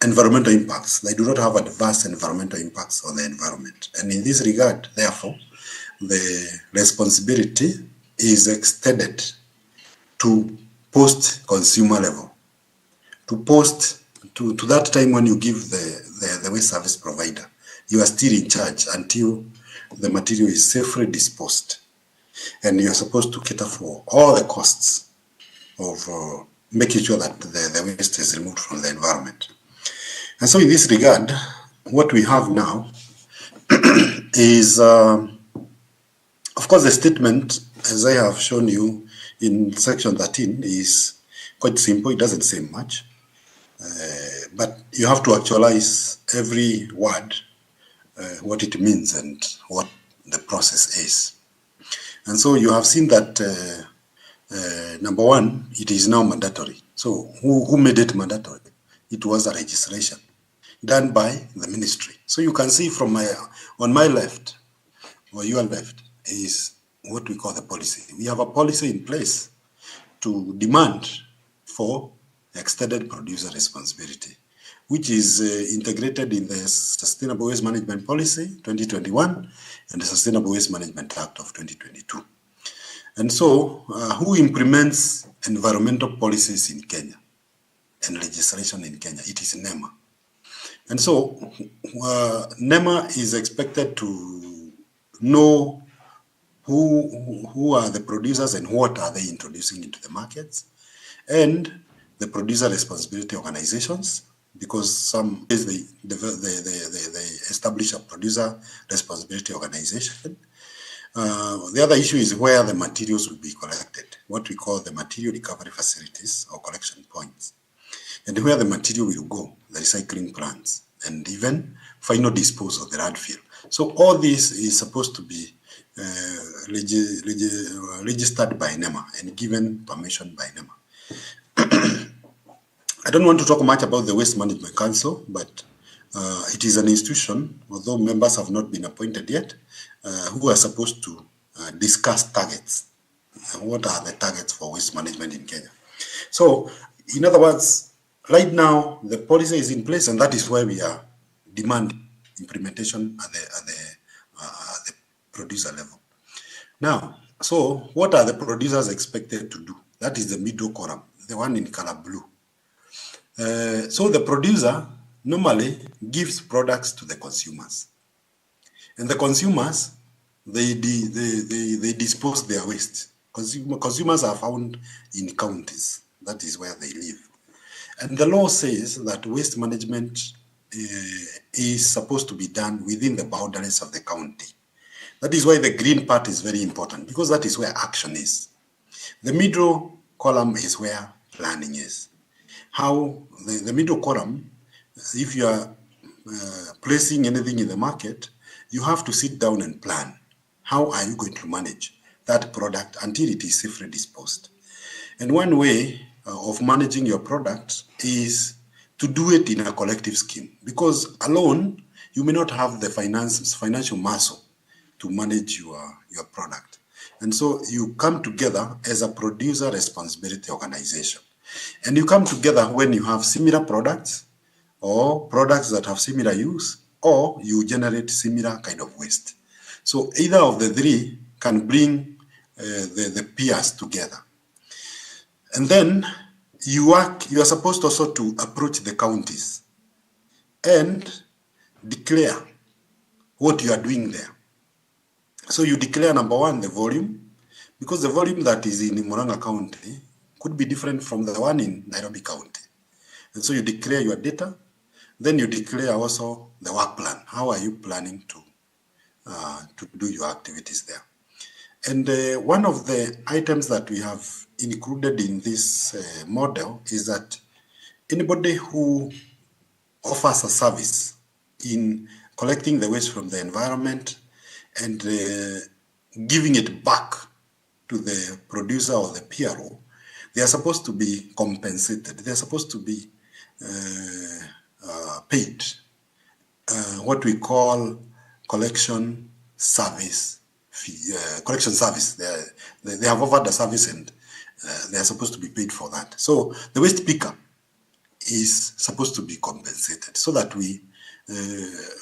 environmental impacts. They do not have adverse environmental impacts on the environment. And in this regard, therefore, the responsibility is extended to post-consumer level, to that time when you give the waste service provider. You are still in charge until the material is safely disposed. And you're supposed to cater for all the costs of making sure that the waste is removed from the environment. And so in this regard, what we have now is, of course, the statement, as I have shown you in section 13, is quite simple. It doesn't say much. But you have to actualize every word, what it means and what the process is. And so you have seen that, number one, it is now mandatory. So who made it mandatory? It was a legislation done by the ministry. So you can see from on my left, or your left, is what we call the policy. We have a policy in place to demand for extended producer responsibility, which is integrated in the Sustainable Waste Management Policy 2021 and the Sustainable Waste Management Act of 2022. And so, who implements environmental policies in Kenya and legislation in Kenya? It is NEMA. And so, NEMA is expected to know who are the producers and what are they introducing into the markets, and the producer responsibility organizations, because some is they establish a producer responsibility organization. The other issue is where the materials will be collected, what we call the material recovery facilities or collection points, and where the material will go, the recycling plants, and even final disposal, the landfill. So all this is supposed to be registered by NEMA and given permission by NEMA. I don't want to talk much about the Waste Management Council, but it is an institution, although members have not been appointed yet, who are supposed to discuss targets. What are the targets for waste management in Kenya? So, in other words, right now the policy is in place, and that is why we are demanding implementation at the producer level. Now, so what are the producers expected to do? That is the middle column, the one in color blue. So the producer normally gives products to the consumers, and the consumers they dispose their waste. Consumers are found in counties. That is where they live, and the law says that waste management is supposed to be done within the boundaries of the county. That is why the green part is very important, because that is where action is. The middle column is where planning is. How the middle column, if you are placing anything in the market, you have to sit down and plan. How are you going to manage that product until it is safely disposed? And one way of managing your product is to do it in a collective scheme, because alone you may not have the financial muscle to manage your product. And so you come together as a producer responsibility organization. And you come together when you have similar products or products that have similar use, or you generate similar kind of waste. So either of the three can bring the peers together. And then you are supposed also to approach the counties and declare what you are doing there. So you declare, number one, the volume, because the volume that is in Murang'a County could be different from the one in Nairobi County. And so you declare your data, then you declare also the work plan. How are you planning to do your activities there? And one of the items that we have included in this model is that anybody who offers a service in collecting the waste from the environment and giving it back to the producer or the PRO, they are supposed to be compensated. They are supposed to be paid what we call collection service fee. Collection service. They have offered a service and they are supposed to be paid for that. So the waste picker is supposed to be compensated so that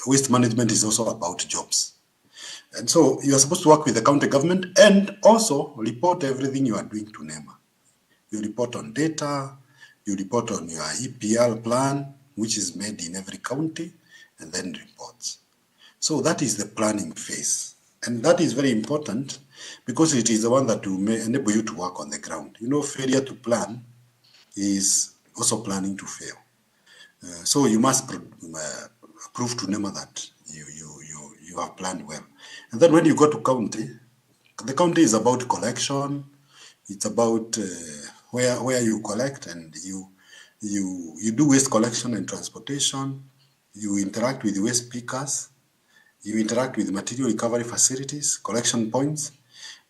waste management is also about jobs. And so you are supposed to work with the county government and also report everything you are doing to NEMA. You report on data, you report on your EPR plan, which is made in every county, and then reports. So that is the planning phase. And that is very important because it is the one that will enable you to work on the ground. You know, failure to plan is also planning to fail. So you must prove to NEMA that you have planned well. And then when you go to county, the county is about collection. It's about where you collect, and you do waste collection and transportation. You interact with waste pickers. You interact with material recovery facilities, collection points.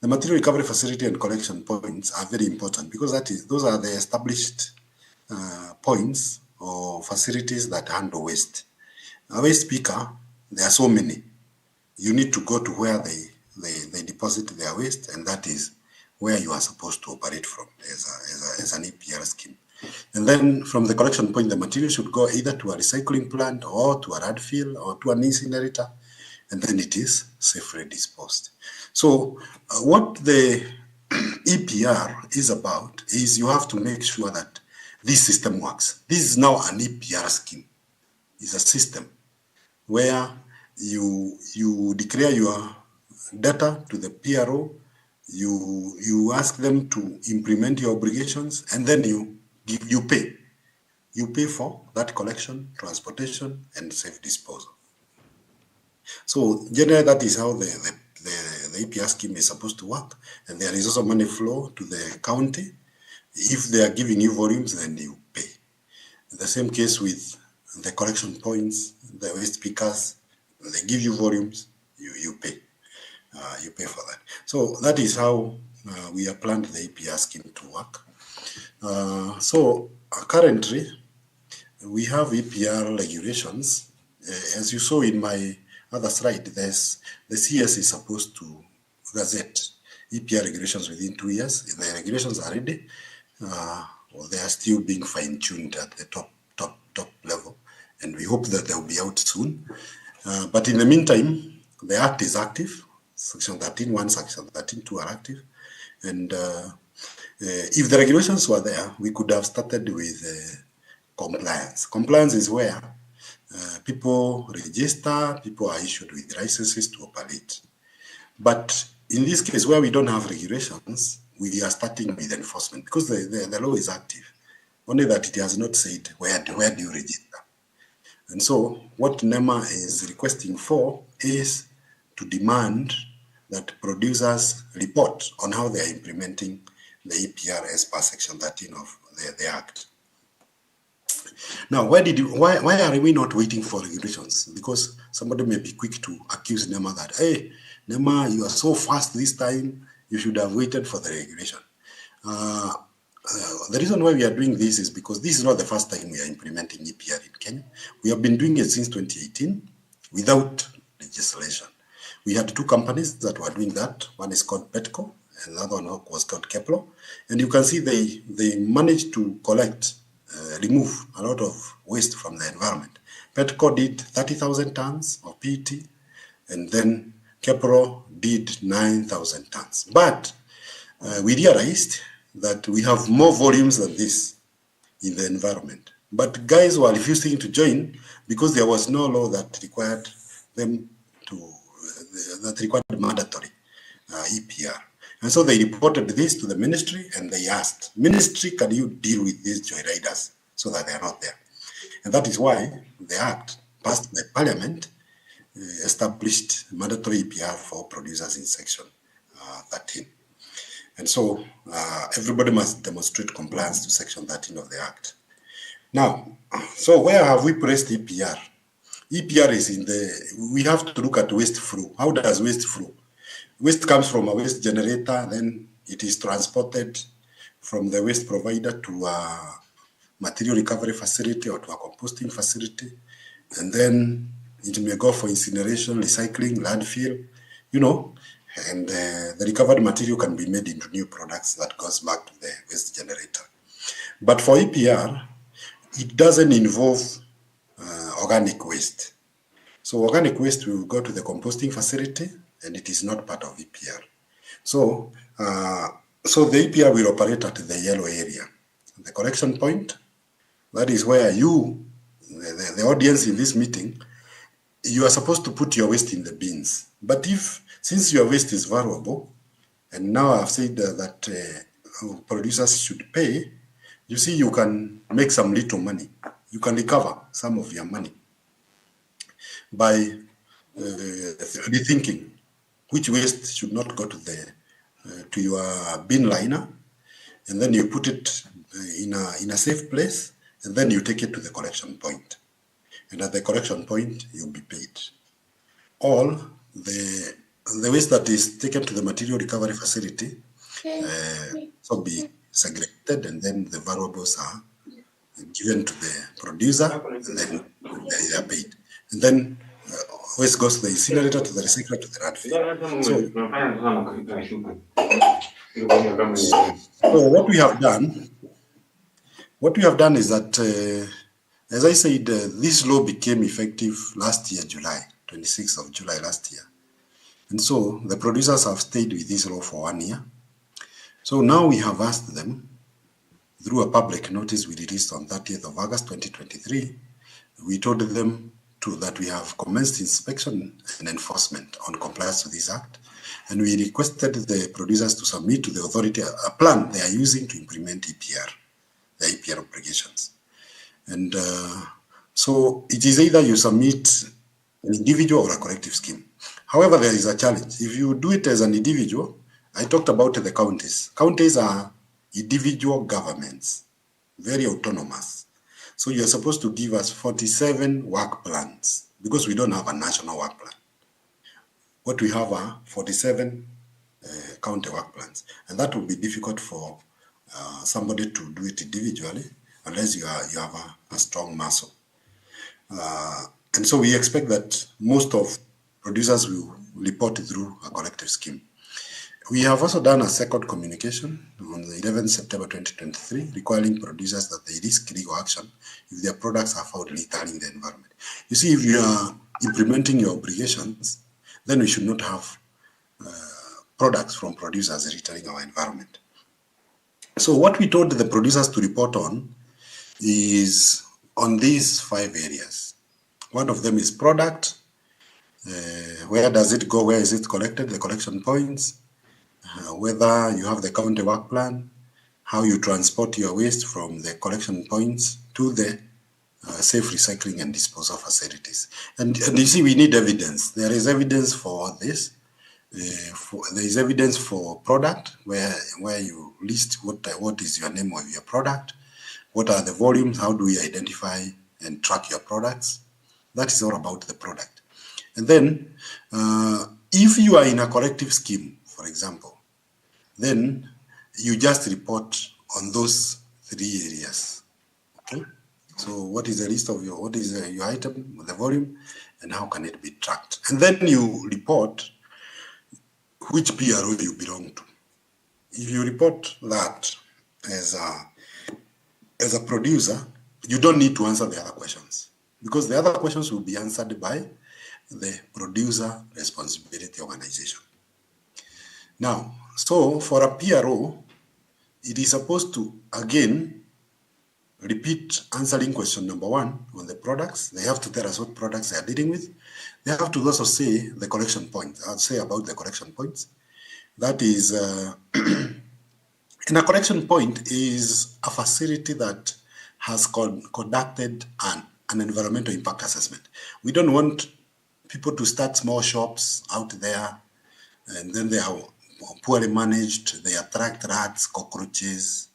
The material recovery facility and collection points are very important because those are the established points or facilities that handle waste. A waste picker, there are so many. You need to go to where they deposit their waste, and that is where you are supposed to operate from as an EPR scheme. And then from the collection point, the material should go either to a recycling plant or to a landfill or to an incinerator, and then it is safely disposed. So what the EPR is about is you have to make sure that this system works. This is now an EPR scheme. It's a system where you declare your data to the PRO, you ask them to implement your obligations, and then you pay. You pay for that collection, transportation, and safe disposal. So generally, that is how the EPR scheme is supposed to work. And there is also money flow to the county. If they are giving you volumes, then you pay. The same case with the collection points, the waste pickers, they give you volumes, you pay. You pay for that. So that is how we have planned the EPR scheme to work. So currently, we have EPR regulations. As you saw in my other slide, the CS is supposed to gazette EPR regulations within 2 years. The regulations are ready. They are still being fine-tuned at the top level, and we hope that they'll be out soon. But in the meantime, the Act is active. Section 13.1, Section 13.2 are active. And if the regulations were there, we could have started with compliance. Compliance is where people register, people are issued with licenses to operate. But in this case, where we don't have regulations, we are starting with enforcement because the law is active, only that it has not said where do you register. And so what NEMA is requesting for is to demand that producers report on how they are implementing the EPR as per Section 13 of the Act. Now, why are we not waiting for regulations? Because somebody may be quick to accuse NEMA that, hey, NEMA, you are so fast this time, you should have waited for the regulation. The reason why we are doing this is because this is not the first time we are implementing EPR in Kenya. We have been doing it since 2018 without legislation. We had two companies that were doing that. One is called Petco, and the other one was called Kepler. And you can see they managed to remove a lot of waste from the environment. Petco did 30,000 tons of PET, and then Kepler did 9,000 tons. But we realized that we have more volumes than this in the environment. But guys were refusing to join because there was no law that required them that required mandatory EPR. And so they reported this to the ministry, and they asked, Ministry, can you deal with these joyriders so that they are not there? And that is why the Act passed by Parliament established mandatory EPR for producers in Section 13. And so everybody must demonstrate compliance to Section 13 of the Act. Now, so where have we placed EPR? EPR is we have to look at waste flow. How does waste flow? Waste comes from a waste generator, then it is transported from the waste provider to a material recovery facility or to a composting facility. And then it may go for incineration, recycling, landfill, and the recovered material can be made into new products that goes back to the waste generator. But for EPR, it doesn't involve organic waste. So organic waste will go to the composting facility, and it is not part of EPR. So, the EPR will operate at the yellow area, the collection point. That is where you, the audience in this meeting, you are supposed to put your waste in the bins. But since your waste is valuable, and now I've said that producers should pay, you see, you can make some little money. You can recover some of your money by rethinking which waste should not go to your bin liner, and then you put it in a safe place, and then you take it to the collection point. And at the collection point, you'll be paid. All the waste that is taken to the material recovery facility so be segregated, and then the valuables are given to the producer, and then they are paid. And then waste goes to the incinerator, to the recycler, to the landfill. So what we have done is that, as I said, this law became effective last year, July, 26th of July last year. And so the producers have stayed with this law for 1 year. So now we have asked them, through a public notice we released on 30th of August 2023, we told them that we have commenced inspection and enforcement on compliance with this act, and we requested the producers to submit to the authority a plan they are using to implement EPR, the EPR obligations. And so it is either you submit an individual or a collective scheme. However, there is a challenge. If you do it as an individual, I talked about the counties. Counties are individual governments, very autonomous. So you're supposed to give us 47 work plans, because we don't have a national work plan. What we have are 47 county work plans, and that will be difficult for somebody to do it individually unless you have a strong muscle. And so we expect that most of producers will report through a collective scheme. We have also done a second communication on the 11th September 2023, requiring producers that they risk legal action if their products are found littering in the environment. You see, if you are implementing your obligations, then we should not have products from producers littering our environment. So what we told the producers to report on is on these 5 areas. One of them is product. Where does it go? Where is it collected? The collection points. Whether you have the county work plan, how you transport your waste from the collection points to the safe recycling and disposal facilities. And you see, we need evidence. There is evidence for this. There is evidence for product, where you list what is your name of your product, what are the volumes, how do we identify and track your products. That is all about the product. And then if you are in a collective scheme, for example, then you just report on those 3 areas. Okay. So what is the list of what is your item, the volume, and how can it be tracked? And then you report which PRO you belong to. If you report that as a producer, you don't need to answer the other questions, because the other questions will be answered by the producer responsibility organization. Now, so for a PRO, it is supposed to, again, repeat answering question number 1 on the products. They have to tell us what products they are dealing with. They have to also say the collection points. I'll say about the collection points. That is, and a collection point is a facility that has conducted an environmental impact assessment. We don't want people to start small shops out there, and then they are poorly managed. They attract rats, cockroaches,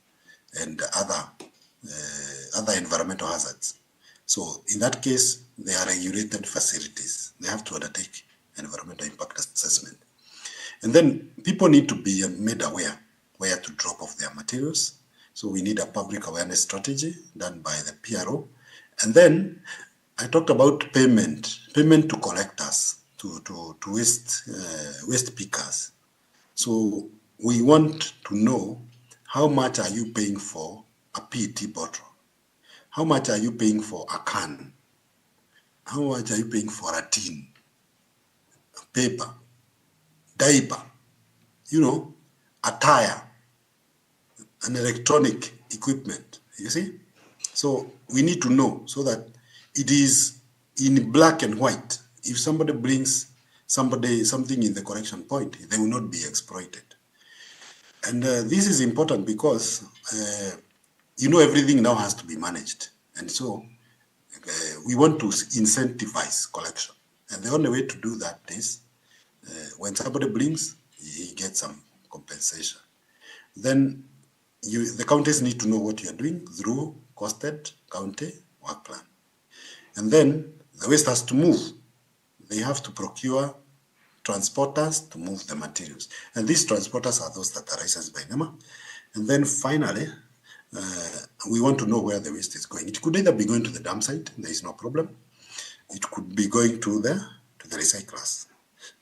and other environmental hazards. So in that case, they are regulated facilities. They have to undertake environmental impact assessment. And then people need to be made aware where to drop off their materials. So we need a public awareness strategy done by the PRO. And then I talked about payment to collectors, to waste pickers. So we want to know, how much are you paying for a PET bottle? How much are you paying for a can? How much are you paying for a tin, paper, diaper, a tire, an electronic equipment, you see? So we need to know so that it is in black and white. If somebody brings something in the correction point, they will not be exploited. And this is important because, everything now has to be managed. And so we want to incentivize collection. And the only way to do that is when somebody brings, he gets some compensation. Then the counties need to know what you are doing through costed county work plan. And then the waste has to move. They have to procure transporters to move the materials. And these transporters are those that are licensed by NEMA. And then finally, we want to know where the waste is going. It could either be going to the dump site, there is no problem. It could be going to the recyclers.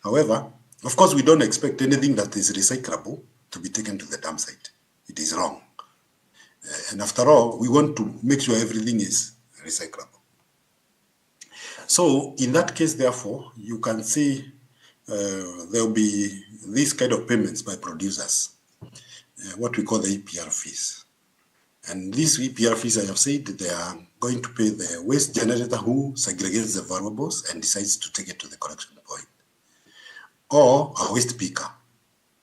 However, of course, we don't expect anything that is recyclable to be taken to the dump site. It is wrong. And after all, we want to make sure everything is recyclable. So in that case, therefore, you can see there will be these kind of payments by producers, what we call the EPR fees. And these EPR fees, I have said, they are going to pay the waste generator who segregates the valuables and decides to take it to the collection point, or a waste picker.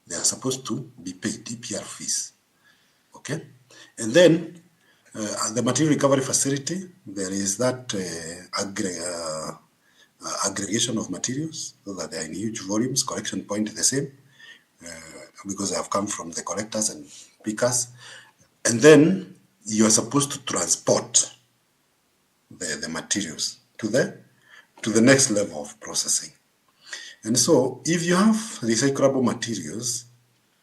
They are supposed to be paid EPR fees. Okay? And then the material recovery facility, there is that aggregation of materials so that they are in huge volumes. Collection point is the same because they have come from the collectors and pickers. And then you are supposed to transport the materials to the next level of processing. And so if you have recyclable materials,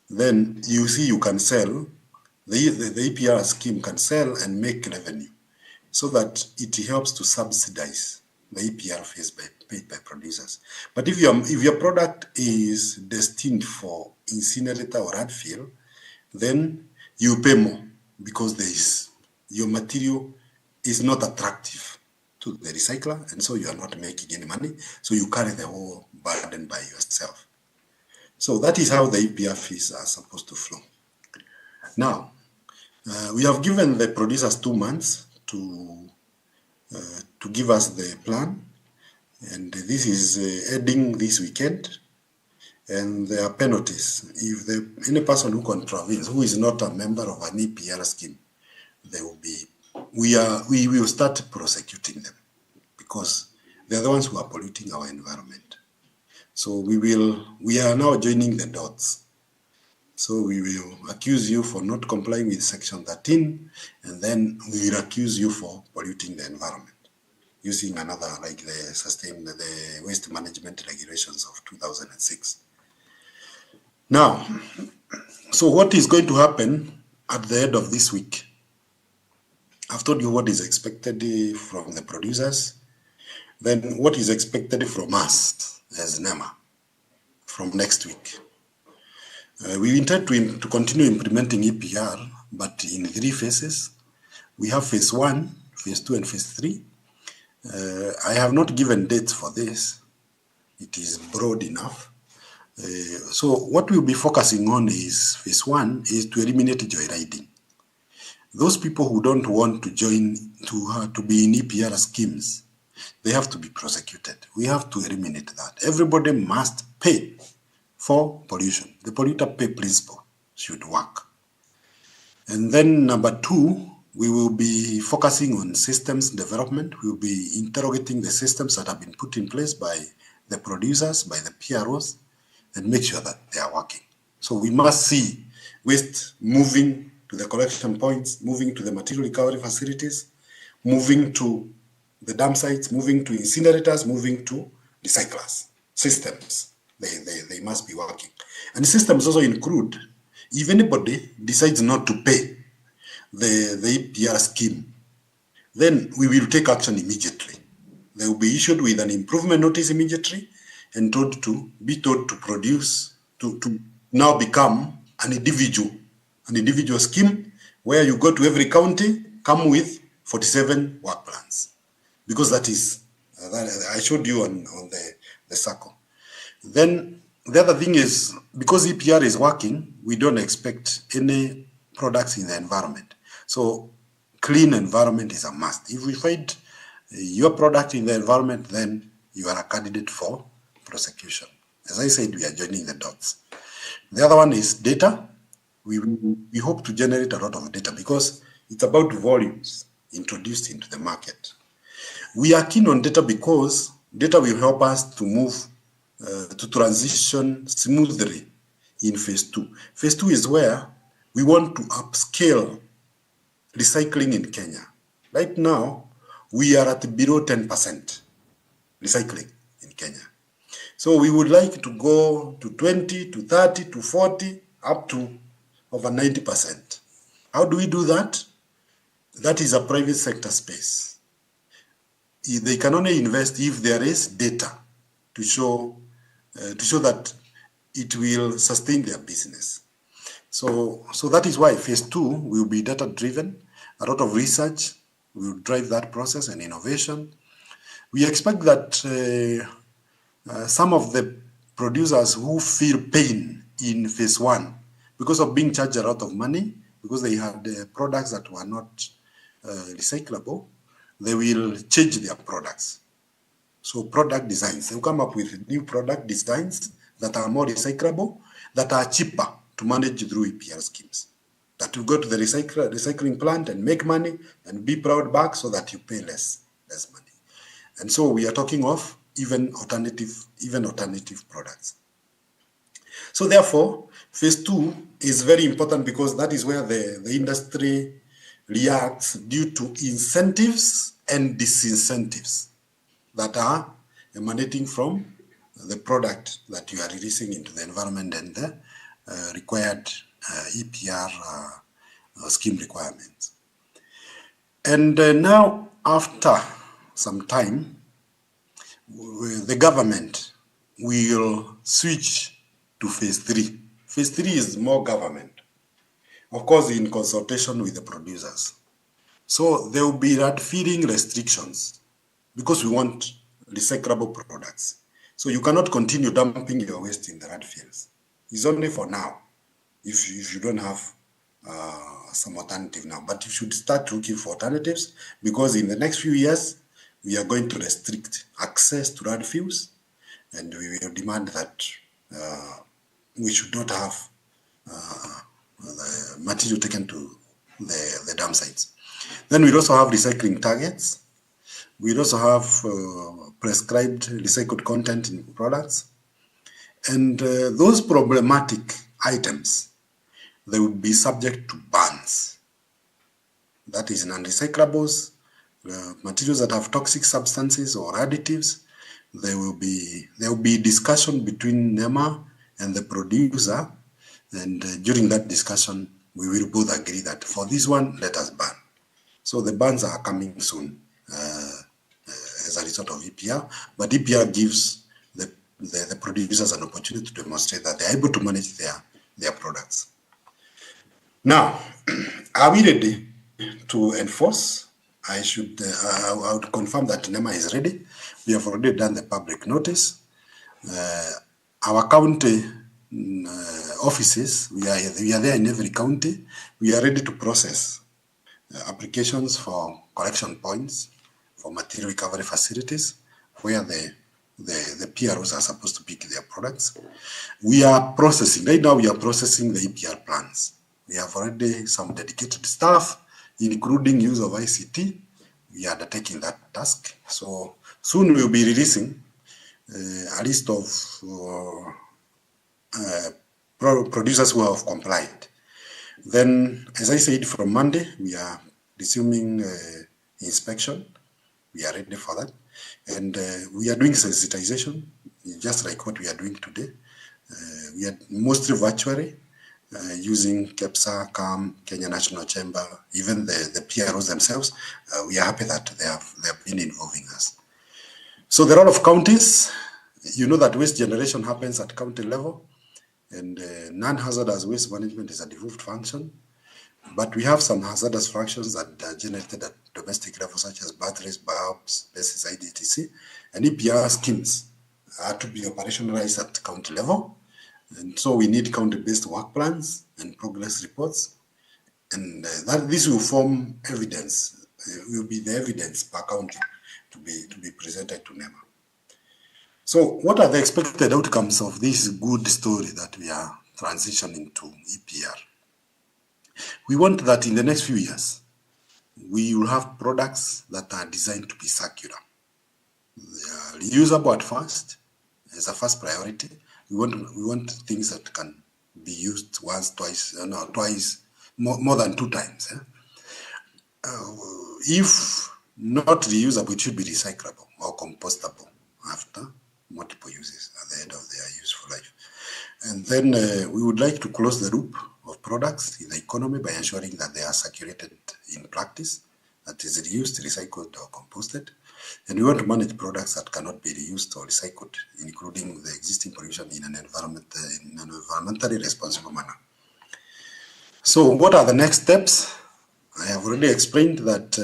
then you see you can sell, the EPR scheme can sell and make revenue so that it helps to subsidize the EPR fees paid by producers. But if your product is destined for incinerator or landfill, then you pay more because your material is not attractive to the recycler, and so you are not making any money, so you carry the whole burden by yourself. So that is how the EPR fees are supposed to flow. Now, we have given the producers 2 months to give us the plan, and this is ending this weekend. And there are penalties. If any person who contravenes, who is not a member of an EPR scheme, we will start prosecuting them because they are the ones who are polluting our environment. So we are now joining the dots. So we will accuse you for not complying with Section 13, and then we will accuse you for polluting the environment using another, like the waste management regulations of 2006. Now, so what is going to happen at the end of this week? I've told you what is expected from the producers. Then what is expected from us as NEMA from next week? We intend to continue implementing EPR, but in 3 phases. We have phase 1, phase 2, and phase 3. I have not given dates for this. It is broad enough. So what we'll be focusing on is phase 1 is to eliminate joyriding. Those people who don't want to join, to be in EPR schemes, they have to be prosecuted. We have to eliminate that. Everybody must pay for pollution. The polluter pay principle should work. And then number 2, we will be focusing on systems development. We will be interrogating the systems that have been put in place by the producers, by the PROs, and make sure that they are working. So we must see waste moving to the collection points, moving to the material recovery facilities, moving to the dump sites, moving to incinerators, moving to recyclers. Systems, they must be working. And systems also include, if anybody decides not to pay the EPR scheme, then we will take action immediately. They will be issued with an improvement notice immediately and told to produce, to now become an individual scheme where you go to every county, come with 47 work plans, because that is, that I showed you on the circle. Then the other thing is, because EPR is working, we don't expect any products in the environment. So clean environment is a must. If we find your product in the environment, then you are a candidate for prosecution. As I said, we are joining the dots. The other one is data. We hope to generate a lot of data because it's about volumes introduced into the market. We are keen on data because data will help us to move to transition smoothly in phase 2. Phase 2 is where we want to upscale recycling in Kenya. Right now, we are at below 10% recycling in Kenya. So we would like to go to 20, to 30, to 40, up to over 90%. How do we do that? That is a private sector space. They can only invest if there is data to show that it will sustain their business. So that is why phase 2 will be data driven. A lot of research will drive that process and innovation. We expect that some of the producers who feel pain in phase 1 because of being charged a lot of money, because they had products that were not recyclable, they will change their products. So product designs, they'll come up with new product designs that are more recyclable, that are cheaper to manage through EPR schemes. That you go to the recycling plant and make money and be proud back so that you pay less money. And so we are talking of even alternative products. So therefore, phase 2 is very important because that is where the industry reacts due to incentives and disincentives that are emanating from the product that you are releasing into the environment and the required EPR scheme requirements. And now, after some time, the government will switch to phase 3. Phase 3 is more government, of course, in consultation with the producers. So there will be that feeding restrictions because we want recyclable products. So you cannot continue dumping your waste in the landfills. It's only for now, if you don't have some alternative now. But you should start looking for alternatives because in the next few years, we are going to restrict access to landfills, and we will demand that we should not have the material taken to the dump sites. Then we also have recycling targets. We also have prescribed recycled content in products. And those problematic items, they would be subject to bans. That is non-recyclables, materials that have toxic substances or additives. There will be discussion between NEMA and the producer, and during that discussion, we will both agree that for this one, let us ban. So the bans are coming soon as a result of EPR, but EPR gives the producers an opportunity to demonstrate that they're able to manage their products. Now, are we ready to enforce? I would confirm that NEMA is ready. We have already done the public notice. Our county offices, we are there in every county. We are ready to process applications for collection points, for material recovery facilities, where the PROs are supposed to pick their products. We are processing, right now we are processing the EPR plans. We have already some dedicated staff, including use of ICT. We are undertaking that task. So soon we'll be releasing a list of producers who have complied. Then, as I said, from Monday, we are resuming inspection. We are ready for that. And we are doing sensitization, just like what we are doing today. We are mostly virtually using KEPSA, CAM, Kenya National Chamber, even the PROs themselves. We are happy that they have been involving us. So there are a lot of counties. You know that waste generation happens at county level, and non-hazardous waste management is a devolved function. But we have some hazardous functions that are generated at the domestic level, such as batteries, bulbs, pesticide, etc. And EPR schemes are to be operationalized at county level. And so we need county-based work plans and progress reports. And this will form evidence, will be the evidence per county to be presented to NEMA. So what are the expected outcomes of this good story that we are transitioning to EPR? We want that in the next few years, we will have products that are designed to be circular. They are reusable at first, as a first priority. We want things that can be used once, twice, twice, more than 2 times. If not reusable, it should be recyclable or compostable after multiple uses at the end of their useful life. And then we would like to close the loop of products in the economy by ensuring that they are circulated in practice, that is reused, recycled, or composted. And we want to manage products that cannot be reused or recycled, including the existing pollution in an environmentally responsible manner. So what are the next steps? I have already explained that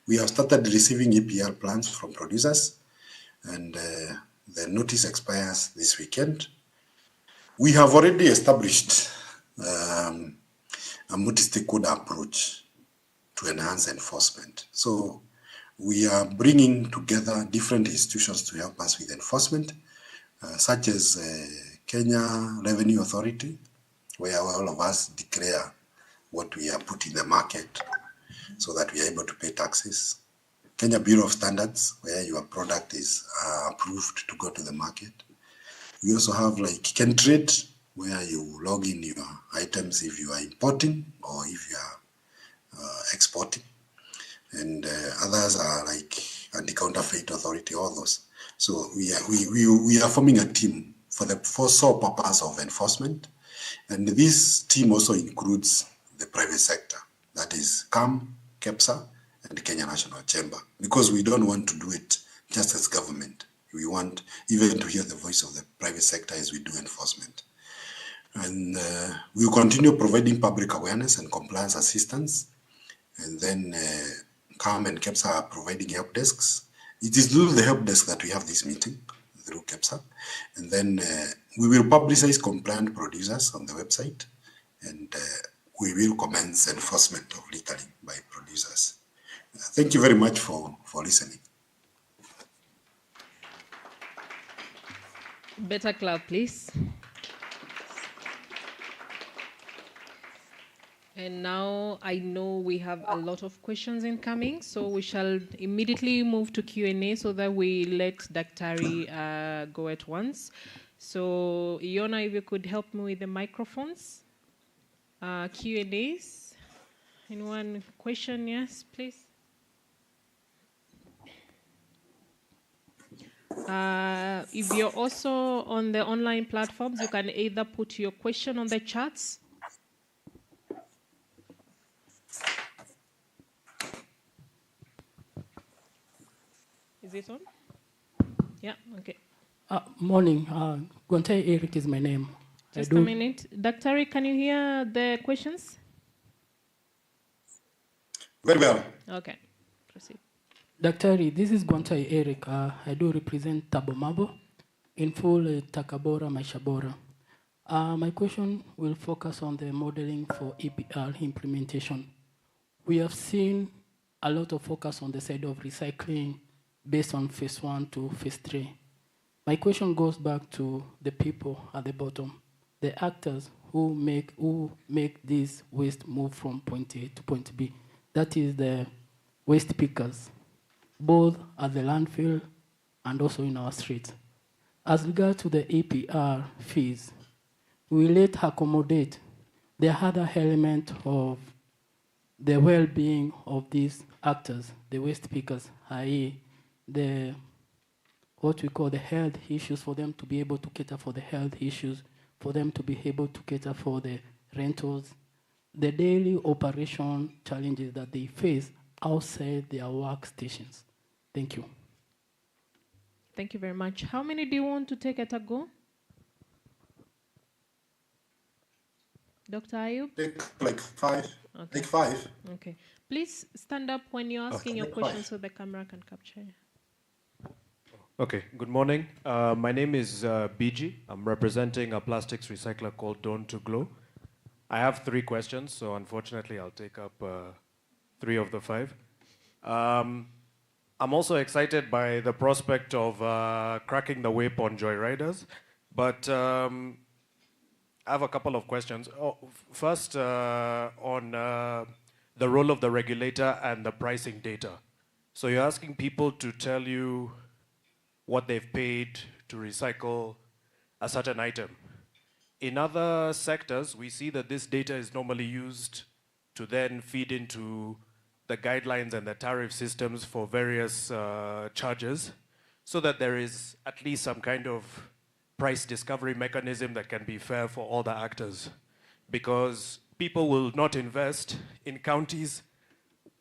we have started receiving EPR plans from producers, and the notice expires this weekend. We have already established a multi-stakeholder approach to enhance enforcement. So we are bringing together different institutions to help us with enforcement, such as Kenya Revenue Authority, where all of us declare what we are put in the market so that we are able to pay taxes. Kenya Bureau of Standards, where your product is approved to go to the market. We also have like Kentrade, where you log in your items if you are importing or if you are exporting. And others are like Anti-Counterfeit Authority, all those. So we are forming a team for the sole purpose of enforcement. And this team also includes the private sector, that is CAM, KEPSA, and the Kenya National Chamber, because we don't want to do it just as government. We want even to hear the voice of the private sector as we do enforcement. And we will continue providing public awareness and compliance assistance. And then CAM and KEPSA are providing help desks. It is through the help desk that we have this meeting, through KEPSA. And then we will publicize compliant producers on the website, and we will commence enforcement of littering by producers. Thank you very much for listening. Better clap, please. And now I know we have a lot of questions incoming, so we shall immediately move to Q&A so that we let Daktari go at once. So Iona, if you could help me with the microphones. Q&As. Anyone question? Yes, please. If you're also on the online platforms, you can either put your question on the chats. Is it on? Yeah, okay. Morning. Gontai Eric is my name. Just a minute. Daktari, can you hear the questions? Very well. Okay, proceed. Daktari, this is Gontai Eric. I do represent Tabomabo, in full Takabora Maishabora. My question will focus on the modeling for EPR implementation. We have seen a lot of focus on the side of recycling based on phase 1 to phase 3. My question goes back to the people at the bottom, the actors who make this waste move from point A to point B. That is the waste pickers, both at the landfill and also in our streets. As regards to the APR fees, we let accommodate the other element of the well-being of these actors, the waste pickers, i.e. what we call the health issues, for them to be able to cater for the health issues, for them to be able to cater for the rentals, the daily operation challenges that they face outside their workstations. Thank you. Thank you very much. How many do you want to take at a go? Dr. Ayub? Take like 5. Okay. Take 5. Okay. Please stand up when you're asking your take question 5. so the camera can capture you. Okay, good morning. My name is BG. I'm representing a plastics recycler called Dawn to Glow. I have 3 questions, so unfortunately I'll take up 3 of the 5. I'm also excited by the prospect of cracking the whip on joyriders, but I have a couple of questions. First, on the role of the regulator and the pricing data. So you're asking people to tell you what they've paid to recycle a certain item. In other sectors, we see that this data is normally used to then feed into the guidelines and the tariff systems for various charges, so that there is at least some kind of price discovery mechanism that can be fair for all the actors. Because people will not invest in counties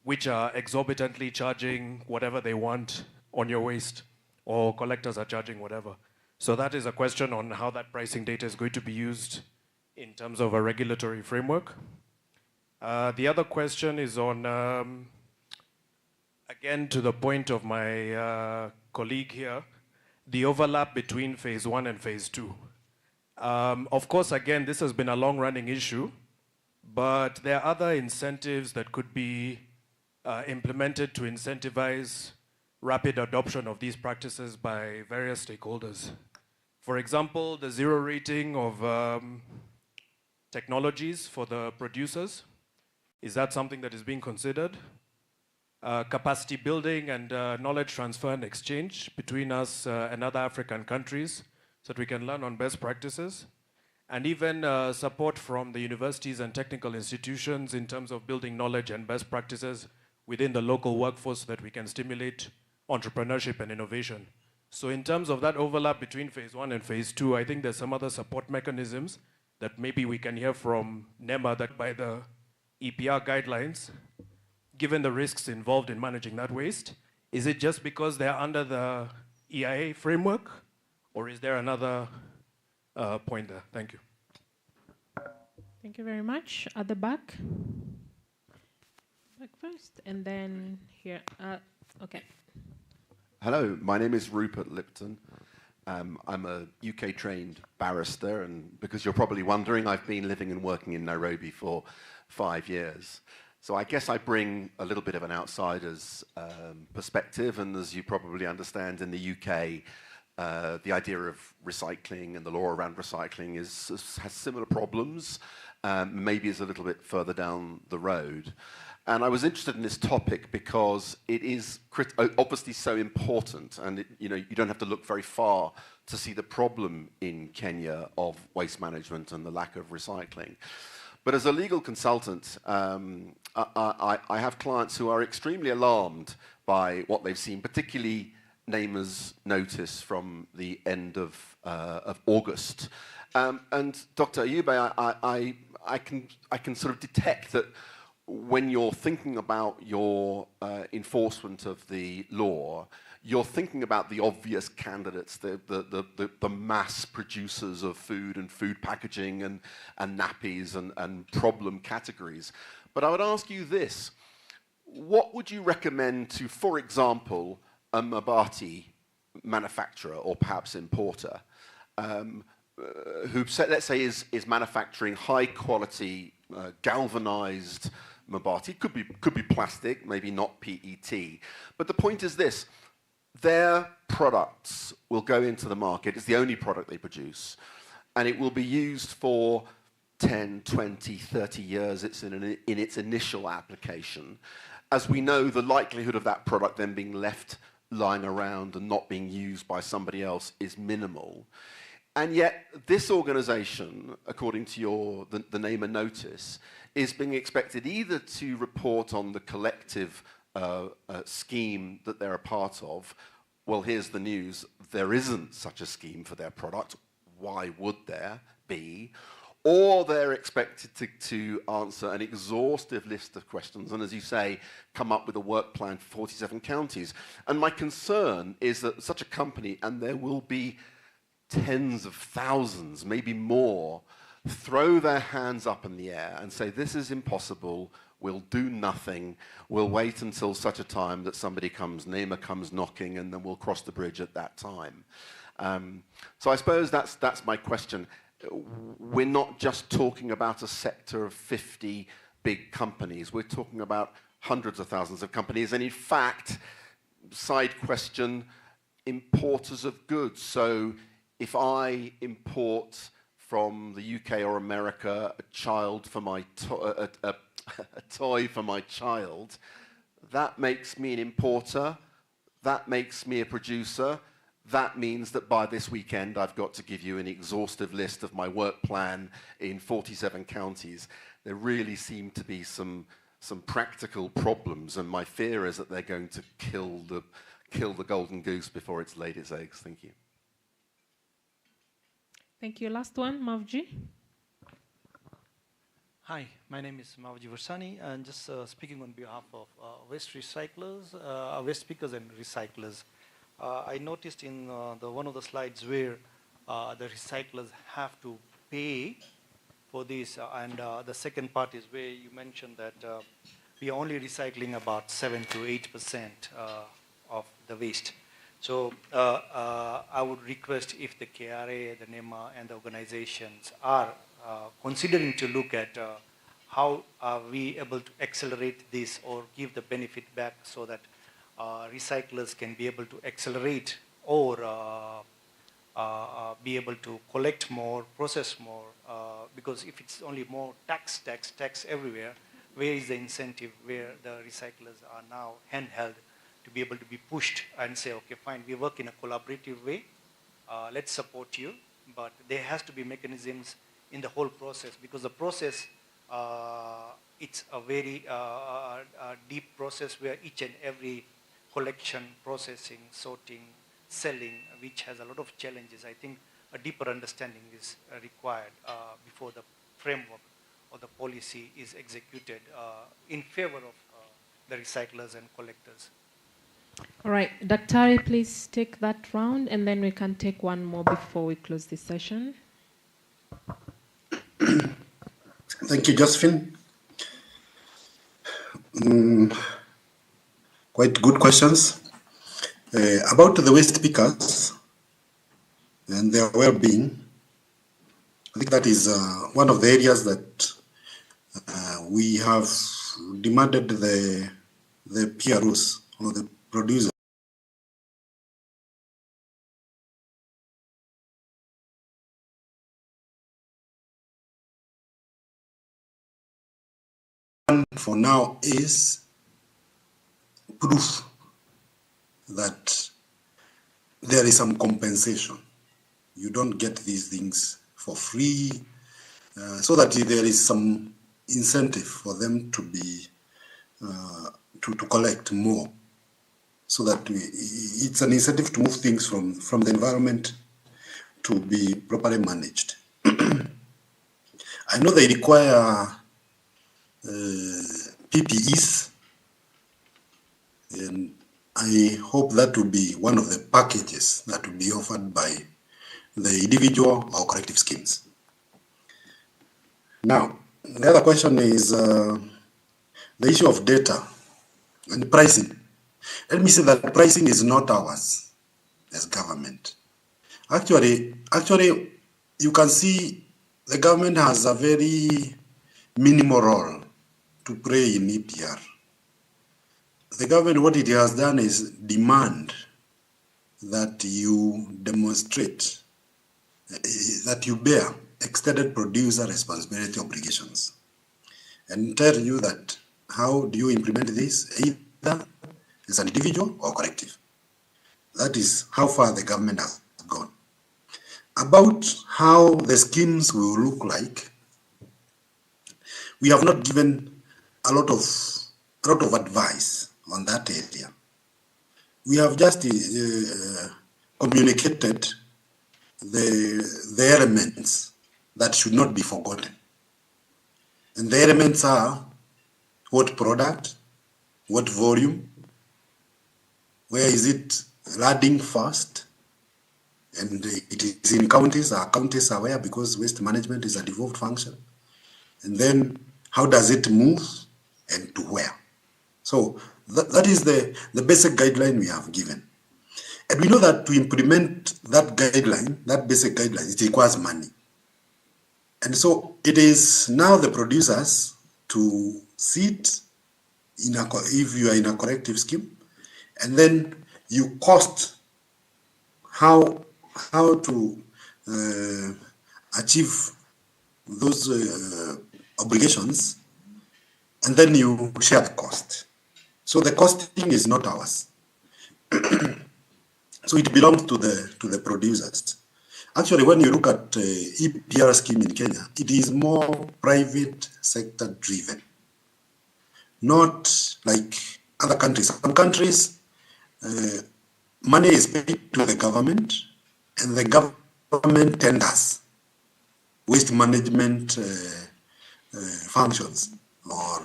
which are exorbitantly charging whatever they want on your waste, or collectors are charging whatever. So that is a question on how that pricing data is going to be used in terms of a regulatory framework. The other question is on, again, to the point of my colleague here, the overlap between phase 1 and phase 2. Of course, again, this has been a long-running issue, but there are other incentives that could be implemented to incentivize rapid adoption of these practices by various stakeholders. For example, the 0 rating of technologies for the producers. Is that something that is being considered? Capacity building and knowledge transfer and exchange between us and other African countries so that we can learn on best practices. And even support from the universities and technical institutions in terms of building knowledge and best practices within the local workforce so that we can stimulate entrepreneurship and innovation. So in terms of that overlap between phase 1 and phase 2, I think there's some other support mechanisms that maybe we can hear from NEMA that by the EPR guidelines, given the risks involved in managing that waste, is it just because they're under the EIA framework, or is there another point there? Thank you. Thank you very much. At the back. Back first, and then here. Okay. Hello, my name is Rupert Lipton. I'm a UK-trained barrister, and because you're probably wondering, I've been living and working in Nairobi for 5 years. So I guess I bring a little bit of an outsider's perspective, and as you probably understand, in the UK, the idea of recycling and the law around recycling has similar problems, maybe is a little bit further down the road. And I was interested in this topic because it is obviously so important, and you don't have to look very far to see the problem in Kenya of waste management and the lack of recycling. But as a legal consultant, I have clients who are extremely alarmed by what they've seen, particularly NEMA's notice from the end of August. And Dr. Ayube, I can sort of detect that when you're thinking about your enforcement of the law, you're thinking about the obvious candidates, the mass producers of food and food packaging and nappies and problem categories. But I would ask you this: what would you recommend to, for example, a Mabati manufacturer or perhaps importer who, let's say, is manufacturing high quality galvanized Mabati? Could be plastic, maybe not PET. But the point is this: their products will go into the market. It's the only product they produce, and it will be used for 10, 20, 30 years. It's in its initial application. As we know, the likelihood of that product then being left lying around and not being used by somebody else is minimal. And yet, this organization, according to the NEMA notice, is being expected either to report on the collective scheme that they're a part of. Well, here's the news: there isn't such a scheme for their product. Why would there be? Or they're expected to answer an exhaustive list of questions and, as you say, come up with a work plan for 47 counties. And my concern is that such a company, and there will be tens of thousands, maybe more, throw their hands up in the air and say, this is impossible, we'll do nothing, we'll wait until such a time that somebody comes, NEMA comes knocking, and then we'll cross the bridge at that time. So I suppose that's my question. We're not just talking about a sector of 50 big companies, we're talking about hundreds of thousands of companies, and in fact, side question, importers of goods. So if I import from the UK or America a child for my a toy for my child, that makes me an importer, that makes me a producer. That means that by this weekend I've got to give you an exhaustive list of my work plan in 47 counties. There really seem to be some practical problems, and my fear is that they're going to kill the golden goose before it's laid its eggs. Thank you. Thank you. Last one, Mavji. Hi, my name is Mavji Varsani, and just speaking on behalf of waste recyclers, waste pickers and recyclers. I noticed in one of the slides where the recyclers have to pay for this, and the second part is where you mentioned that we are only recycling about 7 to 8% of the waste. So I would request if the KRA, the NEMA, and the organizations are considering to look at how are we able to accelerate this or give the benefit back so that recyclers can be able to accelerate or be able to collect more, process more, because if it's only more tax everywhere, where is the incentive where the recyclers are now handheld to be able to be pushed and say, okay, fine, we work in a collaborative way, let's support you, but there has to be mechanisms in the whole process, because the process, it's a very deep process where each and every collection, processing, sorting, selling, which has a lot of challenges. I think a deeper understanding is required before the framework or the policy is executed in favor of the recyclers and collectors. All right, Dr. please take that round, and then we can take one more before we close this session. Thank you, Josephine. Quite good questions. About the waste pickers and their well-being, I think that is one of the areas that we have demanded the PROs or the producer for now is proof that there is some compensation. You don't get these things for free, so that there is some incentive for them to be to collect more, so that it's an incentive to move things from the environment to be properly managed. I know they require PPEs, and I hope that will be one of the packages that will be offered by the individual or collective schemes. Now, the other question is the issue of data and pricing. Let me say that pricing is not ours as government. Actually, you can see the government has a very minimal role to play in EPR. The government, what it has done is demand that you demonstrate, that you bear extended producer responsibility obligations, and tell you that how do you implement this, either as an individual or collective. That is how far the government has gone. About how the schemes will look like, we have not given a lot of advice on that area. We have just communicated the elements that should not be forgotten. And the elements are what product, what volume, where is it landing first, And it is in counties. Our counties are aware because waste management is a devolved function. And then how does it move and to where? So that is the basic guideline we have given. And we know that to implement that guideline, that basic guideline, it requires money. And so it is now the producers to sit if you are in a corrective scheme, and then you cost how to achieve those obligations, and then you share the cost. So the costing is not ours. So it belongs to the producers. Actually, when you look at EPR scheme in Kenya, it is more private sector driven, not like other countries. Some countries, money is paid to the government, and the government tenders waste management functions, or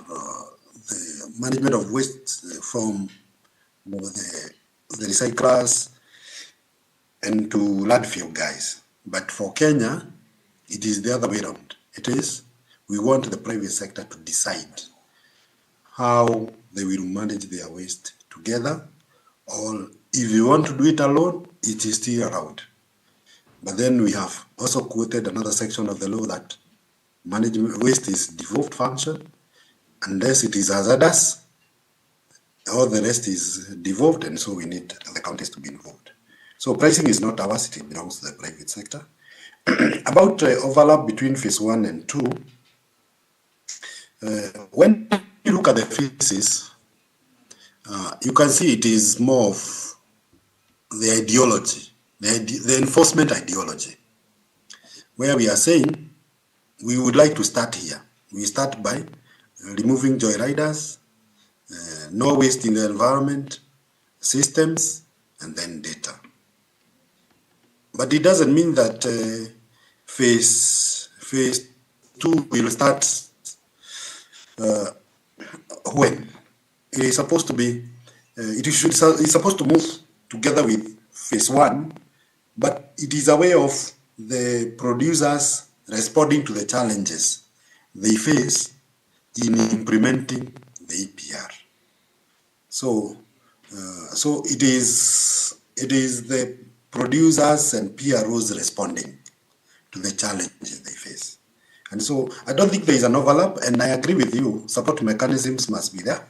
the management of waste from the recyclers and to landfill guys. But for Kenya, it is the other way around. It is, we want the private sector to decide how they will manage their waste together, or if you want to do it alone, it is still allowed. But then we have also quoted another section of the law that management waste is devolved function, unless it is hazardous, all the rest is devolved, and so we need the counties to be involved. So pricing is not ours, it belongs to the private sector. About overlap between phase 1 and 2, when you look at the phases, you can see it is more of the ideology, the enforcement ideology, where we are saying we would like to start here. We start by removing joyriders, no waste in the environment, systems, and then data. But it doesn't mean that phase 2 will start when it is supposed to be. It's supposed to move together with phase 1, but it is a way of the producers responding to the challenges they face in implementing the EPR. So it is the producers and PROs responding to the challenges they face. And so I don't think there is an overlap, and I agree with you, support mechanisms must be there.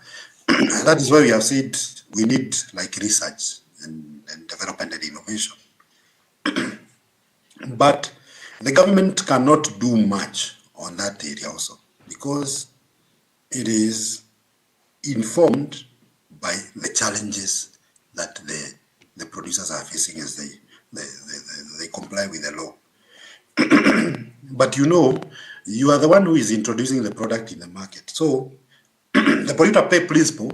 That is why we have said we need like research and development and innovation. But the government cannot do much on that area also, because it is informed by the challenges that the producers are facing as they comply with the law. But you are the one who is introducing the product in the market. So the polluter pay principle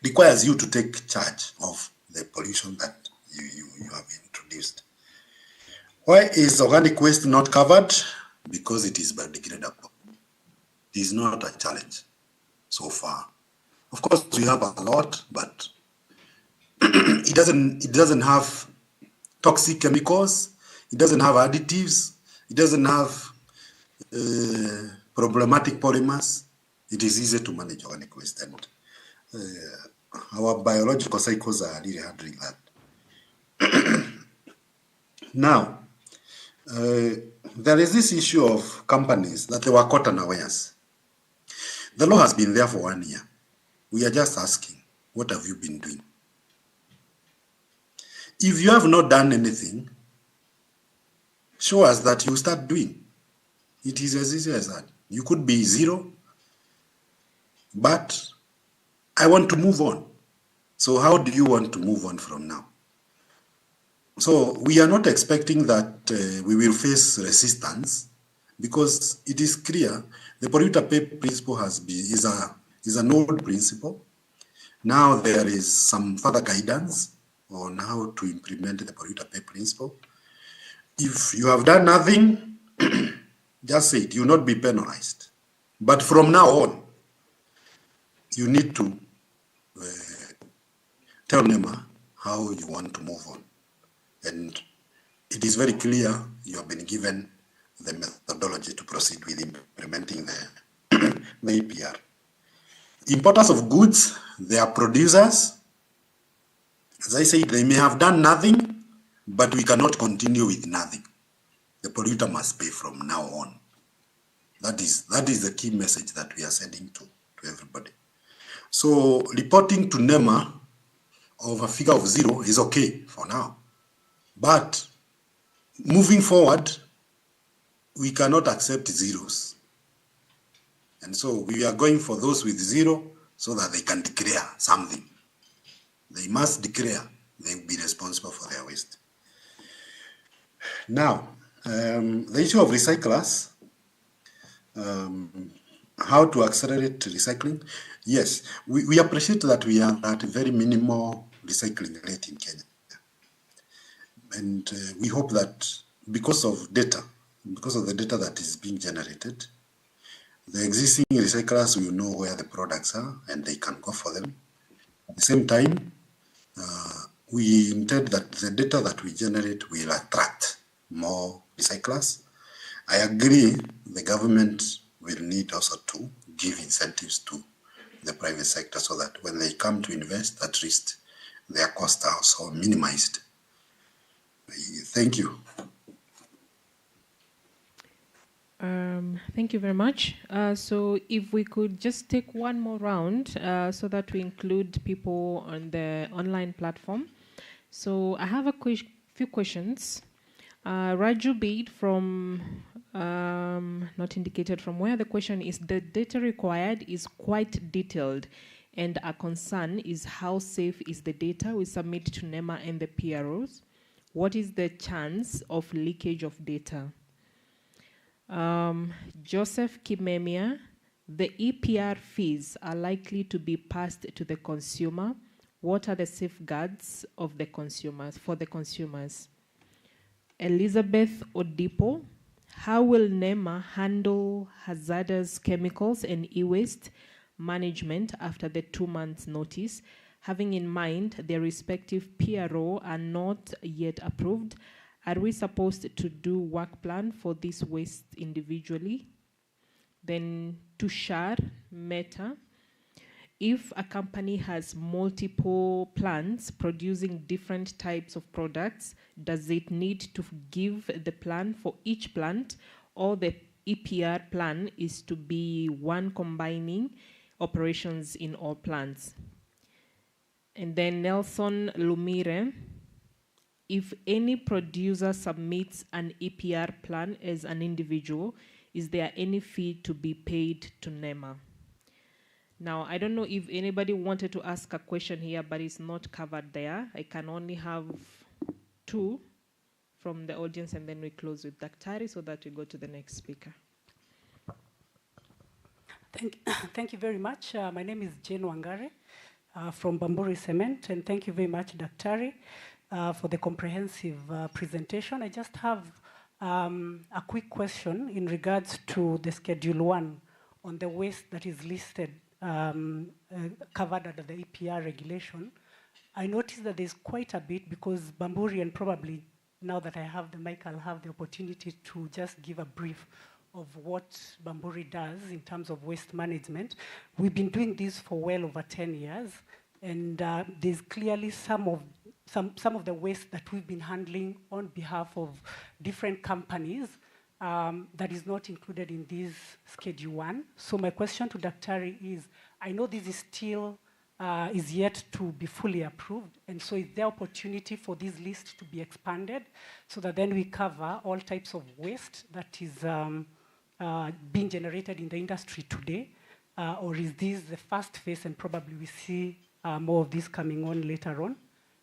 requires you to take charge of the pollution that you have introduced. Why is organic waste not covered? Because it is biodegradable. It is not a challenge so far. Of course, we have a lot, but it doesn't have toxic chemicals. It doesn't have additives. It doesn't have problematic polymers. It is easy to manage organic waste, and our biological cycles are really handling that. Now, there is this issue of companies that they were caught unawares. The law has been there for 1 year. We are just asking, what have you been doing? If you have not done anything, show us that you start doing. It is as easy as that. You could be zero, but I want to move on. So how do you want to move on from now? So we are not expecting that we will face resistance, because it is clear the polluter pay principle is an old principle. Now there is some further guidance on how to implement the polluter pay principle. If you have done nothing, just say it, you will not be penalized. But from now on, you need to tell NEMA how you want to move on. And it is very clear you have been given the methodology to proceed with implementing the EPR. Importers of goods, they are producers. As I said, they may have done nothing, but we cannot continue with nothing. The polluter must pay from now on. That is the key message that we are sending to everybody. So reporting to NEMA of a figure of 0 is okay for now. But moving forward, we cannot accept zeros. And so we are going for those with 0 so that they can declare something. They must declare they will be responsible for their waste. Now, the issue of recyclers, how to accelerate recycling. Yes, we appreciate that we are at a very minimal recycling rate in Kenya. And we hope that because of the data that is being generated, the existing recyclers will know where the products are and they can go for them. At the same time, we intend that the data that we generate will attract more recyclers. I agree the government will need also to give incentives to the private sector so that when they come to invest, at least their costs are also minimized. Thank you. Thank you very much. So if we could just take one more round so that we include people on the online platform. So I have a few questions. Raju Bade from, not indicated from where, the question is, the data required is quite detailed and our concern is how safe is the data we submit to NEMA and the PROs? What is the chance of leakage of data? Joseph Kimemia, the EPR fees are likely to be passed to the consumer. What are the safeguards of the consumers for the consumers? Elizabeth Odipo, how will NEMA handle hazardous chemicals and e-waste management after the 2 months notice, having in mind their respective PRO are not yet approved? Are we supposed to do work plan for this waste individually? Then Tushar Mehta, if a company has multiple plants producing different types of products, does it need to give the plan for each plant, or the EPR plan is to be one combining operations in all plants? And then Nelson Lumire, if any producer submits an EPR plan as an individual, is there any fee to be paid to NEMA? Now, I don't know if anybody wanted to ask a question here, but it's not covered there. I can only have 2 from the audience, and then we close with Daktari so that we go to the next speaker. Thank you very much. My name is Jane Wangare from Bamburi Cement, and thank you very much, Daktari, for the comprehensive presentation. I just have a quick question in regards to the Schedule 1 on the waste that is listed, covered under the EPR regulation. I noticed that there's quite a bit, because Bamburi, and probably now that I have the mic, I'll have the opportunity to just give a brief of what Bamburi does in terms of waste management. We've been doing this for well over 10 years, and there's clearly some of the waste that we've been handling on behalf of different companies that is not included in this Schedule 1. So my question to Daktari is, I know this is still is yet to be fully approved, and so is there opportunity for this list to be expanded so that then we cover all types of waste that is being generated in the industry today, or is this the first phase and probably we see more of this coming on later on?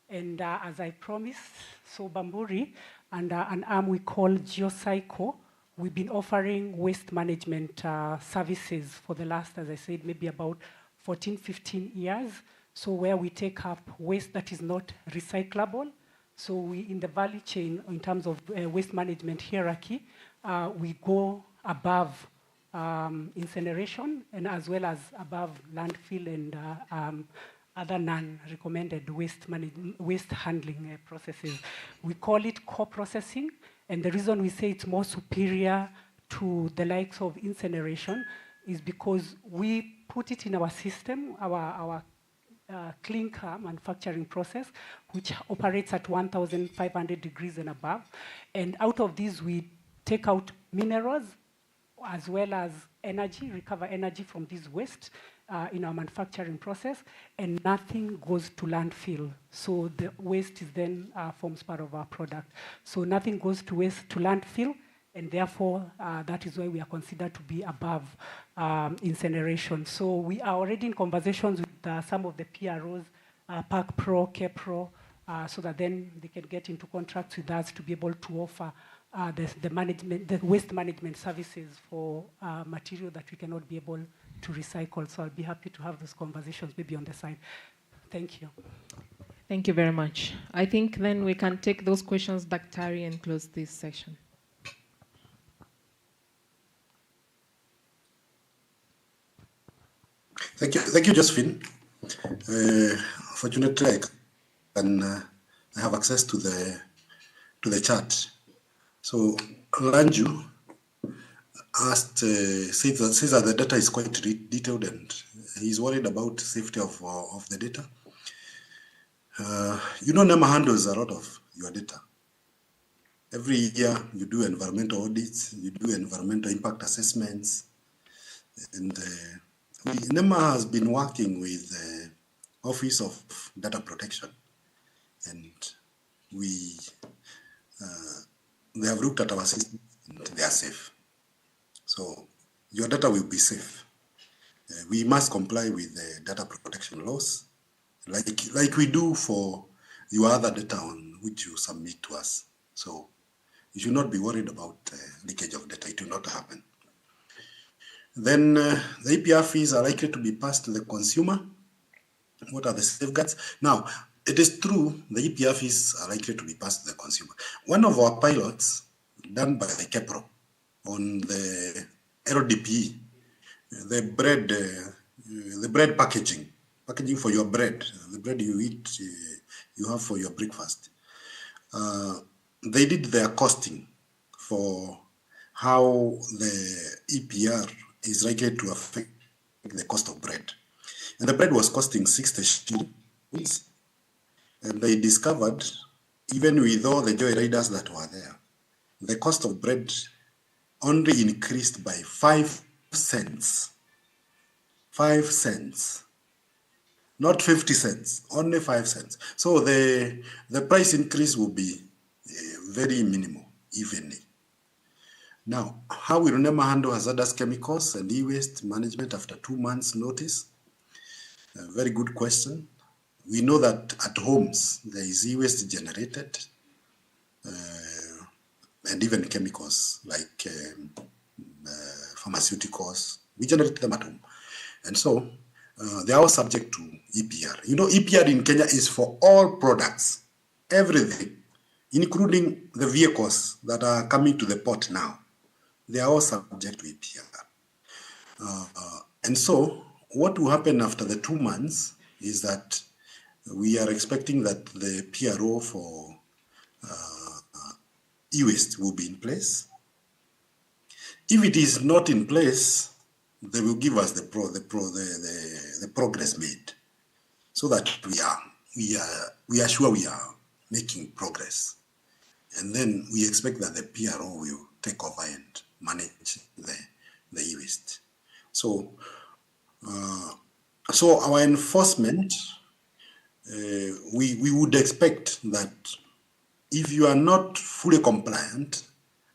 And as I promised, so Bamburi, and an arm we call Geocycle, we've been offering waste management services for the last, as I said, maybe about 14, 15 years. So where we take up waste that is not recyclable. So we, in the value chain, in terms of waste management hierarchy, we go above incineration and as well as above landfill and other non-recommended waste handling processes. We call it co-processing, and the reason we say it's more superior to the likes of incineration is because we put it in our system, our clinker manufacturing process, which operates at 1,500 degrees and above. And out of these, we take out minerals as well as energy, recover energy from this waste in our manufacturing process, and nothing goes to landfill. So the waste is then forms part of our product. So nothing goes to landfill, and therefore that is why we are considered to be above incineration. So we are already in conversations with some of the PROs, Park Pro, K-Pro, so that then they can get into contracts with us to be able to offer the waste management services for material that we cannot be able to recycle. So I'll be happy to have those conversations maybe on the side. Thank you. Thank you very much. I think then we can take those questions, Daktari, and close this session. Thank you, Josephine. Fortunately, I have access to the chat. So Lanju asked, says that the data is quite detailed, and he's worried about safety of the data. NEMA handles a lot of your data. Every year you do environmental audits, you do environmental impact assessments, and NEMA has been working with the Office of Data Protection, and they have looked at our system and they are safe. So your data will be safe. We must comply with the data protection laws, like we do for your other data on which you submit to us. So you should not be worried about leakage of data. It will not happen. Then the APR fees are likely to be passed to the consumer. What are the safeguards? Now, it is true the EPR fees are likely to be passed to the consumer. One of our pilots done by the KEPRO on the LDPE, the bread packaging for your bread, the bread you eat, you have for your breakfast. They did their costing for how the EPR is likely to affect the cost of bread. And the bread was costing 60 shillings. And they discovered, even with all the joyriders that were there, the cost of bread only increased by 5 cents. 5 cents. Not 50 cents, only 5 cents. So the price increase will be very minimal, evenly. Now, how will NEMA handle hazardous chemicals and e-waste management after 2 months' notice? A very good question. We know that at homes there is e-waste generated, and even chemicals like pharmaceuticals. We generate them at home. And so they are all subject to EPR. EPR in Kenya is for all products, everything, including the vehicles that are coming to the port now. They are all subject to EPR. And so what will happen after the 2 months is that we are expecting that the PRO for e-waste will be in place. If it is not in place, they will give us the progress made, so that we are sure we are making progress, and then we expect that the PRO will take over and manage the e-waste. So our enforcement, we would expect that if you are not fully compliant,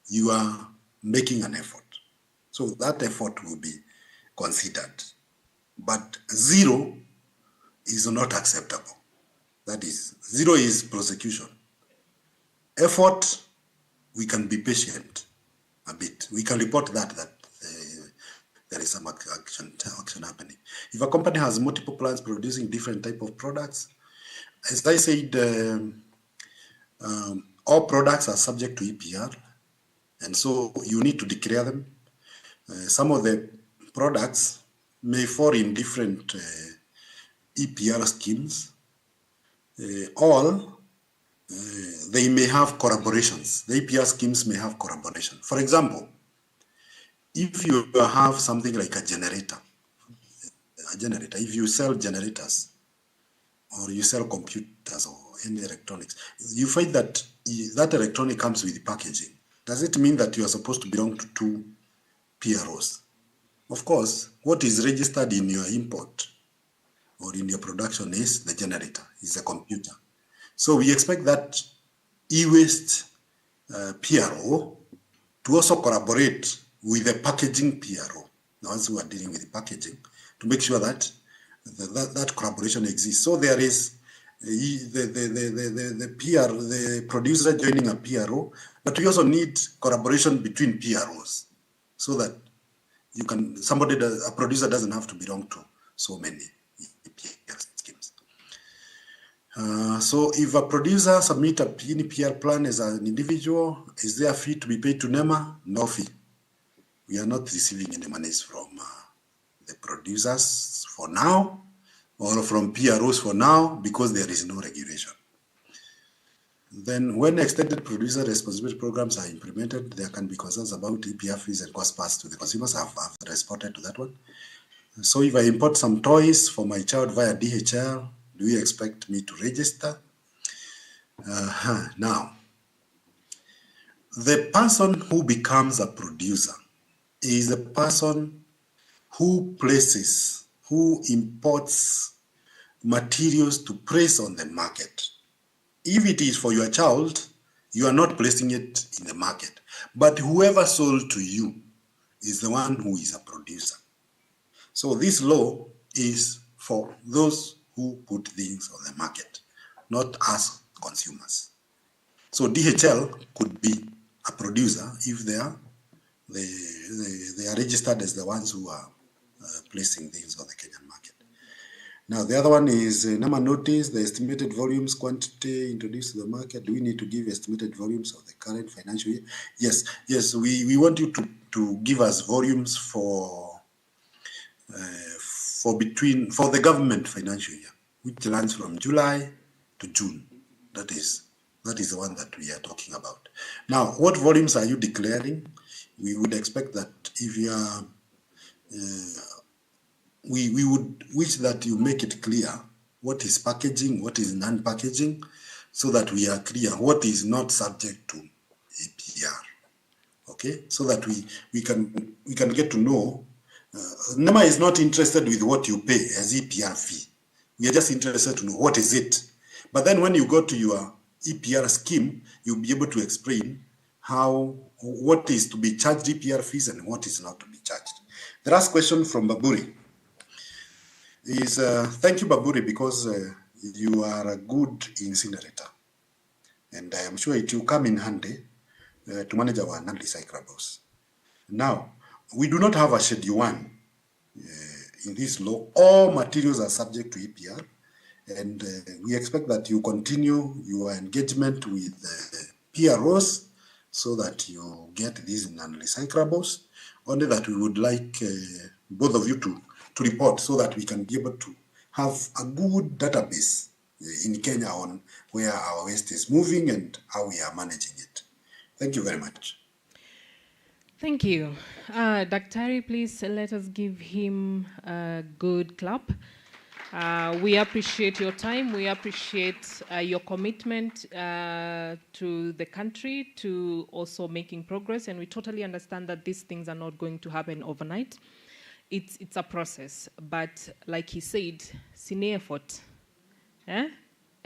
you are making an effort. So that effort will be considered. But 0 is not acceptable. That is, 0 is prosecution. Effort, we can be patient a bit. We can report that there is some action happening. If a company has multiple plants producing different type of products, as I said, all products are subject to EPR, and so you need to declare them. Some of the products may fall in different EPR schemes, all they may have collaborations. The EPR schemes may have collaboration. For example, if you have something like a generator, if you sell generators or you sell computers or any electronics, you find that that electronic comes with packaging. Does it mean that you are supposed to belong to two PROs? Of course, what is registered in your import or in your production is the generator, is a computer. So we expect that e-waste PRO to also collaborate with the packaging PRO, the ones who are dealing with the packaging, to make sure that that collaboration exists. So there is the producer joining a PRO, but we also need collaboration between PROs, so that a producer doesn't have to belong to so many EPR schemes. So if a producer submit a EPR plan as an individual, is there a fee to be paid to NEMA? No fee. We are not receiving any monies from the producers for now, or from PROs for now, because there is no regulation. Then when extended producer responsibility programs are implemented, there can be concerns about EPR fees and cost passed to the consumers. I've responded to that one. So if I import some toys for my child via DHL, do you expect me to register? Now, the person who becomes a producer is the person who imports materials to place on the market. If it is for your child, you are not placing it in the market. But whoever sold to you is the one who is a producer. So this law is for those who put things on the market, not us consumers. So DHL could be a producer if they are registered as the ones who are placing things on the Kenyan market. Now, the other one is NEMA notice, the estimated volumes, quantity introduced to the market. Do we need to give estimated volumes of the current financial year? Yes, we want you to give us volumes for the government financial year, which runs from July to June. That is the one that we are talking about. Now, what volumes are you declaring? We would expect that if you are we would wish that you make it clear what is packaging, what is non-packaging, so that we are clear what is not subject to APR. Okay, so that we can get to know. NEMA is not interested with what you pay as EPR fee. We are just interested to know what is it. But then when you go to your EPR scheme, you'll be able to explain what is to be charged EPR fees and what is not to be charged. The last question from Baburi is, thank you, Baburi, because you are a good incinerator. And I am sure it will come in handy to manage our non-recyclables. Now, we do not have a Schedule 1 in this law. All materials are subject to EPR, and we expect that you continue your engagement with PROs so that you get these non-recyclables. Only that we would like both of you to report so that we can be able to have a good database in Kenya on where our waste is moving and how we are managing it. Thank you very much. Thank you. Daktari, please let us give him a good clap. We appreciate your time. We appreciate your commitment to the country, to also making progress. And we totally understand that these things are not going to happen overnight. It's a process. But like he said, sine effort.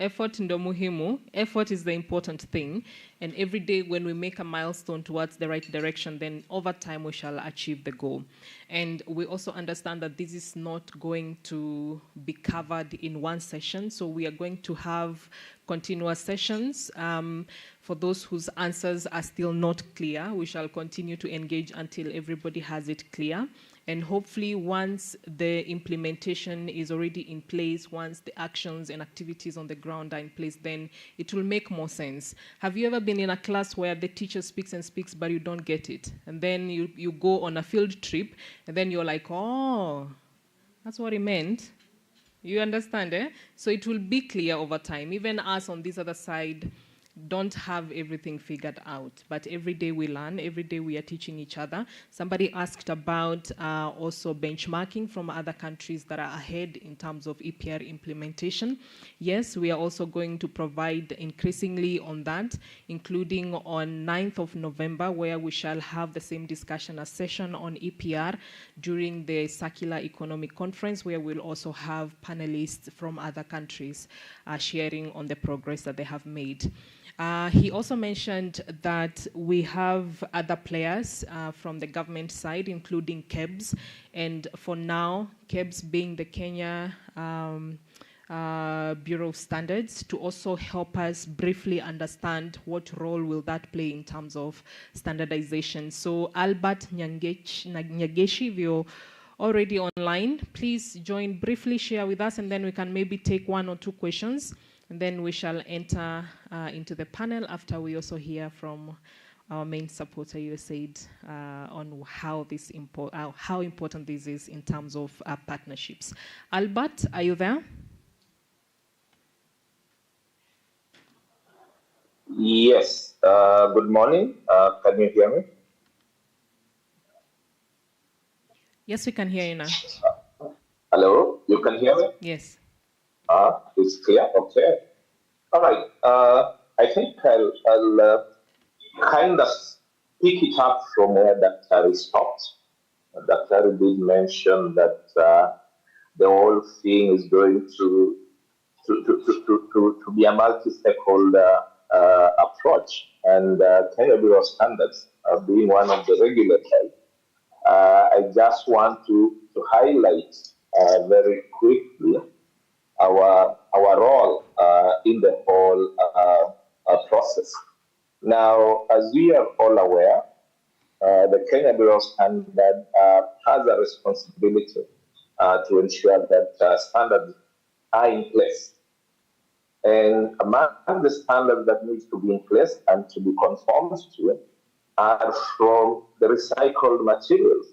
Effort ndo muhimu. Effort is the important thing. And every day when we make a milestone towards the right direction, then over time we shall achieve the goal. And we also understand that this is not going to be covered in one session. So we are going to have continuous sessions. For those whose answers are still not clear, we shall continue to engage until everybody has it clear. And hopefully once the implementation is already in place, once the actions and activities on the ground are in place, then it will make more sense. Have you ever been in a class where the teacher speaks and speaks, but you don't get it? And then you go on a field trip, and then you're like, oh, that's what he meant. You understand, eh? So it will be clear over time. Even us on this other side don't have everything figured out, but every day we learn, every day we are teaching each other. Somebody asked about also benchmarking from other countries that are ahead in terms of EPR implementation. Yes, we are also going to provide increasingly on that, including on 9th of November, where we shall have the same discussion, a session on EPR during the Circular Economic Conference, where we'll also have panelists from other countries sharing on the progress that they have made. He also mentioned that we have other players from the government side, including KEBS, and for now, KEBS being the Kenya Bureau of Standards, to also help us briefly understand what role will that play in terms of standardization. So Albert Nyageshi, if you're already online, please join, briefly share with us, and then we can maybe take 1 or 2 questions. And then we shall enter into the panel after we also hear from our main supporter, USAID, on how important this is in terms of partnerships. Albert, are you there? Yes. Good morning. Can you hear me? Yes, we can hear you now. Hello, you can hear me? Yes. It's clear? Okay. All right. I think I'll kind of pick it up from where Dr. stopped. Dr. did mention that the whole thing is going to be a multi-stakeholder approach, and Kenya Bureau of Standards being one of the regulators. I just want to highlight very quickly our role in the whole process. Now, as we are all aware, the Kenya Bureau of Standards has a responsibility to ensure that standards are in place. And among the standards that needs to be in place and to be conformed to are from the recycled materials.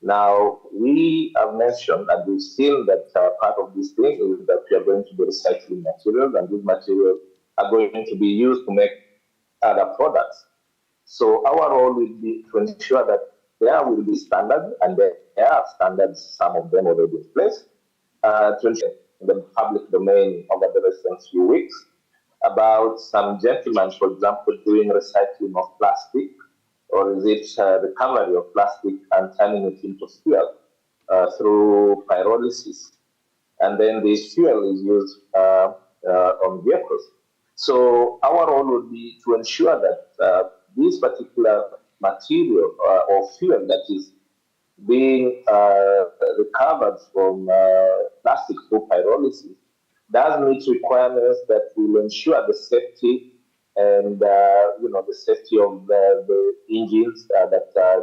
Now, we have mentioned and we've seen that part of this thing is that we are going to be recycling materials, and these materials are going to be used to make other products. So our role will be to ensure that there will be standards, and there are standards, some of them already in place, to ensure in the public domain over the recent few weeks about some gentlemen, for example, doing recycling of plastic, or is it recovery of plastic and turning it into fuel through pyrolysis. And then this fuel is used on vehicles. So our role would be to ensure that this particular material or fuel that is being recovered from plastic through pyrolysis does meet requirements that will ensure the safety and the safety of the engines that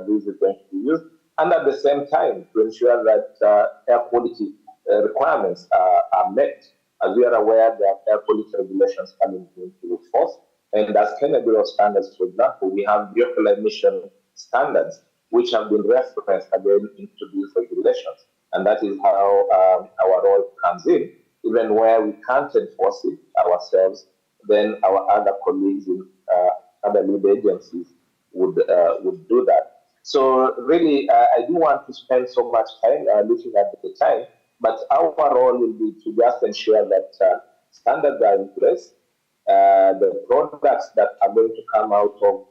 this is going to be used, and at the same time to ensure that air quality requirements are met. As we are aware, there are air quality regulations coming into force, and as Kenya Bureau of Standards, for example, we have vehicle emission standards which have been referenced again into these regulations, and that is how our role comes in. Even where we can't enforce it ourselves, then our other colleagues in other lead agencies would do that. So really, I do want to spend so much time looking at the time, but our role will be to just ensure that standards are in place. The products that are going to come out of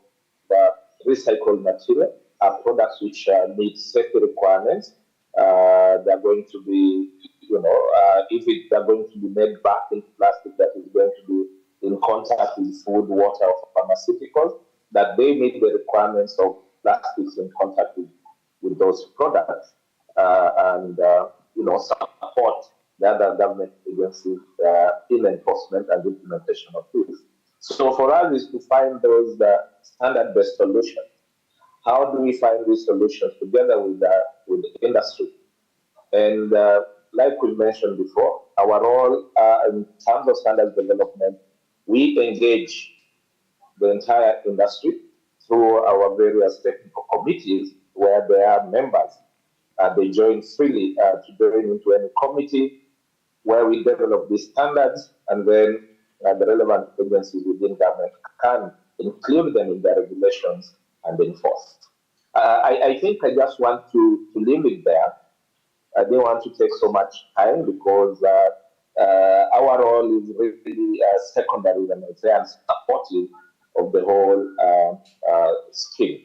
recycled material are products which meet safety requirements. They're going to be, if they're going to be made back into plastic that is going to be in contact with food, water, or pharmaceuticals, that they meet the requirements of plastics in contact with those products, and support the other government agencies in enforcement and implementation of this. So for us is to find those standard-based solutions. How do we find these solutions together with the industry? And like we mentioned before, our role in terms of standards development, we engage the entire industry through our various technical committees where there are members. They join freely to join into any committee, where we develop these standards, and then the relevant agencies within government can include them in their regulations and enforce. I think I just want to leave it there. I didn't want to take so much time because our role is really secondary and supportive of the whole scheme.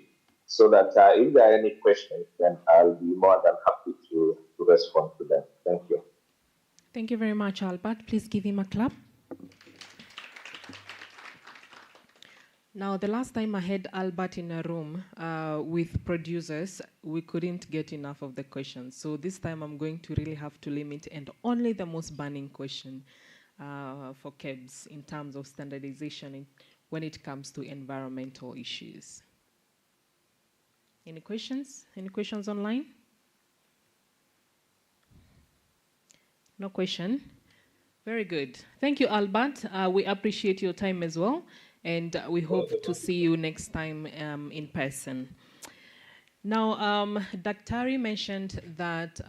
So that if there are any questions, then I'll be more than happy to respond to them. Thank you. Thank you very much, Albert. Please give him a clap. Now, the last time I had Albert in a room with producers, we couldn't get enough of the questions. So this time I'm going to really have to limit and only the most burning question for KEBS in terms of standardization when it comes to environmental issues. Any questions? Any questions online? No question? Very good. Thank you, Albert. We appreciate your time as well. And we hope to see you next time in person. Now, Daktari mentioned that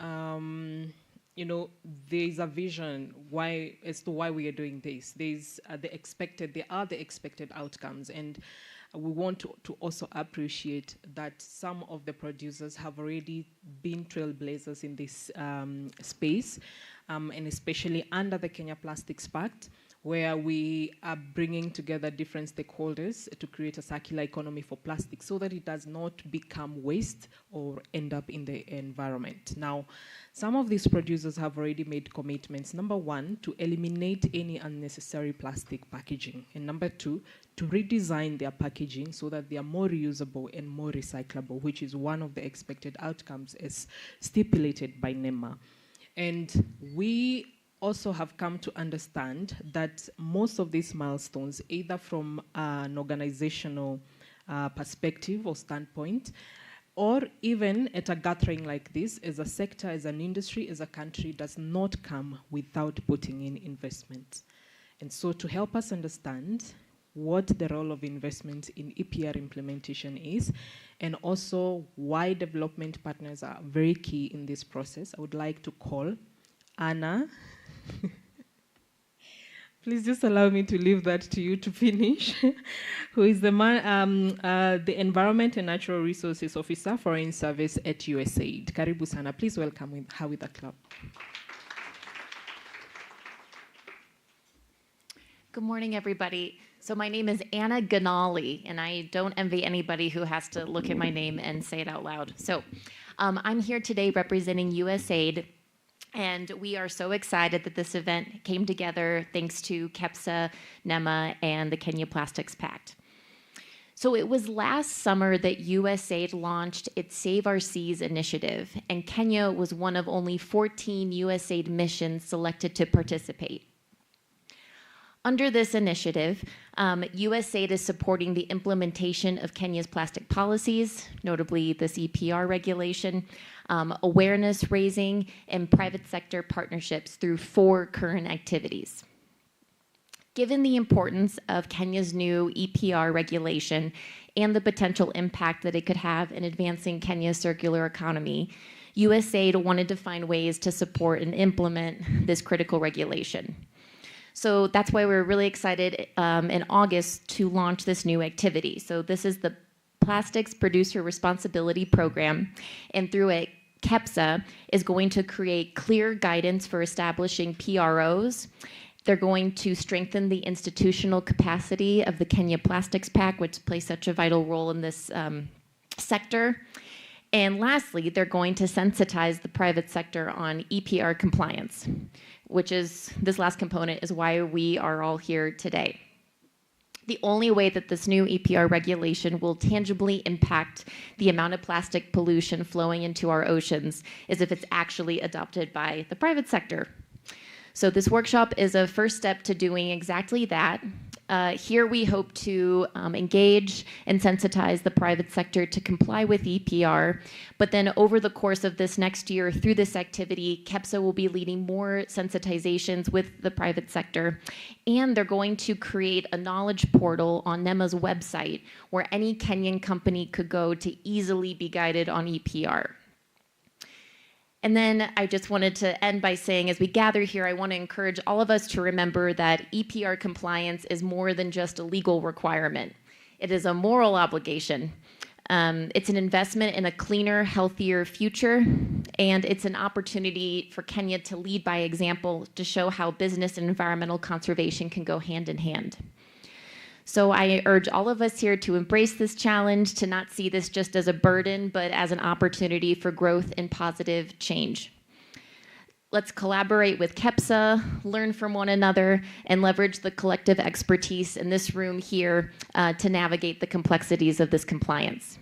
there is a vision as to why we are doing this. There are the expected outcomes, and we want to also appreciate that some of the producers have already been trailblazers in this space, and especially under the Kenya Plastics Pact, where we are bringing together different stakeholders to create a circular economy for plastic so that it does not become waste or end up in the environment. Now, some of these producers have already made commitments. Number one, to eliminate any unnecessary plastic packaging. And number two, to redesign their packaging so that they are more reusable and more recyclable, which is one of the expected outcomes as stipulated by NEMA. And we also have come to understand that most of these milestones, either from an organizational perspective or standpoint, or even at a gathering like this, as a sector, as an industry, as a country, does not come without putting in investment. And so to help us understand what the role of investment in EPR implementation is, and also why development partners are very key in this process, I would like to call Anna. Please just allow me to leave that to you to finish, who is the Environment and Natural Resources Officer, Foreign Service at USAID. Karibu sana. Please welcome her with a clap. Good morning, everybody. So my name is Anna Ganali, and I don't envy anybody who has to look at my name and say it out loud. So I'm here today representing USAID. And we are so excited that this event came together thanks to KEPSA, NEMA, and the Kenya Plastics Pact. So it was last summer that USAID launched its Save Our Seas initiative, and Kenya was one of only 14 USAID missions selected to participate. Under this initiative, USAID is supporting the implementation of Kenya's plastic policies, notably this EPR regulation, awareness raising, and private sector partnerships through 4 current activities. Given the importance of Kenya's new EPR regulation and the potential impact that it could have in advancing Kenya's circular economy, USAID wanted to find ways to support and implement this critical regulation. So that's why we're really excited in August to launch this new activity. So this is the Plastics Producer Responsibility Program, and through it, KEPSA is going to create clear guidance for establishing PROs. They're going to strengthen the institutional capacity of the Kenya Plastics Pact, which plays such a vital role in this sector. And lastly, they're going to sensitize the private sector on EPR compliance, which is, this last component is why we are all here today. The only way that this new EPR regulation will tangibly impact the amount of plastic pollution flowing into our oceans is if it's actually adopted by the private sector. So this workshop is a first step to doing exactly that. Here we hope to engage and sensitize the private sector to comply with EPR, but then over the course of this next year through this activity, KEPSA will be leading more sensitizations with the private sector, and they're going to create a knowledge portal on NEMA's website where any Kenyan company could go to easily be guided on EPR. And then I just wanted to end by saying, as we gather here, I want to encourage all of us to remember that EPR compliance is more than just a legal requirement. It is a moral obligation. It's an investment in a cleaner, healthier future, and it's an opportunity for Kenya to lead by example to show how business and environmental conservation can go hand in hand. So I urge all of us here to embrace this challenge, to not see this just as a burden, but as an opportunity for growth and positive change. Let's collaborate with KEPSA, learn from one another, and leverage the collective expertise in this room here to navigate the complexities of this compliance.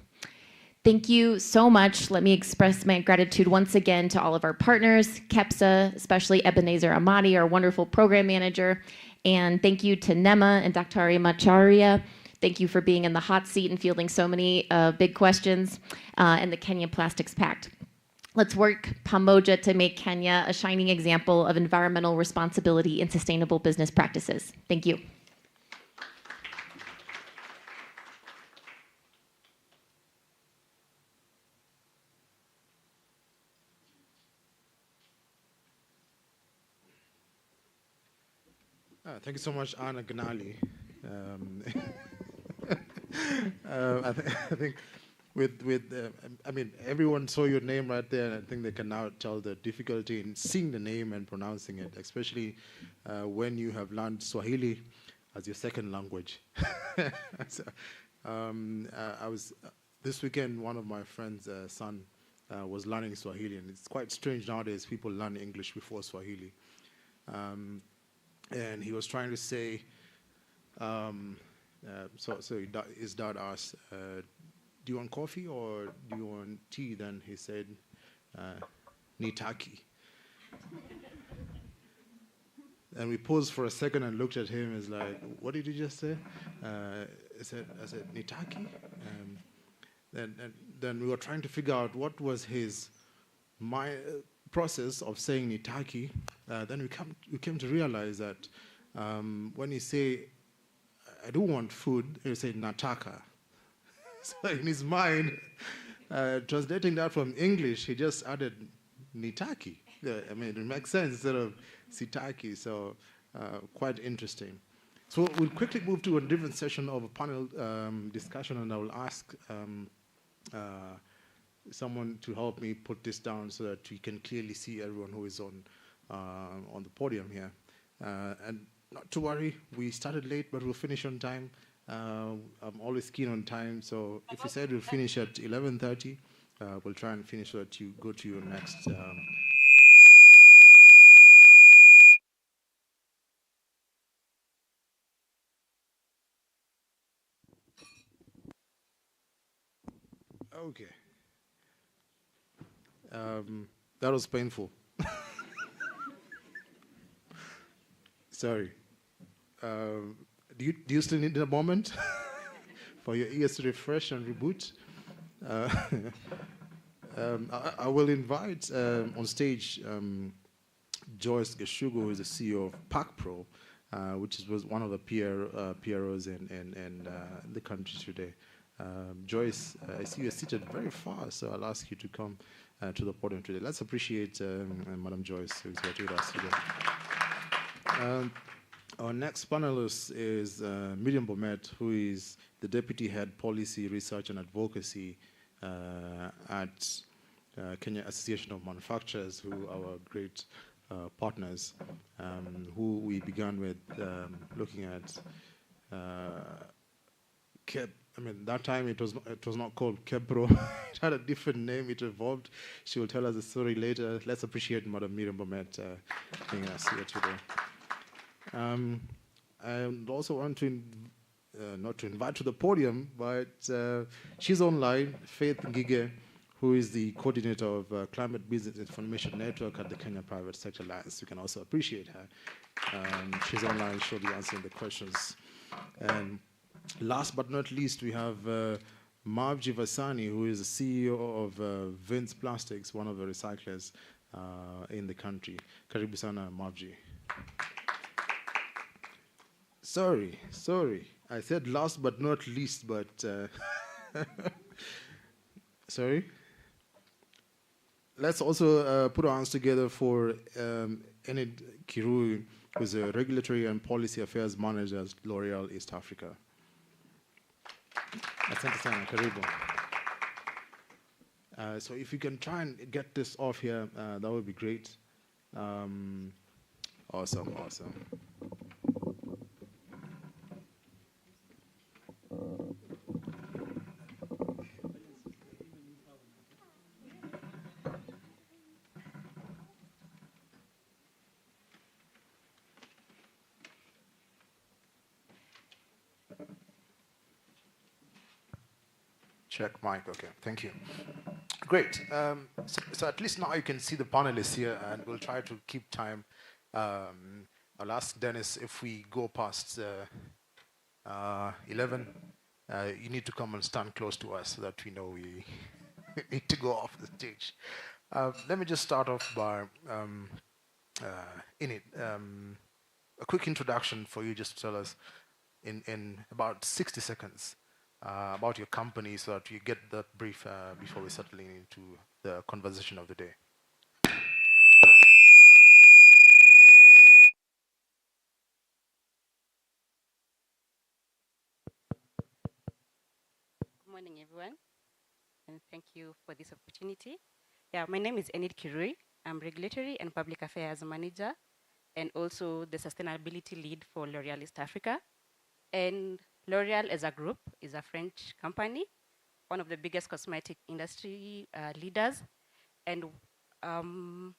Thank you so much. Let me express my gratitude once again to all of our partners, KEPSA, especially Ebenezer Amadi, our wonderful program manager. And thank you to Nema and Dr. Macharia. Thank you for being in the hot seat and fielding so many big questions, and the Kenya Plastics Pact. Let's work pamoja to make Kenya a shining example of environmental responsibility and sustainable business practices. Thank you. Thank you so much, Anna Ganali. I think I mean, everyone saw your name right there, and I think they can now tell the difficulty in seeing the name and pronouncing it, especially when you have learned Swahili as your second language. So, I was this weekend, one of my friends' son was learning Swahili, and it's quite strange nowadays people learn English before Swahili. And he was trying to say, so his dad asked, do you want coffee or do you want tea? Then he said, nitaki. And we paused for a second and looked at him as like, what did you just say? I said, nitaki? Then we were trying to figure out what was his process of saying nitaki. Then we came to realize that when you say, I do want food, you say nataka. So in his mind, translating that from English, he just added nitaki. I mean, it makes sense instead of sitaki, so quite interesting. So we'll quickly move to a different session of a panel discussion, and I will ask someone to help me put this down so that we can clearly see everyone who is on the podium here. And not to worry, we started late, but we'll finish on time. I'm always keen on time, so if we said we'll finish at 11:30, we'll try and finish so that you go to your next. Okay. That was painful. Sorry. Do you still need a moment for your ears to refresh and reboot? I will invite on stage Joyce Geshugo, who is the CEO of PACPRO, which was one of the PROs in the country today. Joyce, I see you're seated very far, so I'll ask you to come to the podium today. Let's appreciate Madam Joyce, who's here with us today. Our next panelist is Miriam Bomet, who is the Deputy Head Policy, Research and Advocacy at Kenya Association of Manufacturers, who are our great partners, who we began with looking at that time it was not called KEPRO. It had a different name. It evolved. She will tell us the story later. Let's appreciate Madam Miriam Bomet being us here today. I also want to, not to invite to the podium, but she's online, Faith Ngige, who is the coordinator of Climate Business Information Network at the Kenya Private Sector Alliance. You can also appreciate her. She's online, she'll be answering the questions. And last but not least, we have Mavji Vasani, who is the CEO of Vince Plastics, one of the recyclers in the country. Karibu sana, Mavji. Sorry. I said last but not least, but sorry. let's also put our hands together for Enid Kirui, who's a Regulatory and Policy Affairs Manager at L'Oreal East Africa. Asante sana, karibu. So if you can try and get this off here, that would be great. Awesome, awesome. Check mic, okay, thank you. Great, so at least now you can see the panelists here, and we'll try to keep time. I'll ask Dennis if we go past 11, you need to come and stand close to us so that we know we need to go off the stage. Let me just start off by, Enid, a quick introduction for you, just to tell us in about 60 seconds about your company so that you get that brief before we settle into the conversation of the day. Good morning, everyone, and thank you for this opportunity. Yeah, my name is Enid Kirui. I'm Regulatory and Public Affairs Manager and also the Sustainability Lead for L'Oreal East Africa. And L'Oreal as a group is a French company, one of the biggest cosmetic industry leaders. And one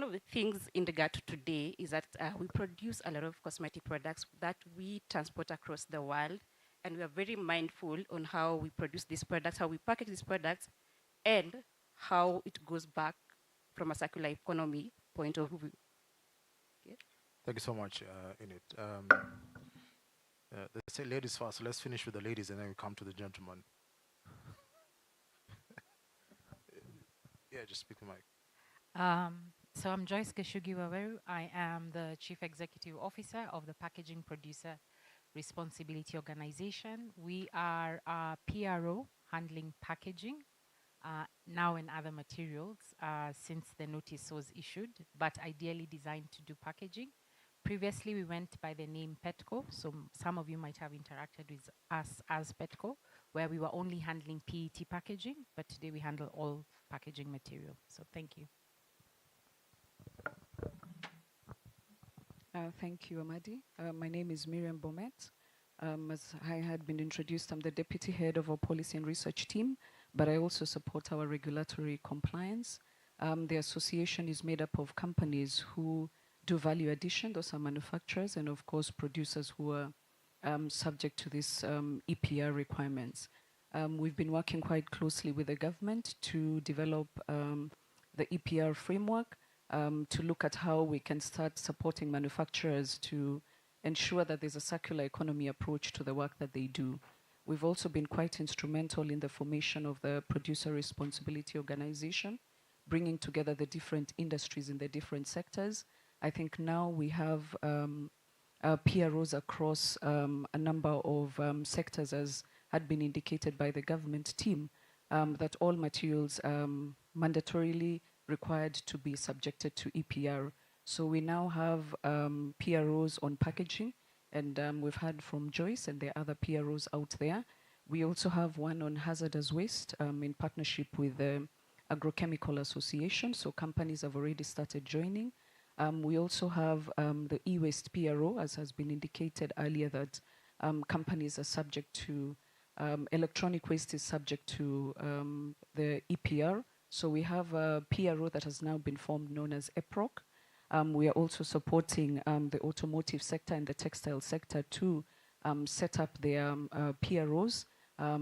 of the things in regard to today is that we produce a lot of cosmetic products that we transport across the world. And we are very mindful on how we produce these products, how we package these products, and how it goes back from a circular economy point of view. Okay. Thank you so much, Enid. They say ladies first, so let's finish with the ladies and then we come to the gentlemen. Yeah, just speak the mic. So I'm Joyce Geshugi Waweru. I am the Chief Executive Officer of the Packaging Producer Responsibility Organization. We are a PRO handling packaging, now and other materials since the notice was issued, but ideally designed to do packaging. Previously, we went by the name Petco, so some of you might have interacted with us as Petco, where we were only handling PET packaging, but today we handle all packaging material. So thank you. Thank you, Amadi. My name is Miriam Bomet. As I had been introduced, I'm the deputy head of our policy and research team, but I also support our regulatory compliance. The association is made up of companies who do value addition. Those are manufacturers and, of course, producers who are subject to these EPR requirements. We've been working quite closely with the government to develop the EPR framework, to look at how we can start supporting manufacturers to ensure that there's a circular economy approach to the work that they do. We've also been quite instrumental in the formation of the Producer Responsibility Organization, bringing together the different industries in the different sectors. I think now we have PROs across a number of sectors, as had been indicated by the government team, that all materials mandatorily required to be subjected to EPR. So we now have PROs on packaging, and we've heard from Joyce, and there are other PROs out there. We also have one on hazardous waste in partnership with the Agrochemical Association, so companies have already started joining. We also have the e-waste PRO, as has been indicated earlier, that companies are subject to, electronic waste is subject to the EPR. So we have a PRO that has now been formed known as EPROC. We are also supporting the automotive sector and the textile sector to set up their PROs.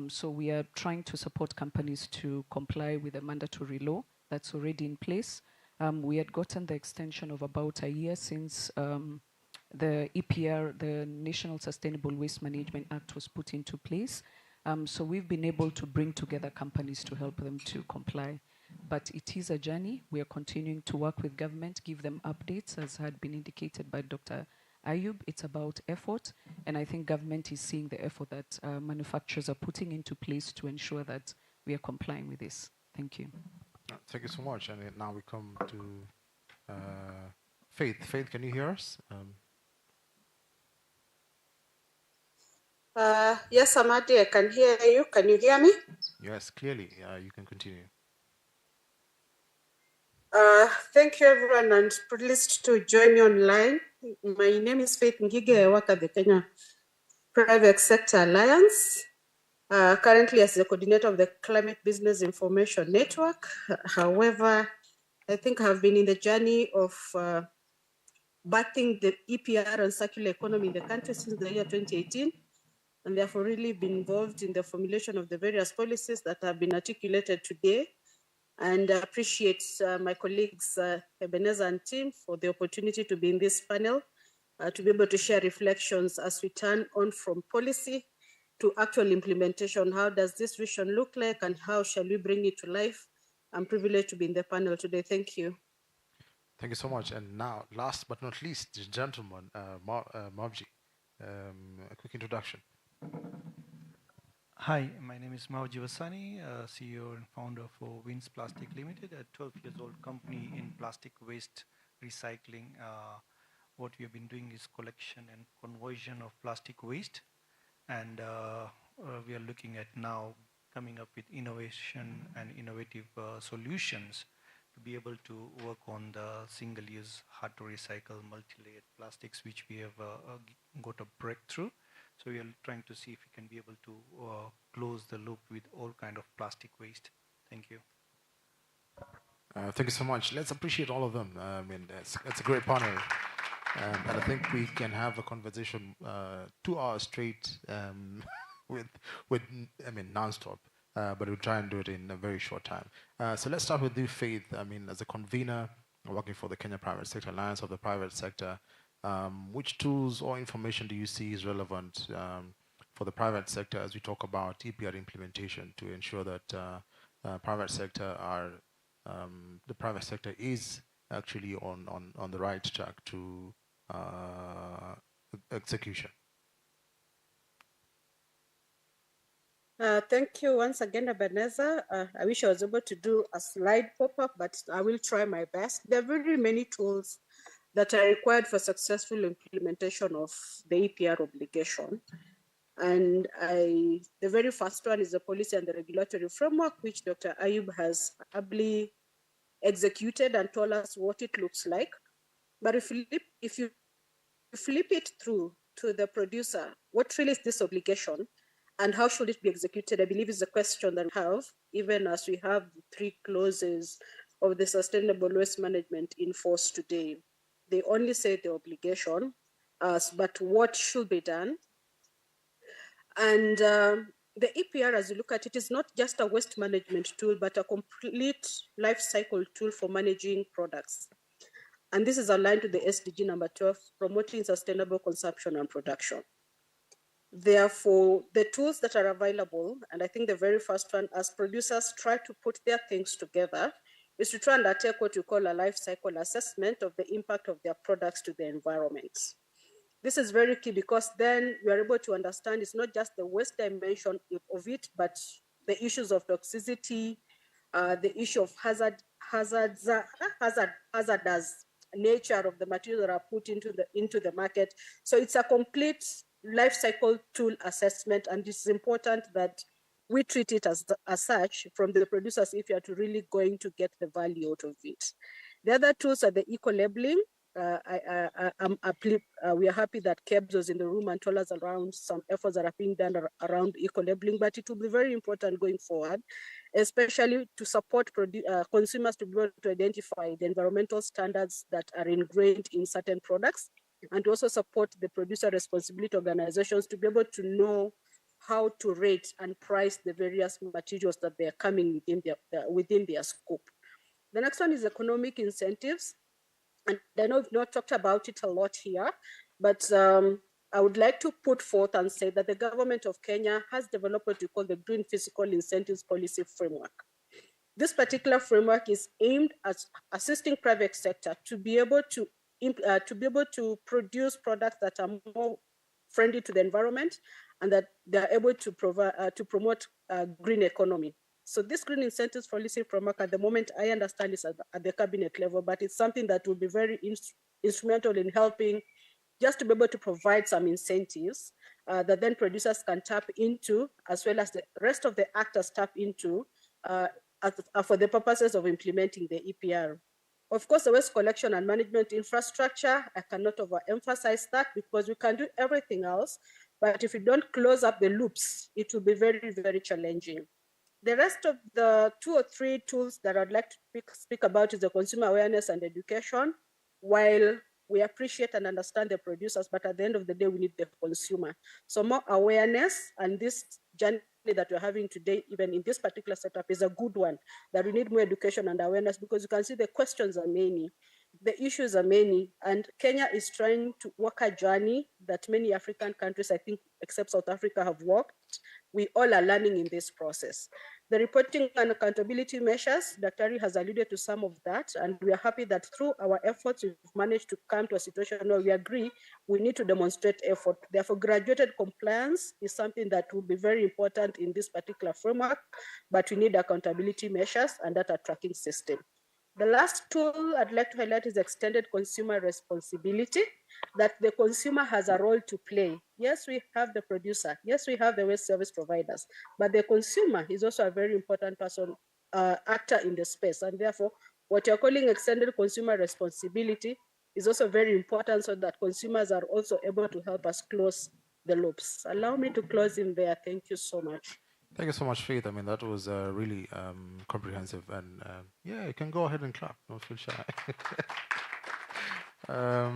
So we are trying to support companies to comply with the mandatory law that's already in place. We had gotten the extension of about a year since the EPR, the National Sustainable Waste Management Act, was put into place. So we've been able to bring together companies to help them to comply. But it is a journey. We are continuing to work with government, give them updates, as had been indicated by Dr. Ayub. It's about effort, and I think government is seeing the effort that manufacturers are putting into place to ensure that we are complying with this. Thank you. Thank you so much. And now we come to Faith. Faith, can you hear us? Yes, Amadi, I can hear you. Can you hear me? Yes, clearly. You can continue. Thank you, everyone, and privileged to join you online. My name is Faith Ngige. I work at the Kenya Private Sector Alliance, currently as the coordinator of the Climate Business Information Network. However, I think I've been in the journey of birthing the EPR and circular economy in the country since the year 2018, and therefore really been involved in the formulation of the various policies that have been articulated today. And I appreciate my colleagues, Ebenezer and team, for the opportunity to be in this panel, to be able to share reflections as we turn on from policy to actual implementation. How does this vision look like and how shall we bring it to life? I'm privileged to be in the panel today. Thank you. Thank you so much. And now, last but not least, gentleman, Mavji, a quick introduction. Hi, my name is Mauji Vasani, CEO and founder for Wins Plastic Limited, a 12-year-old company in plastic waste recycling. What we have been doing is collection and conversion of plastic waste, and we are looking at now coming up with innovation and innovative solutions to be able to work on the single-use, hard-to-recycle, multi-layered plastics, which we have got a breakthrough. So we are trying to see if we can be able to close the loop with all kind of plastic waste. Thank you. Thank you so much. Let's appreciate all of them. I mean, it's a great panel. And I think we can have a conversation 2 hours straight with I mean, nonstop. But we'll try and do it in a very short time. So let's start with you, Faith. I mean, as a convener working for the Kenya Private Sector Alliance of the private sector, which tools or information do you see is relevant for the private sector as we talk about EPR implementation to ensure that private sector are the private sector is actually on the right track to execution? Thank you once again, Ebenezer. I wish I was able to do a slide pop-up, but I will try my best. There are very many tools that are required for successful implementation of the EPR obligation. And the very first one is the policy and the regulatory framework, which Dr. Ayub has ably executed and told us what it looks like. But if you flip it through to the producer, what really is this obligation and how should it be executed? I believe is a question that we have, even as we have the 3 clauses of the Sustainable Waste Management in force today. They only say the obligation, but what should be done? And the EPR, as you look at it, is not just a waste management tool, but a complete life cycle tool for managing products. And this is aligned to the SDG number 12, promoting sustainable consumption and production. Therefore, the tools that are available, and I think the very first one, as producers try to put their things together, is to try and undertake what you call a life cycle assessment of the impact of their products to the environment. This is very key because then we are able to understand it's not just the waste dimension of it, but the issues of toxicity, the issue of hazardous nature of the materials that are put into the market. So it's a complete life cycle tool assessment, and it's important that we treat it as such from the producers if you are to really going to get the value out of it. The other tools are the eco-labeling. We are happy that KEBS was in the room and told us around some efforts that are being done around eco-labeling, but it will be very important going forward, especially to support consumers to be able to identify the environmental standards that are ingrained in certain products, and to also support the producer responsibility organizations to be able to know how to rate and price the various materials that they are coming within their scope. The next one is economic incentives. And I know we've not talked about it a lot here, but I would like to put forth and say that the government of Kenya has developed what we call the Green Physical Incentives Policy Framework. This particular framework is aimed at assisting private sector to be able to produce products that are more friendly to the environment and that they are able to provide to promote green economy. So this green incentives policy framework at the moment, I understand is at the cabinet level, but it's something that will be very instrumental in helping just to be able to provide some incentives that then producers can tap into, as well as the rest of the actors tap into for the purposes of implementing the EPR. Of course, the waste collection and management infrastructure, I cannot overemphasize that because we can do everything else, but if we don't close up the loops, it will be very, very challenging. The rest of the 2 or 3 tools that I'd like to speak about is the consumer awareness and education. While we appreciate and understand the producers, but at the end of the day, we need the consumer. So more awareness, and this journey that we're having today, even in this particular setup, is a good one, that we need more education and awareness, because you can see the questions are many, the issues are many, and Kenya is trying to walk a journey that many African countries, I think, except South Africa, have walked. We all are learning in this process. The reporting and accountability measures, Dr. has alluded to some of that, and we are happy that through our efforts, we've managed to come to a situation where we agree we need to demonstrate effort. Therefore, graduated compliance is something that will be very important in this particular framework, but we need accountability measures and data tracking system. The last tool I'd like to highlight is extended consumer responsibility, that the consumer has a role to play. Yes, we have the producer. Yes, we have the waste service providers, but the consumer is also a very important person, actor in the space. And therefore, what you're calling extended consumer responsibility is also very important, so that consumers are also able to help us close the loops. Allow me to close in there. Thank you so much. Thank you so much, Faith. I mean, that was really comprehensive. And yeah, you can go ahead and clap. Don't feel shy. I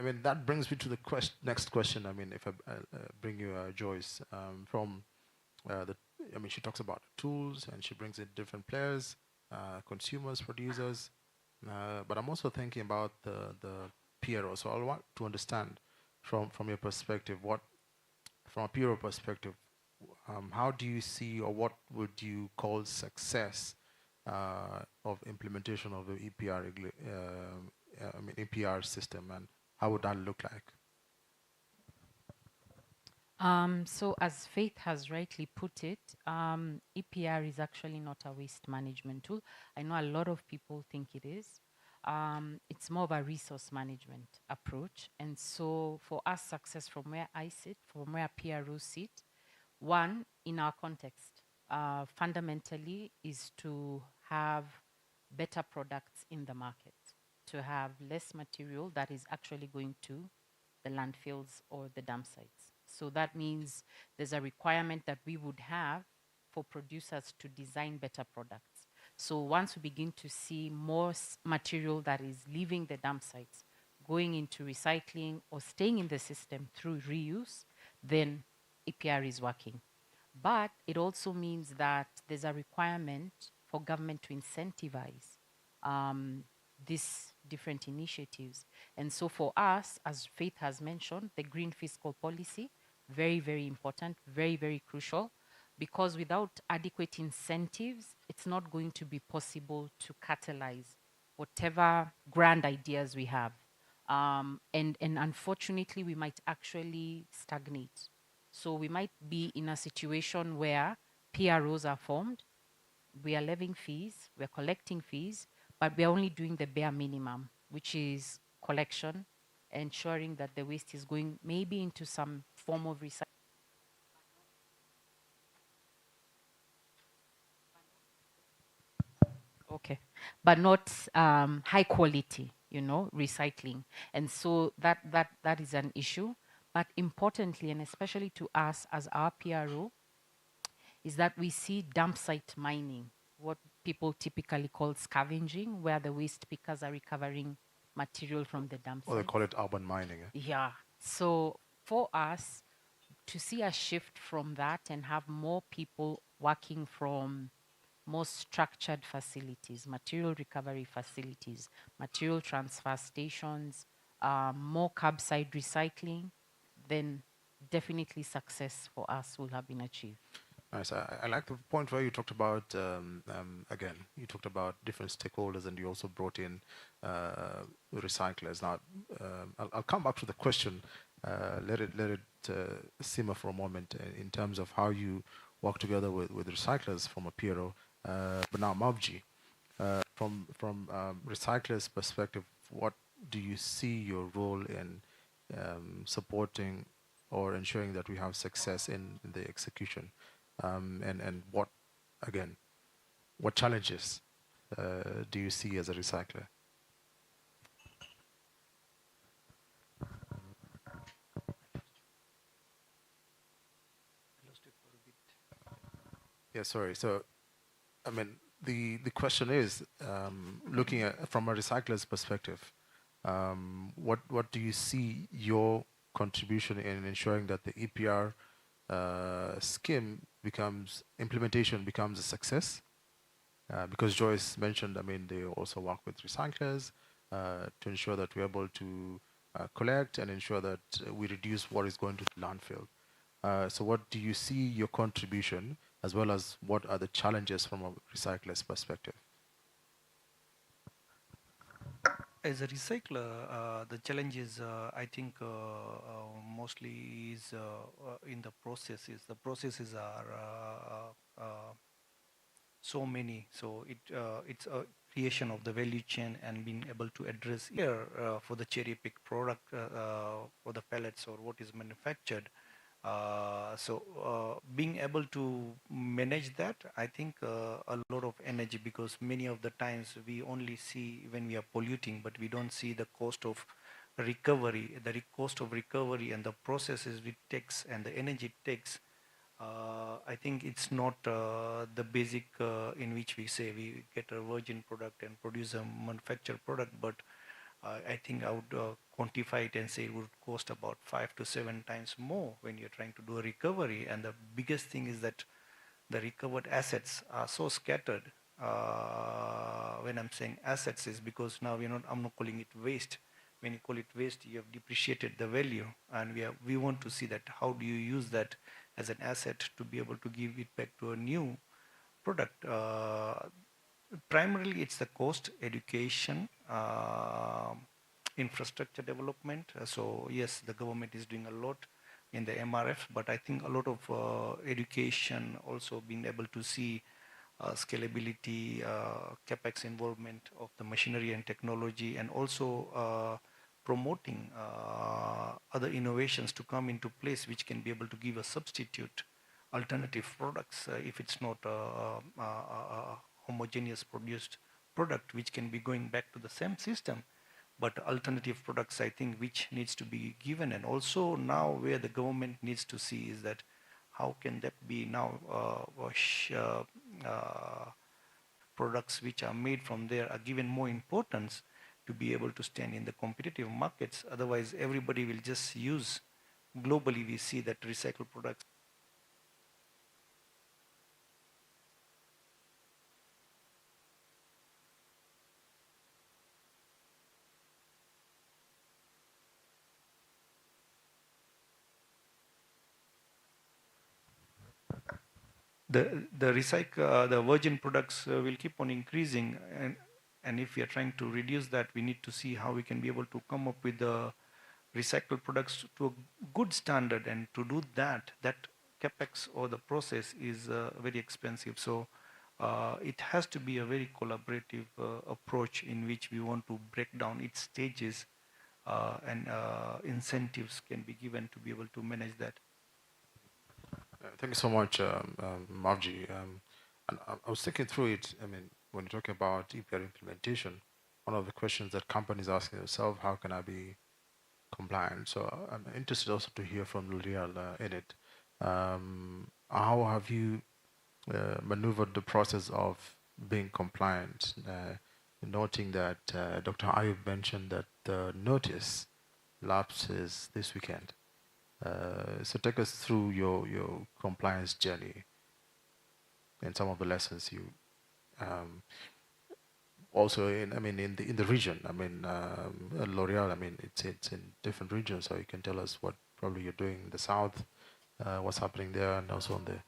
mean, that brings me to the next question. I mean, if I bring you Joyce from I mean, she talks about tools and she brings in different players, consumers, producers. But I'm also thinking about the PRO. So I want to understand from your perspective, from a PRO perspective, how do you see, or what would you call success of implementation of the EPR, EPR system, and how would that look like? So as Faith has rightly put it, EPR is actually not a waste management tool. I know a lot of people think it is. It's more of a resource management approach. And so for us, success from where I sit, from where PROs sit, one, in our context, fundamentally is to have better products in the market, to have less material that is actually going to the landfills or the dump sites. So that means there's a requirement that we would have for producers to design better products. So once we begin to see more material that is leaving the dump sites, going into recycling or staying in the system through reuse, then EPR is working. But it also means that there's a requirement for government to incentivize these different initiatives. And so for us, as Faith has mentioned, the green fiscal policy, very, very important, very, very crucial, because without adequate incentives, it's not going to be possible to catalyze whatever grand ideas we have. And unfortunately, we might actually stagnate. So we might be in a situation where PROs are formed, we are levying fees, we are collecting fees, but we are only doing the bare minimum, which is collection, ensuring that the waste is going maybe into some form of recycling. Okay, but not high quality, recycling. And so that is an issue. But importantly, and especially to us as our PRO, is that we see dump site mining, what people typically call scavenging, where the waste pickers are recovering material from the dump site. Or they call it urban mining. Yeah. So for us to see a shift from that and have more people working from more structured facilities, material recovery facilities, material transfer stations, more curbside recycling, then definitely success for us will have been achieved. Nice. I like the point where you talked about, again, you talked about different stakeholders and you also brought in recyclers. Now, I'll come back to the question, let it simmer for a moment in terms of how you work together with recyclers from a PRO, but now Mavji. From recyclers' perspective, what do you see your role in supporting or ensuring that we have success in the execution, and what, again, what challenges do you see as a recycler? Yeah, sorry. So, I mean, the question is, looking at from a recycler's perspective, what do you see your contribution in ensuring that the EPR scheme implementation becomes a success? Because Joyce mentioned, I mean, they also work with recyclers to ensure that we're able to collect and ensure that we reduce what is going to the landfill. So what do you see your contribution, as well as what are the challenges from a recycler's perspective? As a recycler, the challenge is, I think, mostly is in the processes. The processes are so many, so it's a creation of the value chain and being able to address here for the cherry pick product for the pellets or what is manufactured. Being able to manage that, I think a lot of energy, because many of the times we only see when we are polluting, but we don't see the cost of recovery, cost of recovery and the processes it takes and the energy it takes. I think it's not the basic in which we say we get a virgin product and produce a manufactured product, but I think I would quantify it and say it would cost about 5 to 7 times more when you're trying to do a recovery. And the biggest thing is that the recovered assets are so scattered. When I'm saying assets is because now I'm not calling it waste. When you call it waste, you have depreciated the value, and we want to see that how do you use that as an asset to be able to give it back to a new product. Primarily, it's the cost, education, infrastructure development. So yes, the government is doing a lot in the MRF, but I think a lot of education, also being able to see scalability, capex involvement of the machinery and technology, and also promoting other innovations to come into place, which can be able to give a substitute alternative products if it's not a homogeneous produced product, which can be going back to the same system, but alternative products, I think, which needs to be given. And also now where the government needs to see is that how can that be now products which are made from there are given more importance to be able to stand in the competitive markets. Otherwise, everybody will just use, globally we see that recycled products. The virgin products will keep on increasing, and if we are trying to reduce that, we need to see how we can be able to come up with the recycled products to a good standard. And to do that capex or the process is very expensive. So it has to be a very collaborative approach in which we want to break down its stages, and incentives can be given to be able to manage that. Thank you so much, Mavji. And I was thinking through it. I mean, when you're talking about EPR implementation, one of the questions that companies ask themselves, how can I be compliant? So I'm interested also to hear from L'Oreal in it. How have you maneuvered the process of being compliant, noting that Dr. Ayub mentioned that the notice lapses this weekend? So take us through your compliance journey and some of the lessons you also in the region. I mean, L'Oreal. I mean, it's in different regions, so you can tell us what probably you're doing in the south, what's happening there, and also on the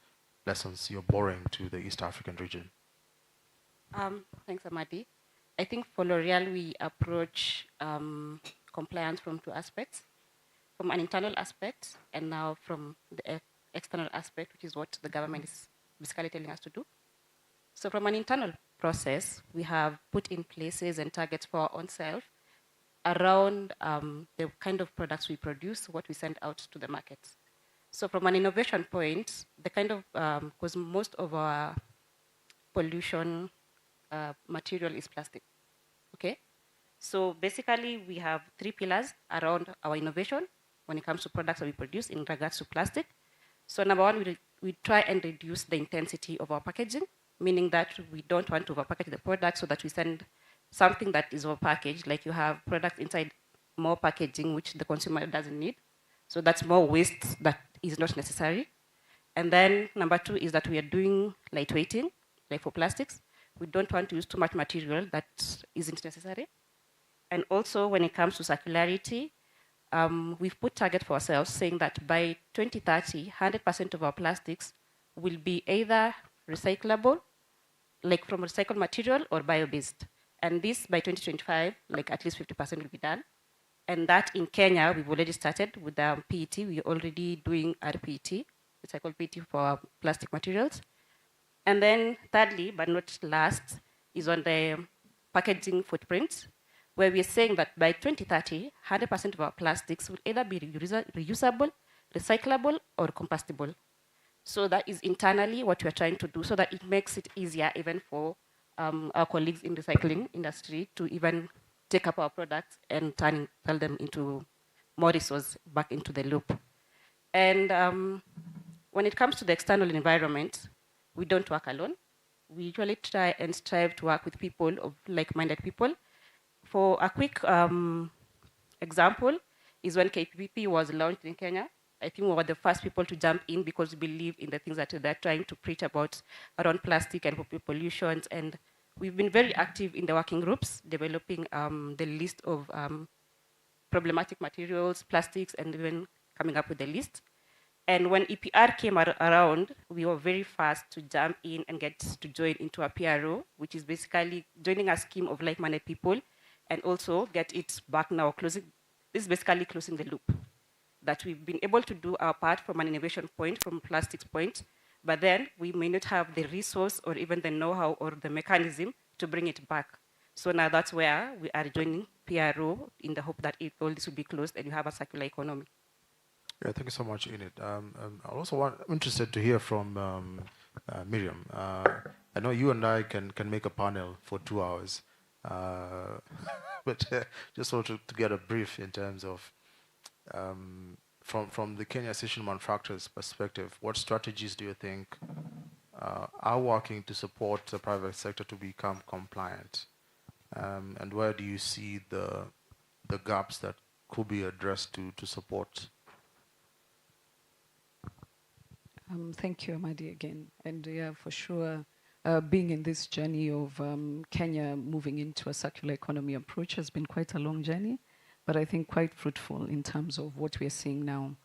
lessons you're borrowing to the East African region. Thanks, Amadi. I think for L'Oreal, we approach compliance from two aspects, from an internal aspect and now from the external aspect, which is what the government is basically telling us to do. So from an internal process, we have put in places and targets for our own self around the kind of products we produce, what we send out to the markets. So from an innovation point, the kind of, because most of our pollution material is plastic, okay? So basically we have 3 pillars around our innovation when it comes to products that we produce in regards to plastic. So number one, we try and reduce the intensity of our packaging, meaning that we don't want to overpackage the product so that we send something that is overpackaged, like you have products inside more packaging, which the consumer doesn't need. So that's more waste that is not necessary. And then number 2 is that we are doing lightweighting, like for plastics. We don't want to use too much material that isn't necessary. And also when it comes to circularity, we've put target for ourselves saying that by 2030, 100% of our plastics will be either recyclable, like from recycled material, or bio-based. And this by 2025, like at least 50% will be done. And that in Kenya, we've already started with the PET. We're already doing RPET, recycled PET for plastic materials. And then thirdly, but not last, is on the packaging footprint, where we're saying that by 2030, 100% of our plastics will either be reusable, recyclable, or compostable. So that is internally what we're trying to do, so that it makes it easier even for our colleagues in the recycling industry to even take up our products and turn them into more resource back into the loop. And when it comes to the external environment, we don't work alone. We usually try and strive to work with people, of like-minded people. For a quick example, is when KPP was launched in Kenya. I think we were the first people to jump in because we believe in the things that they're trying to preach about around plastic and pollutions. And we've been very active in the working groups, developing the list of problematic materials, plastics, and even coming up with the list. And when EPR came around, we were very fast to jump in and get to join into a PRO, which is basically joining a scheme of like-minded people, and also get it back now, closing. This is basically closing the loop. That we've been able to do our part from an innovation point, from a plastics point, but then we may not have the resource or even the know-how or the mechanism to bring it back. So now that's where we are joining PRO in the hope that all this will be closed and you have a circular economy. Yeah, thank you so much, Enid. I'm interested to hear from Miriam. I know you and I can make a panel for 2 hours, but just want to get a brief in terms of from the Kenya Station manufacturers' perspective, what strategies do you think are working to support the private sector to become compliant, and where do you see the gaps that could be addressed to support? Thank you, Amadi, again. And yeah, for sure, being in this journey of Kenya moving into a circular economy approach has been quite a long journey, but I think quite fruitful in terms of what we are seeing now.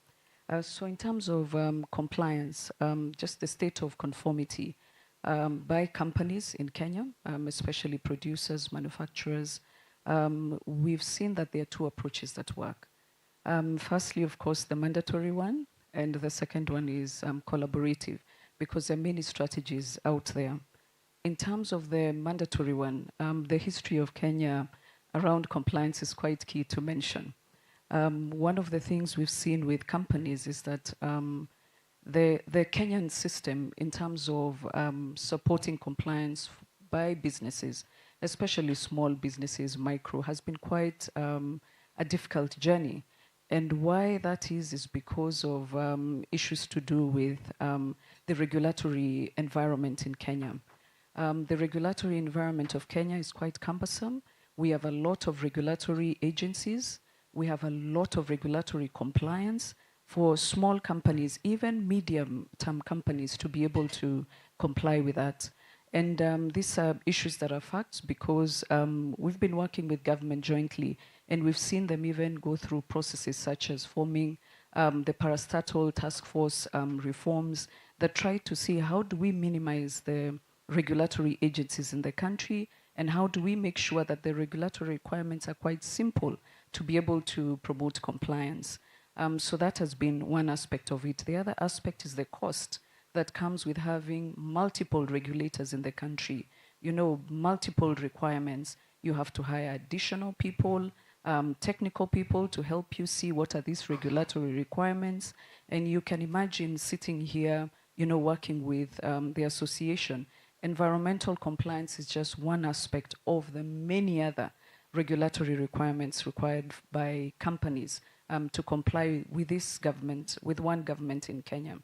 So in terms of compliance, just the state of conformity by companies in Kenya, especially producers, manufacturers, we've seen that there are 2 approaches that work. Firstly, of course, the mandatory one, and the second one is collaborative, because there are many strategies out there. In terms of the mandatory one, the history of Kenya around compliance is quite key to mention. One of the things we've seen with companies is that the Kenyan system in terms of supporting compliance by businesses, especially small businesses, micro, has been quite a difficult journey. And why that is because of issues to do with the regulatory environment in Kenya. The regulatory environment of Kenya is quite cumbersome. We have a lot of regulatory agencies. We have a lot of regulatory compliance for small companies, even medium-term companies, to be able to comply with that. And these are issues that are facts because we've been working with government jointly, and we've seen them even go through processes such as forming the parastatal task force reforms that try to see how do we minimize the regulatory agencies in the country, and how do we make sure that the regulatory requirements are quite simple to be able to promote compliance. So that has been one aspect of it. The other aspect is the cost that comes with having multiple regulators in the country. You know, multiple requirements. You have to hire additional people, technical people to help you see what are these regulatory requirements. And you can imagine sitting here, you know, working with the association. Environmental compliance is just one aspect of the many other regulatory requirements required by companies to comply with this government, with one government in Kenya.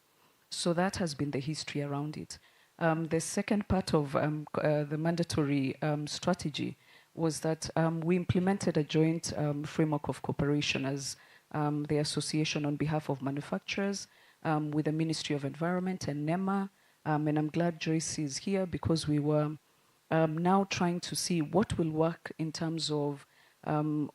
So that has been the history around it. The second part of the mandatory strategy was that we implemented a joint framework of cooperation as the association on behalf of manufacturers with the Ministry of Environment and NEMA. And I'm glad Joyce is here because we were now trying to see what will work in terms of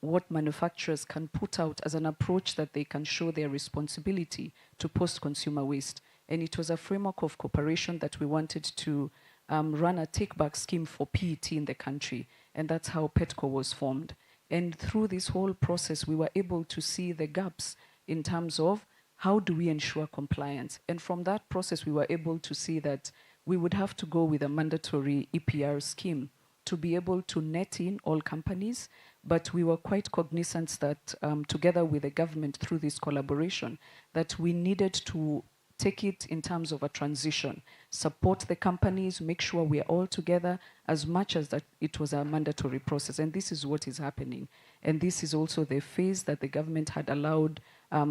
what manufacturers can put out as an approach that they can show their responsibility to post-consumer waste. And it was a framework of cooperation that we wanted to run a take-back scheme for PET in the country. And that's how PETCO was formed. And through this whole process, we were able to see the gaps in terms of how do we ensure compliance. And from that process, we were able to see that we would have to go with a mandatory EPR scheme to be able to net in all companies, but we were quite cognizant that together with the government through this collaboration, that we needed to take it in terms of a transition, support the companies, make sure we are all together as much as that it was a mandatory process. And this is what is happening. And this is also the phase that the government had allowed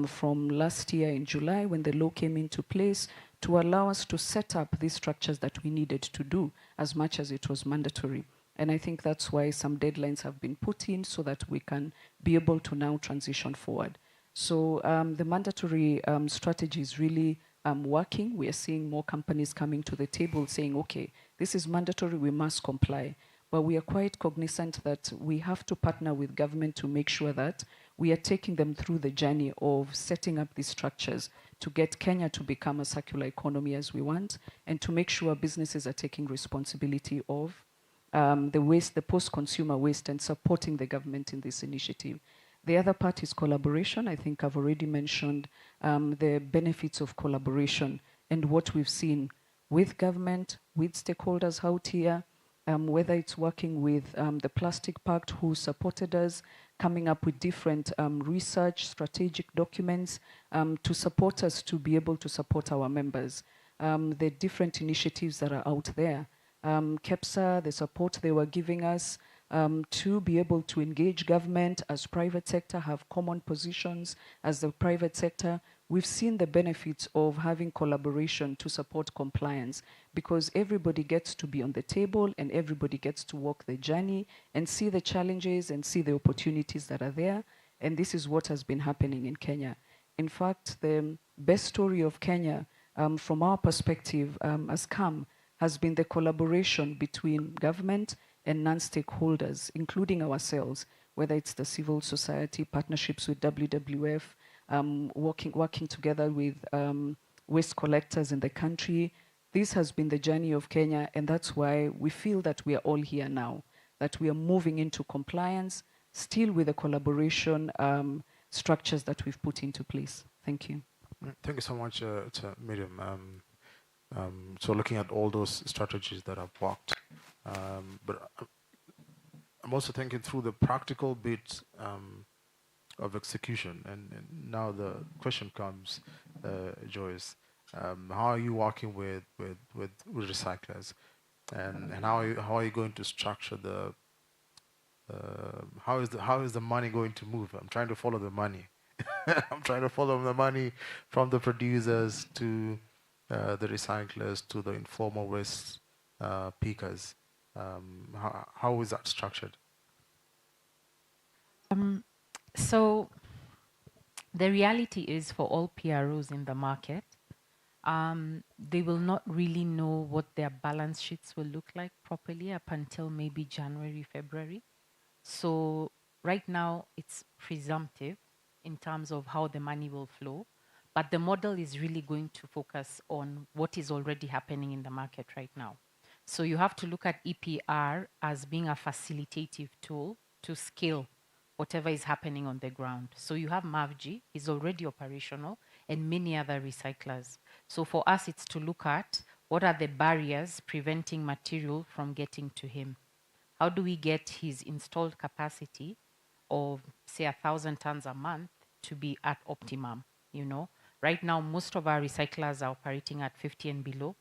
from last year in July when the law came into place to allow us to set up these structures that we needed to do as much as it was mandatory. And I think that's why some deadlines have been put in so that we can be able to now transition forward. So the mandatory strategy is really working. We are seeing more companies coming to the table saying, okay, this is mandatory, we must comply. But we are quite cognizant that we have to partner with government to make sure that we are taking them through the journey of setting up these structures to get Kenya to become a circular economy as we want, and to make sure businesses are taking responsibility of the waste, the post-consumer waste, and supporting the government in this initiative. The other part is collaboration. I think I've already mentioned the benefits of collaboration and what we've seen with government, with stakeholders out here, whether it's working with the Plastic Pact who supported us, coming up with different research, strategic documents to support us to be able to support our members. The different initiatives that are out there. KEPSA, the support they were giving us to be able to engage government as private sector, have common positions as the private sector. We've seen the benefits of having collaboration to support compliance because everybody gets to be on the table and everybody gets to walk the journey and see the challenges and see the opportunities that are there. And this is what has been happening in Kenya. In fact, the best story of Kenya from our perspective has been the collaboration between government and non-stakeholders, including ourselves, whether it's the civil society, partnerships with WWF, working together with waste collectors in the country. This has been the journey of Kenya, and that's why we feel that we are all here now, that we are moving into compliance, still with the collaboration structures that we've put into place. Thank you. Thank you so much, Miriam. So looking at all those strategies that have worked, but I'm also thinking through the practical bit of execution. And now the question comes, Joyce, how are you working with recyclers, and how are you going to structure the how is the money going to move? I'm trying to follow the money. I'm trying to follow the money from the producers to the recyclers to the informal waste pickers. How is that structured? So the reality is for all PROs in the market, they will not really know what their balance sheets will look like properly up until maybe January, February. So right now it's presumptive in terms of how the money will flow, but the model is really going to focus on what is already happening in the market right now. So you have to look at EPR as being a facilitative tool to scale whatever is happening on the ground. So you have MAVG, is already operational, and many other recyclers. So for us, it's to look at what are the barriers preventing material from getting to him. How do we get his installed capacity of, say, 1,000 tons a month to be at optimum? You know, right now, most of our recyclers are operating at 50 and below,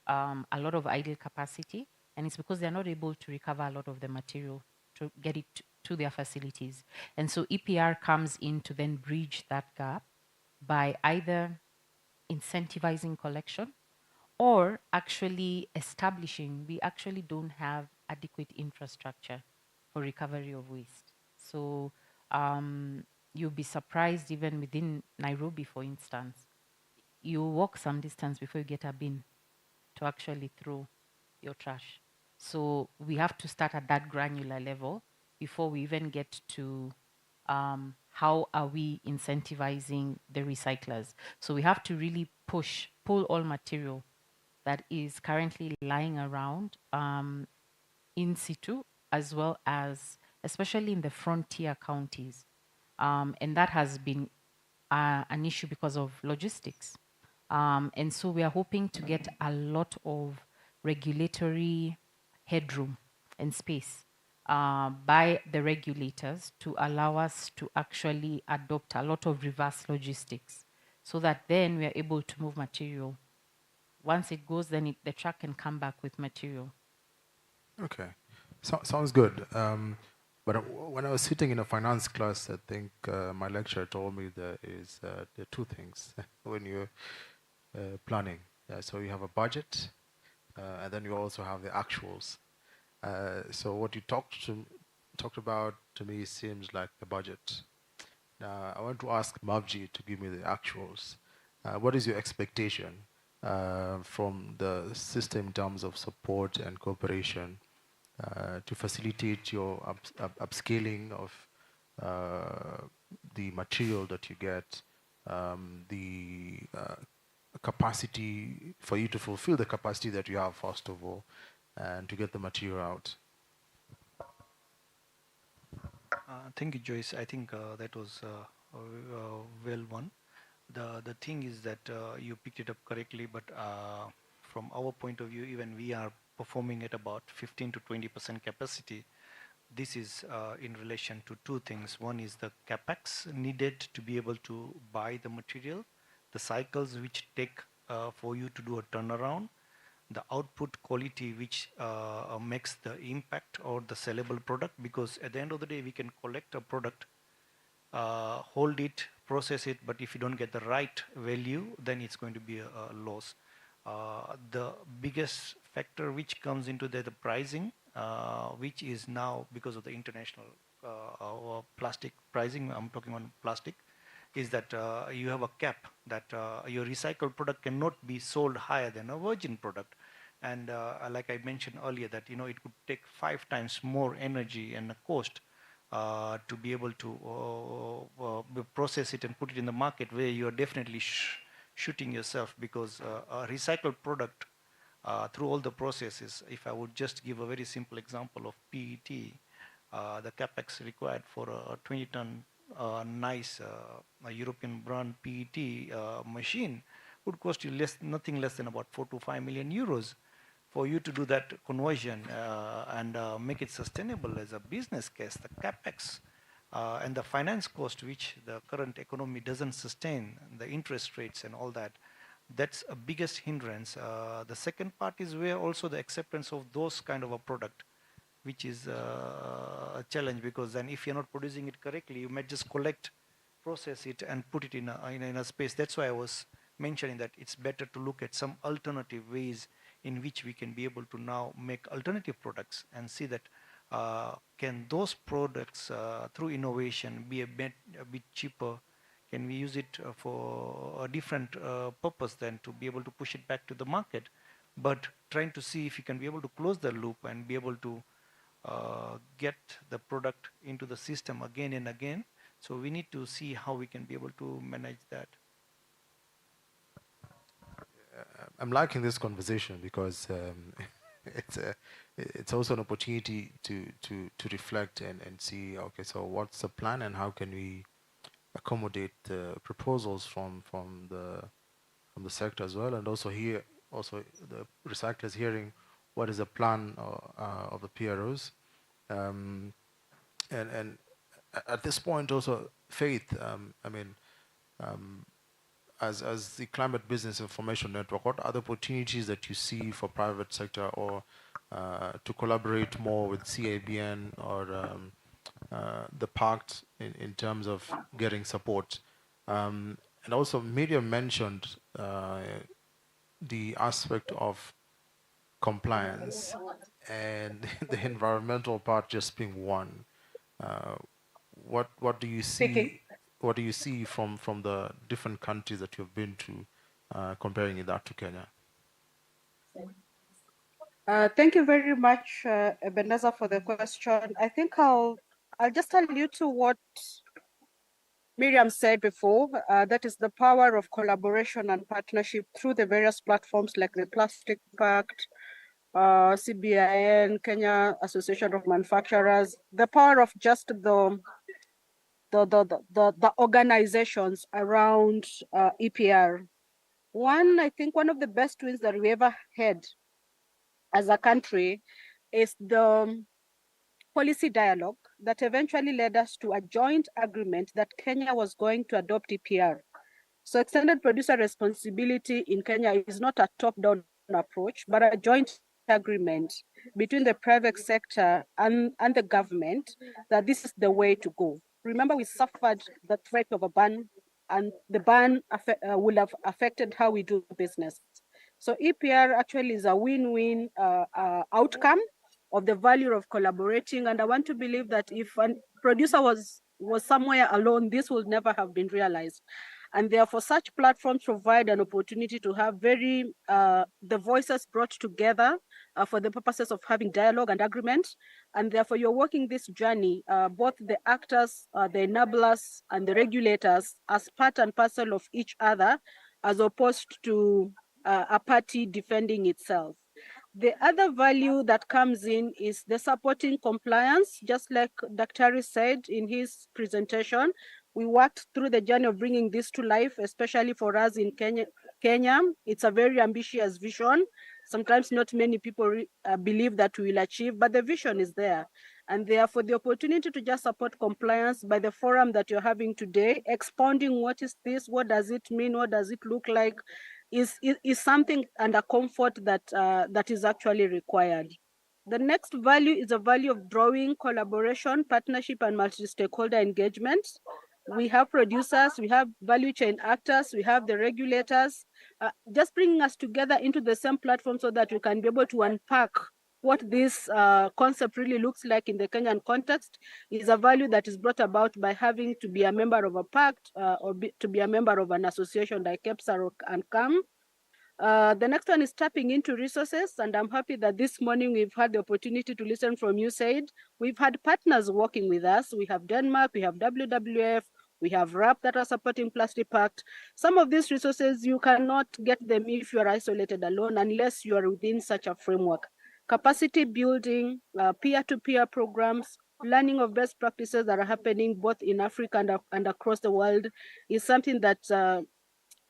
a lot of idle capacity, and it's because they're not able to recover a lot of the material to get it to their facilities. And so EPR comes in to then bridge that gap by either incentivizing collection or actually establishing, we actually don't have adequate infrastructure for recovery of waste. So you'll be surprised, even within Nairobi, for instance, you walk some distance before you get a bin to actually throw your trash. So we have to start at that granular level before we even get to how are we incentivizing the recyclers. So we have to really pull all material that is currently lying around in situ, as well as especially in the frontier counties. And that has been an issue because of logistics. And so we are hoping to get a lot of regulatory headroom and space by the regulators to allow us to actually adopt a lot of reverse logistics so that then we are able to move material. Once it goes, then the truck can come back with material. Okay, sounds good. But when I was sitting in a finance class, I think my lecturer told me there are two things when you're planning. So you have a budget, and then you also have the actuals. So what you talked about to me seems like the budget. Now I want to ask Mavji to give me the actuals. What is your expectation from the system in terms of support and cooperation to facilitate your upscaling of the material that you get, the capacity for you to fulfill the capacity that you have, first of all, and to get the material out? Thank you, Joyce. I think that was well one. The thing is that you picked it up correctly, but from our point of view, even we are performing at about 15 to 20% capacity. This is in relation to two things. One is the capex needed to be able to buy the material, the cycles which take for you to do a turnaround, the output quality which makes the impact or the sellable product, because at the end of the day we can collect a product, hold it, process it, but if you don't get the right value, then it's going to be a loss. The biggest factor which comes into the pricing, which is now because of the international plastic pricing, I'm talking on plastic, is that you have a cap that your recycled product cannot be sold higher than a virgin product. And like I mentioned earlier, that it could take 5 times more energy and cost to be able to process it and put it in the market, where you are definitely shooting yourself, because a recycled product through all the processes, if I would just give a very simple example of PET, the capex required for a 20-ton nice European brand PET machine would cost you nothing less than about 4 to 5 million euros for you to do that conversion and make it sustainable as a business case. The capex and the finance cost, which the current economy doesn't sustain, the interest rates and all that, that's a biggest hindrance. The second part is where also the acceptance of those kind of a product, which is a challenge, because then if you're not producing it correctly, you might just collect, process it, and put it in a space. That's why I was mentioning that it's better to look at some alternative ways in which we can be able to now make alternative products and see that can those products through innovation be a bit cheaper. Can we use it for a different purpose than to be able to push it back to the market, but trying to see if you can be able to close the loop and be able to get the product into the system again and again. So we need to see how we can be able to manage that. I'm liking this conversation because it's also an opportunity to reflect and see, okay, so what's the plan and how can we accommodate proposals from the sector as well, and also here, also the recyclers hearing what is the plan of the PROs, um, and at this point also, Faith, I mean, um, as the Climate Business Information Network, what other opportunities that you see for private sector or to collaborate more with CABN or the pact in terms of getting support? And also, Miriam mentioned the aspect of compliance and the environmental part just being one. Uh, what do you Speaking. see? What do you see from the different countries that you've been to, comparing that to Kenya? Thank you very much, Ebenezer, for the question. I think I'll just tell you to what Miriam said before. That is the power of collaboration and partnership through the various platforms like the Plastic Pact, CBIN, Kenya Association of Manufacturers. The power of just the organizations around EPR. I think one of the best wins that we ever had as a country is the policy dialogue that eventually led us to a joint agreement that Kenya was going to adopt EPR. So extended producer responsibility in Kenya is not a top-down approach, but a joint agreement between the private sector and the government that this is the way to go. Remember, we suffered the threat of a ban, and the ban will have affected how we do business. So EPR actually is a win-win outcome of the value of collaborating. And I want to believe that if a producer was somewhere alone, this would never have been realized. And therefore, such platforms provide an opportunity to have the voices brought together for the purposes of having dialogue and agreement. And therefore, you're working this journey, both the actors, the enablers, and the regulators as part and parcel of each other, as opposed to a party defending itself. The other value that comes in is the supporting compliance. Just like Dr. said in his presentation, we worked through the journey of bringing this to life, especially for us in Kenya. It's a very ambitious vision. Sometimes not many people believe that we will achieve, but the vision is there. And therefore, the opportunity to just support compliance by the forum that you're having today, expounding what is this, what does it mean, what does it look like, is something and a comfort that that is actually required. The next value is a value of drawing collaboration, partnership, and multi-stakeholder engagement. We have producers, we have value chain actors, we have the regulators, just bringing us together into the same platform so that we can be able to unpack what this concept really looks like in the Kenyan context is a value that is brought about by having to be a member of a pact or to be a member of an association like EPSA and CAM. The next one is tapping into resources, and I'm happy that this morning we've had the opportunity to listen from USAID. We've had partners working with us. We have Denmark, we have WWF, we have RAP that are supporting Plastic Pact. Some of these resources, you cannot get them if you are isolated alone unless you are within such a framework. Capacity building, peer-to-peer programs, learning of best practices that are happening both in Africa and across the world is something that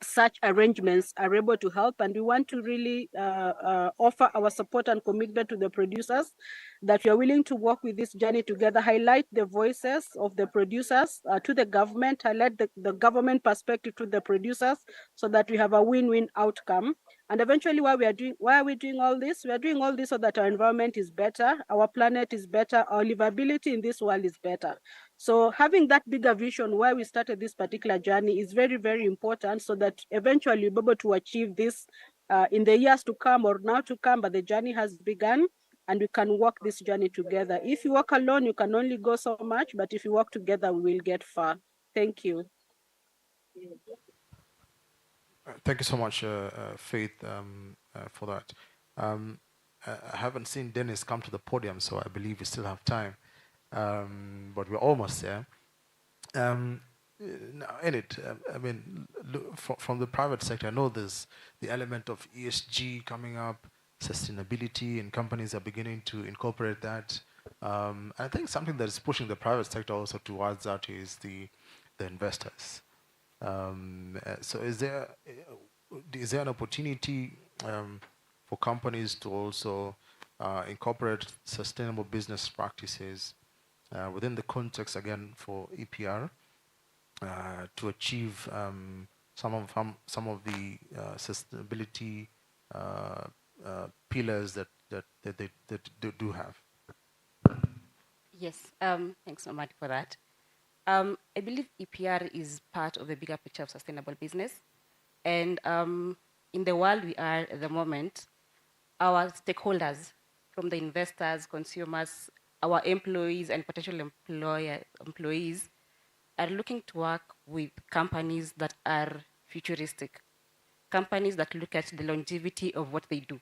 such arrangements are able to help, and we want to really offer our support and commitment to the producers that we are willing to work with this journey together, highlight the voices of the producers to the government, highlight the government perspective to the producers so that we have a win-win outcome. And eventually, why are we doing all this? We are doing all this so that our environment is better, our planet is better, our livability in this world is better. So having that bigger vision why we started this particular journey is very, very important so that eventually we'll be able to achieve this in the years to come or now to come, but the journey has begun and we can walk this journey together. If you walk alone, you can only go so much, but if you work together, we will get far. Thank you. Thank you so much, Faith, for that. I haven't seen Dennis come to the podium, so I believe we still have time, but we're almost there. Now, in it, I mean, from the private sector, I know there's the element of ESG coming up, sustainability, and companies are beginning to incorporate that. I think something that is pushing the private sector also towards that is the investors. So is there an opportunity for companies to also incorporate sustainable business practices within the context, again, for EPR to achieve some of the sustainability pillars that they do have? Yes, thanks so much for that. I believe EPR is part of the bigger picture of sustainable business. And in the world we are at the moment, our stakeholders, from the investors, consumers, our employees, and potential employees, are looking to work with companies that are futuristic, companies that look at the longevity of what they do.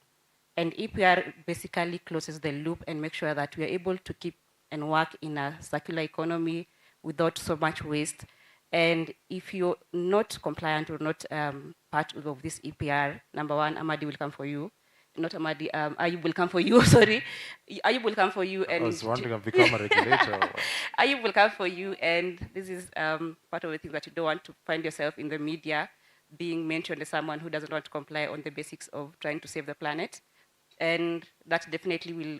And EPR basically closes the loop and makes sure that we are able to keep and work in a circular economy without so much waste. And if you're not compliant or not part of this EPR, number one, Amadi will come for you. Not Amadi, Ayub will come for you, sorry. Ayub will come for you. And I was wondering, I've become a regulator. Ayub will come for you, and this is part of the thing that you don't want to find yourself in the media being mentioned as someone who doesn't want to comply on the basics of trying to save the planet. And that definitely will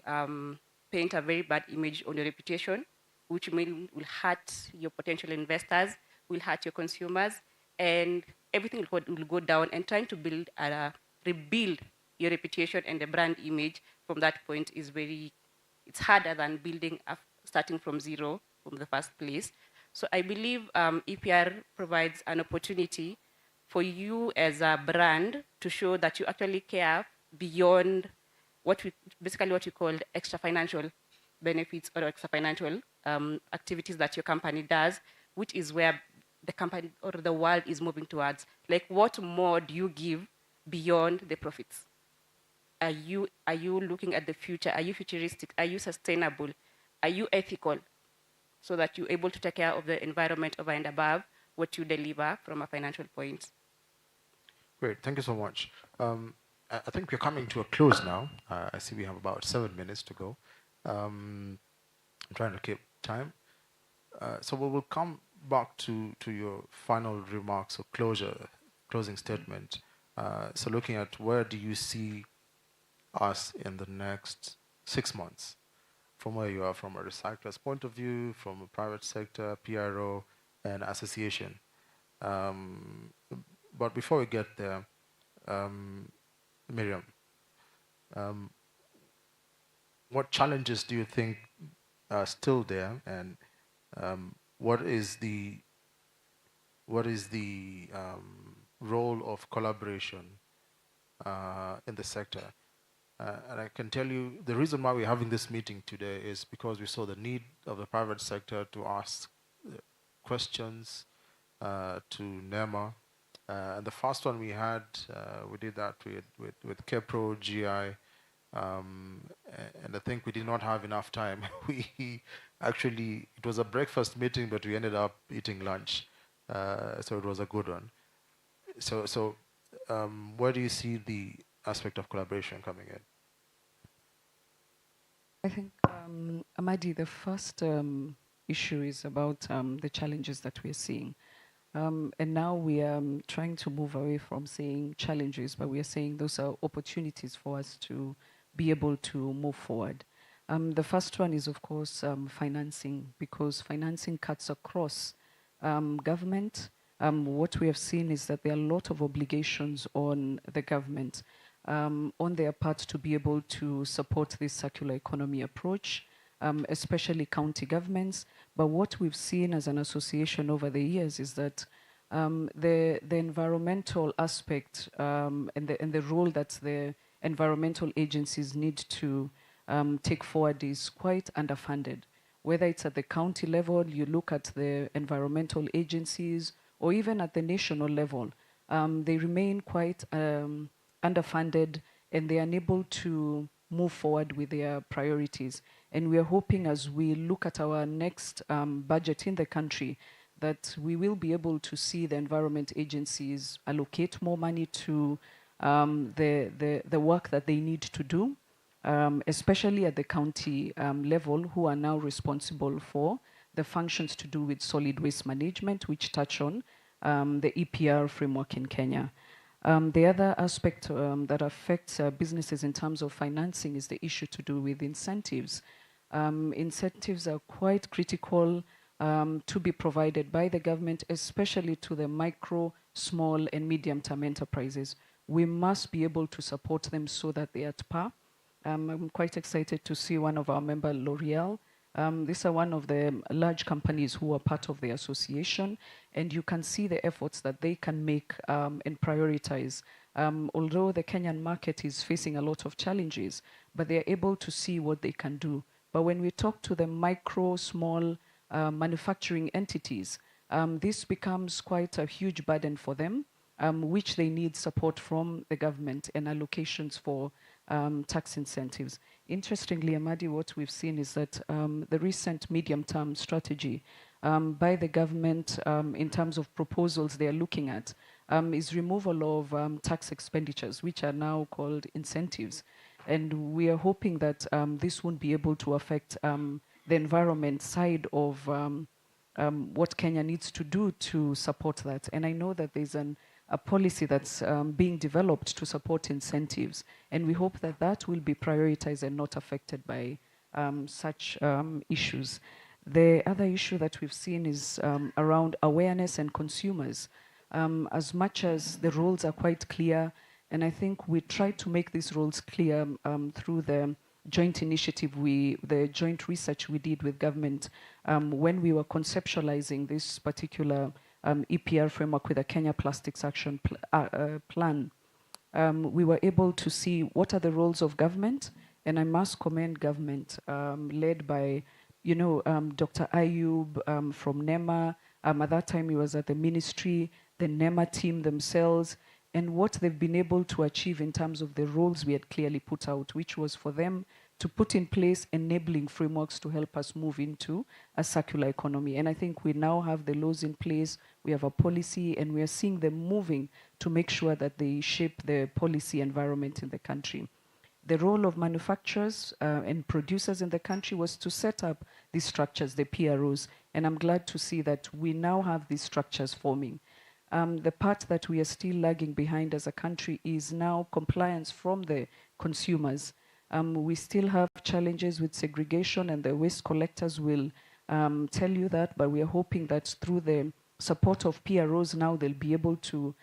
paint a very bad image on your reputation, which will hurt your potential investors, will hurt your consumers, and everything will go down. And trying to rebuild your reputation and the brand image from that point is it's harder than building starting from zero from the first place. So I believe EPR provides an opportunity for you as a brand to show that you actually care beyond what we call extra financial benefits or extra financial activities that your company does, which is where the company or the world is moving towards. Like, what more do you give beyond the profits? Are you looking at the future? Are you futuristic? Are you sustainable? Are you ethical? So that you're able to take care of the environment over and above what you deliver from a financial point. Great, thank you so much. I think we're coming to a close now. I see we have about 7 minutes to go. I'm trying to keep time. So we will come back to your final remarks or closing statement. So looking at where do you see us in the next 6 months, from where you are, from a recycler's point of view, from a private sector, PRO, and association. But before we get there, Miriam, what challenges do you think are still there, and what is the role of collaboration in the sector? And I can tell you the reason why we're having this meeting today is because we saw the need of the private sector to ask questions to NEMA. And the first one we had, we did that with KEPRO, GI, and I think we did not have enough time. We actually, it was a breakfast meeting, but we ended up eating lunch. So it was a good one. So where do you see the aspect of collaboration coming in? I think, Amadi, the first issue is about the challenges that we're seeing. And now we are trying to move away from saying challenges, but we are saying those are opportunities for us to be able to move forward. The first one is, of course, financing, because financing cuts across government. What we have seen is that there are a lot of obligations on the government on their part to be able to support this circular economy approach, especially county governments. But what we've seen as an association over the years is that the environmental aspect and the role that the environmental agencies need to take forward is quite underfunded. Whether it's at the county level, you look at the environmental agencies, or even at the national level, they remain quite underfunded, and they are unable to move forward with their priorities. And we are hoping, as we look at our next budget in the country, that we will be able to see the environment agencies allocate more money to the work that they need to do, especially at the county level, who are now responsible for the functions to do with solid waste management, which touch on the EPR framework in Kenya. The other aspect that affects businesses in terms of financing is the issue to do with incentives. Incentives are quite critical to be provided by the government, especially to the micro, small, and medium-term enterprises. We must be able to support them so that they are at par. I'm quite excited to see one of our members, L'Oreal. These are one of the large companies who are part of the association, and you can see the efforts that they can make and prioritize. Although the Kenyan market is facing a lot of challenges, but they're able to see what they can do. But when we talk to the micro, small manufacturing entities, this becomes quite a huge burden for them, which they need support from the government and allocations for tax incentives. Interestingly, Amadi, what we've seen is that the recent medium-term strategy by the government in terms of proposals they are looking at is removal of tax expenditures, which are now called incentives. And we are hoping that this won't be able to affect the environment side of what Kenya needs to do to support that. And I know that there's a policy that's being developed to support incentives. And we hope that that will be prioritized and not affected by such issues. The other issue that we've seen is around awareness and consumers. As much as the rules are quite clear, and I think we tried to make these rules clear through the joint initiative, the joint research we did with government when we were conceptualizing this particular EPR framework with the Kenya Plastics Action Plan. We were able to see what are the roles of government, and I must commend government led by, Dr. Ayub from NEMA. At that time, he was at the ministry, the NEMA team themselves, and what they've been able to achieve in terms of the roles we had clearly put out, which was for them to put in place enabling frameworks to help us move into a circular economy. And I think we now have the laws in place, we have a policy, and we are seeing them moving to make sure that they shape the policy environment in the country. The role of manufacturers and producers in the country was to set up these structures, the PROs, and I'm glad to see that we now have these structures forming. The part that we are still lagging behind as a country is now compliance from the consumers. We still have challenges with segregation, and the waste collectors will tell you that, but we are hoping that through the support of PROs now they'll be able to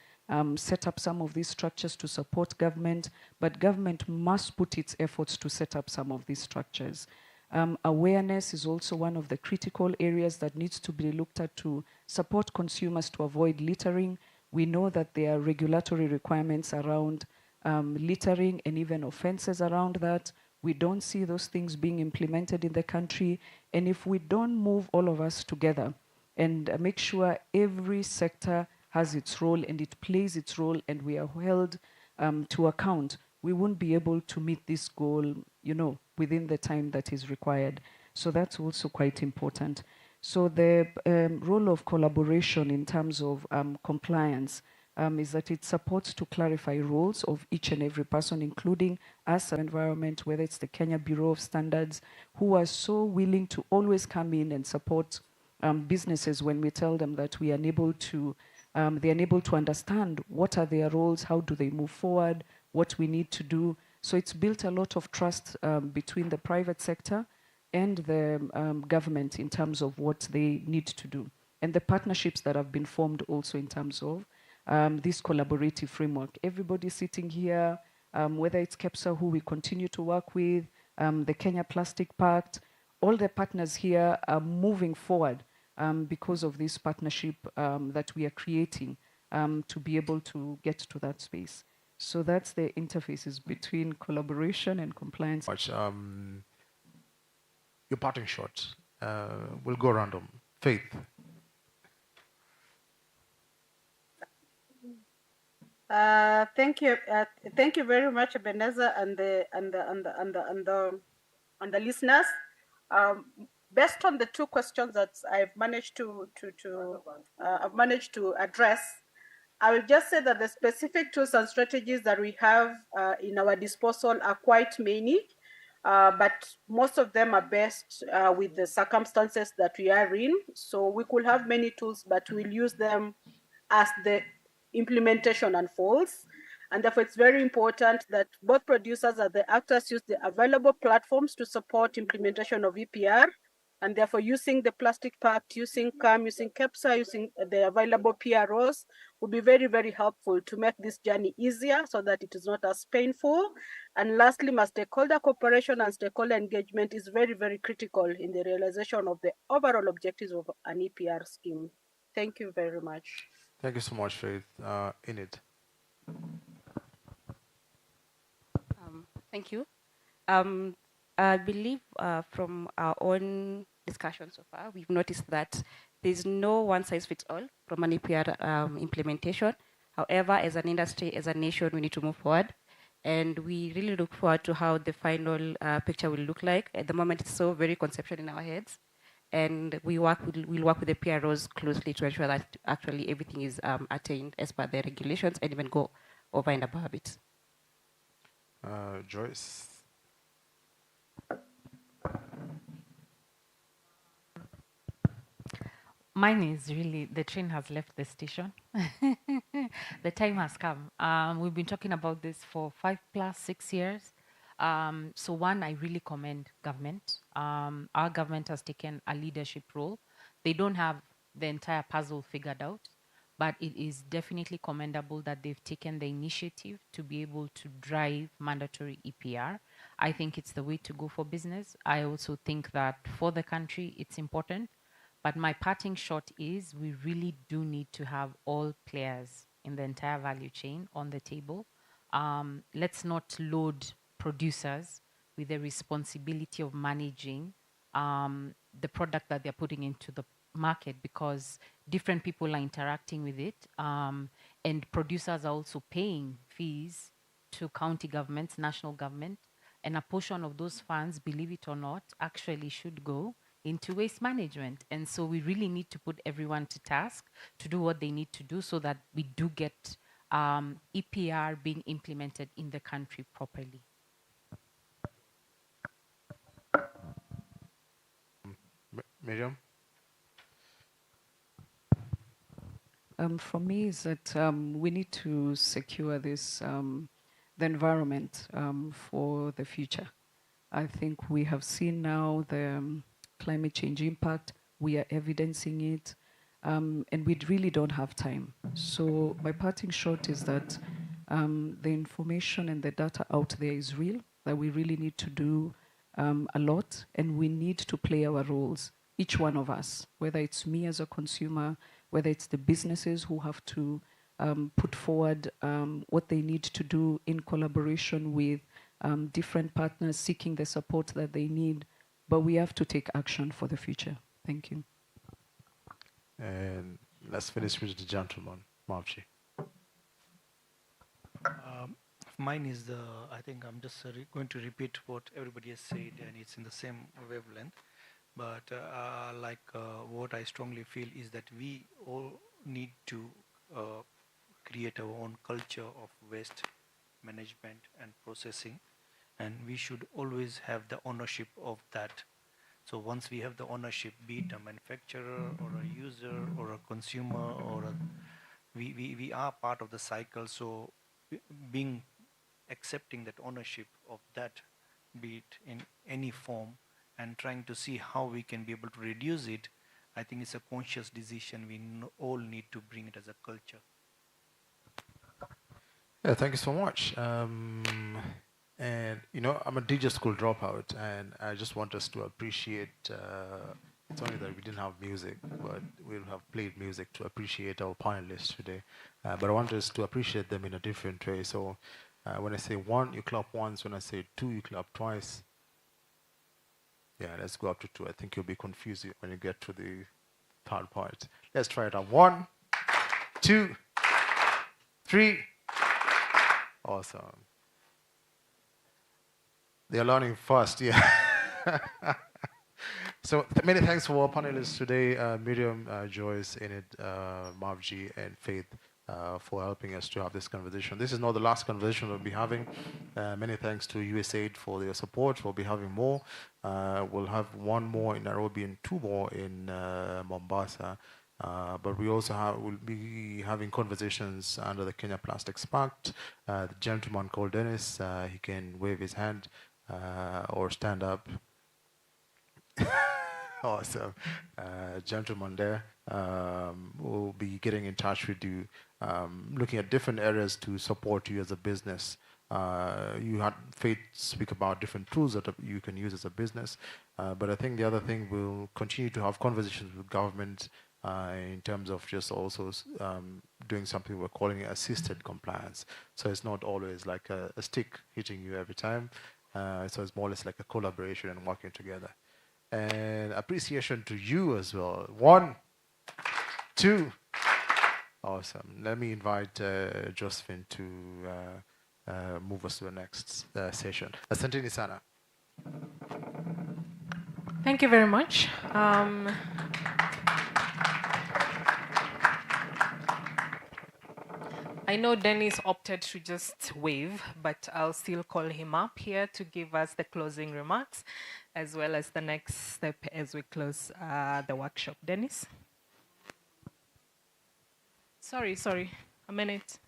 set up some of these structures to support government, but government must put its efforts to set up some of these structures. Awareness is also one of the critical areas that needs to be looked at to support consumers to avoid littering. We know that there are regulatory requirements around littering and even offenses around that. We don't see those things being implemented in the country. And if we don't move all of us together and make sure every sector has its role and it plays its role and we are held to account, we won't be able to meet this goal, within the time that is required. So that's also quite important. So the role of collaboration in terms of compliance is that it supports to clarify roles of each and every person, including us, our environment, whether it's the Kenya Bureau of Standards, who are so willing to always come in and support businesses when we tell them that we are unable to, they're unable to understand what are their roles, how do they move forward, what we need to do. So it's built a lot of trust between the private sector and the government in terms of what they need to do. And the partnerships that have been formed also in terms of this collaborative framework. Everybody sitting here, whether it's KEPSA, who we continue to work with, the Kenya Plastic Pact, all the partners here are moving forward because of this partnership that we are creating to be able to get to that space. So that's the interfaces between collaboration and compliance. Your parting shot. We'll go random. Faith. Thank you very much, Ebenezer, and the listeners. Based on the two questions that I've managed to address, I will just say that the specific tools and strategies that we have in our disposal are quite many, but most of them are best with the circumstances that we are in. So we could have many tools, but we'll use them as the implementation unfolds. And therefore, it's very important that both producers and the actors use the available platforms to support implementation of EPR. And therefore, using the plastic pact, using CAM, using KEPSA, using the available PROs will be very, very helpful to make this journey easier so that it is not as painful. And lastly, my stakeholder cooperation and stakeholder engagement is very, very critical in the realization of the overall objectives of an EPR scheme. Thank you very much. Thank you so much, Faith. Enid. Thank you. I believe from our own discussion so far, we've noticed that there's no one-size-fits-all from an EPR implementation. However, as an industry, as a nation, we need to move forward. And we really look forward to how the final picture will look like. At the moment, it's so very conceptual in our heads. And we'll work with the PROs closely to ensure that actually everything is attained as per the regulations and even go over and above it. Joyce. Mine is really, the train has left the station. The time has come. We've been talking about this for 5+6 years. So one, I really commend government. Our government has taken a leadership role. They don't have the entire puzzle figured out, but it is definitely commendable that they've taken the initiative to be able to drive mandatory EPR. I think it's the way to go for business. I also think that for the country, it's important. But my parting shot is we really do need to have all players in the entire value chain on the table. Let's not load producers with the responsibility of managing the product that they're putting into the market, because different people are interacting with it, and producers are also paying fees to county governments, national government, and a portion of those funds, believe it or not, actually should go into waste management. And so we really need to put everyone to task to do what they need to do so that we do get EPR being implemented in the country properly. Miriam? For me, is that we need to secure this, the environment for the future. I think we have seen now the climate change impact. We are evidencing it, and we really don't have time. So my parting shot is that the information and the data out there is real, that we really need to do a lot, and we need to play our roles, each one of us, whether it's me as a consumer, whether it's the businesses who have to put forward what they need to do in collaboration with different partners seeking the support that they need. But we have to take action for the future. Thank you. And let's finish with the gentleman, Mavji. Mine is I think I'm just going to repeat what everybody has said, and it's in the same wavelength. But what I strongly feel is that we all need to create our own culture of waste management and processing, and we should always have the ownership of that. So once we have the ownership, be it a manufacturer or a user or a consumer we are part of the cycle. So being accepting that ownership of that, be it in any form, and trying to see how we can be able to reduce it, I think it's a conscious decision we all need to bring it as a culture. Yeah, thank you so much. And I'm a DJ school dropout, and I just want us to appreciate. It's only that we didn't have music, but we'll have played music to appreciate our panelists today. But I want us to appreciate them in a different way. So when I say one, you clap once. When I say two, you clap twice. Yeah, let's go up to two. I think you'll be confused when you get to the third part. Let's try it out. 1, 2, 3. Awesome. They're learning fast, yeah. So many thanks for our panelists today, Miriam, Joyce, Enid, Mavji, and Faith, for helping us to have this conversation. This is not the last conversation we'll be having. Many thanks to USAID for their support. We'll be having more. We'll have one more in Nairobi and two more in Mombasa. But we also will be having conversations under the Kenya Plastics Pact. The gentleman called Dennis, he can wave his hand or stand up. Awesome. Gentleman there will be getting in touch with you, looking at different areas to support you as a business. You had Faith speak about different tools that you can use as a business, but I think the other thing, we'll continue to have conversations with government in terms of just also doing something we're calling assisted compliance. So it's not always like a stick hitting you every time. So it's more or less like a collaboration and working together. And appreciation to you as well. 1, 2. Awesome. Let me invite Josephine to move us to the next session. Asanteni sana. Thank you very much. I know Dennis opted to just wave, but I'll still call him up here to give us the closing remarks, as well as the next step as we close the workshop. Dennis? Sorry, a minute.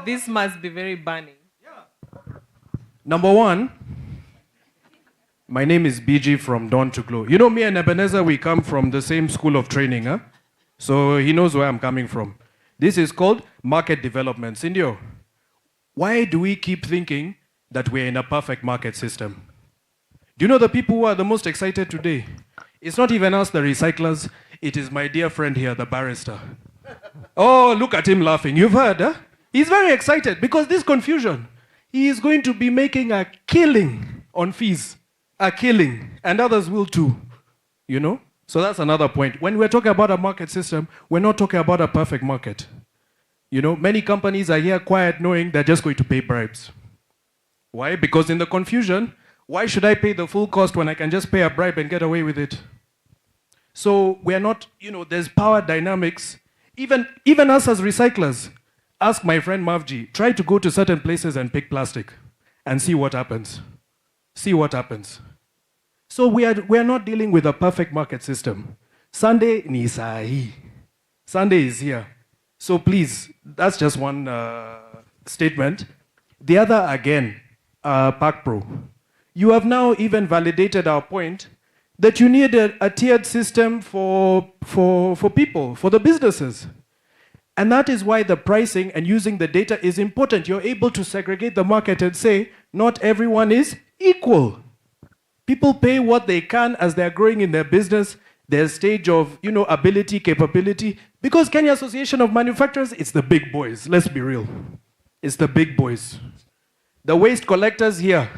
This must be very burning. Number 1, my name is BG from Dawn to Glow. You know, me and Ebenezer, we come from the same school of training, huh? So he knows where I'm coming from. This is called market development. Sindio, why do we keep thinking that we're in a perfect market system? Do you know the people who are the most excited today? It's not even us, the recyclers. It is my dear friend here, the barrister. Oh, look at him laughing. You've heard, huh? He's very excited because this confusion, he is going to be making a killing on fees. A killing. And others will too. You know? So that's another point. When we're talking about a market system, we're not talking about a perfect market. You know, many companies are here quiet knowing they're just going to pay bribes. Why? Because in the confusion, why should I pay the full cost when I can just pay a bribe and get away with it? So we're not, you know, there's power dynamics. Even us as recyclers, ask my friend Mavji, try to go to certain places and pick plastic and see what happens. See what happens. So we are not dealing with a perfect market system. Sunday ni sahi. Sunday is here. So please, that's just one statement. The other, again, Pack Pro. You have now even validated our point that you need a tiered system for people, for the businesses. And that is why the pricing and using the data is important. You're able to segregate the market and say, not everyone is equal. People pay what they can as they're growing in their business, their stage of, you know, ability, capability. Because Kenya Association of Manufacturers, it's the big boys. Let's be real. It's the big boys. The waste collectors here,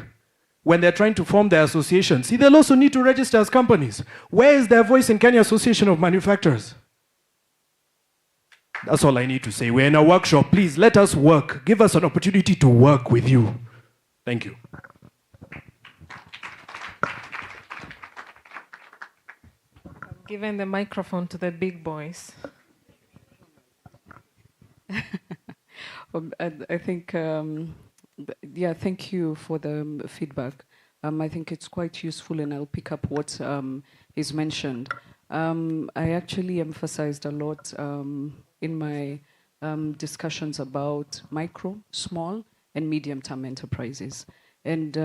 when they're trying to form their association, see, they'll also need to register as companies. Where is their voice in Kenya Association of Manufacturers? That's all I need to say. We're in a workshop. Please let us work. Give us an opportunity to work with you. Thank you. Giving the microphone to the big boys. I think, yeah, thank you for the feedback. I think it's quite useful, and I'll pick up what is mentioned. I actually emphasized a lot in my discussions about micro, small, and medium-term enterprises. And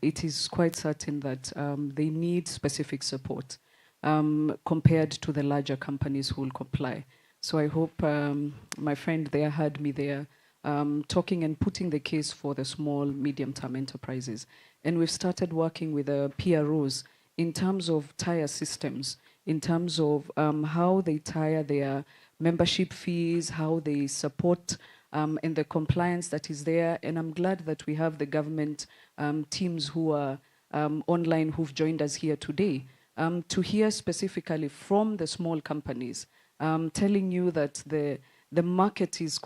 it is quite certain that they need specific support compared to the larger companies who will comply. So I hope my friend there heard me there talking and putting the case for the small, medium-term enterprises. And we've started working with the PROs in terms of tire systems, in terms of how they tire their membership fees, how they support and the compliance that is there. And I'm glad that we have the government teams who are online who've joined us here today to hear specifically from the small companies, telling you that the market is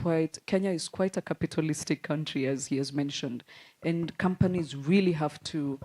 Kenya is quite a capitalistic country, as he has mentioned, and companies really have to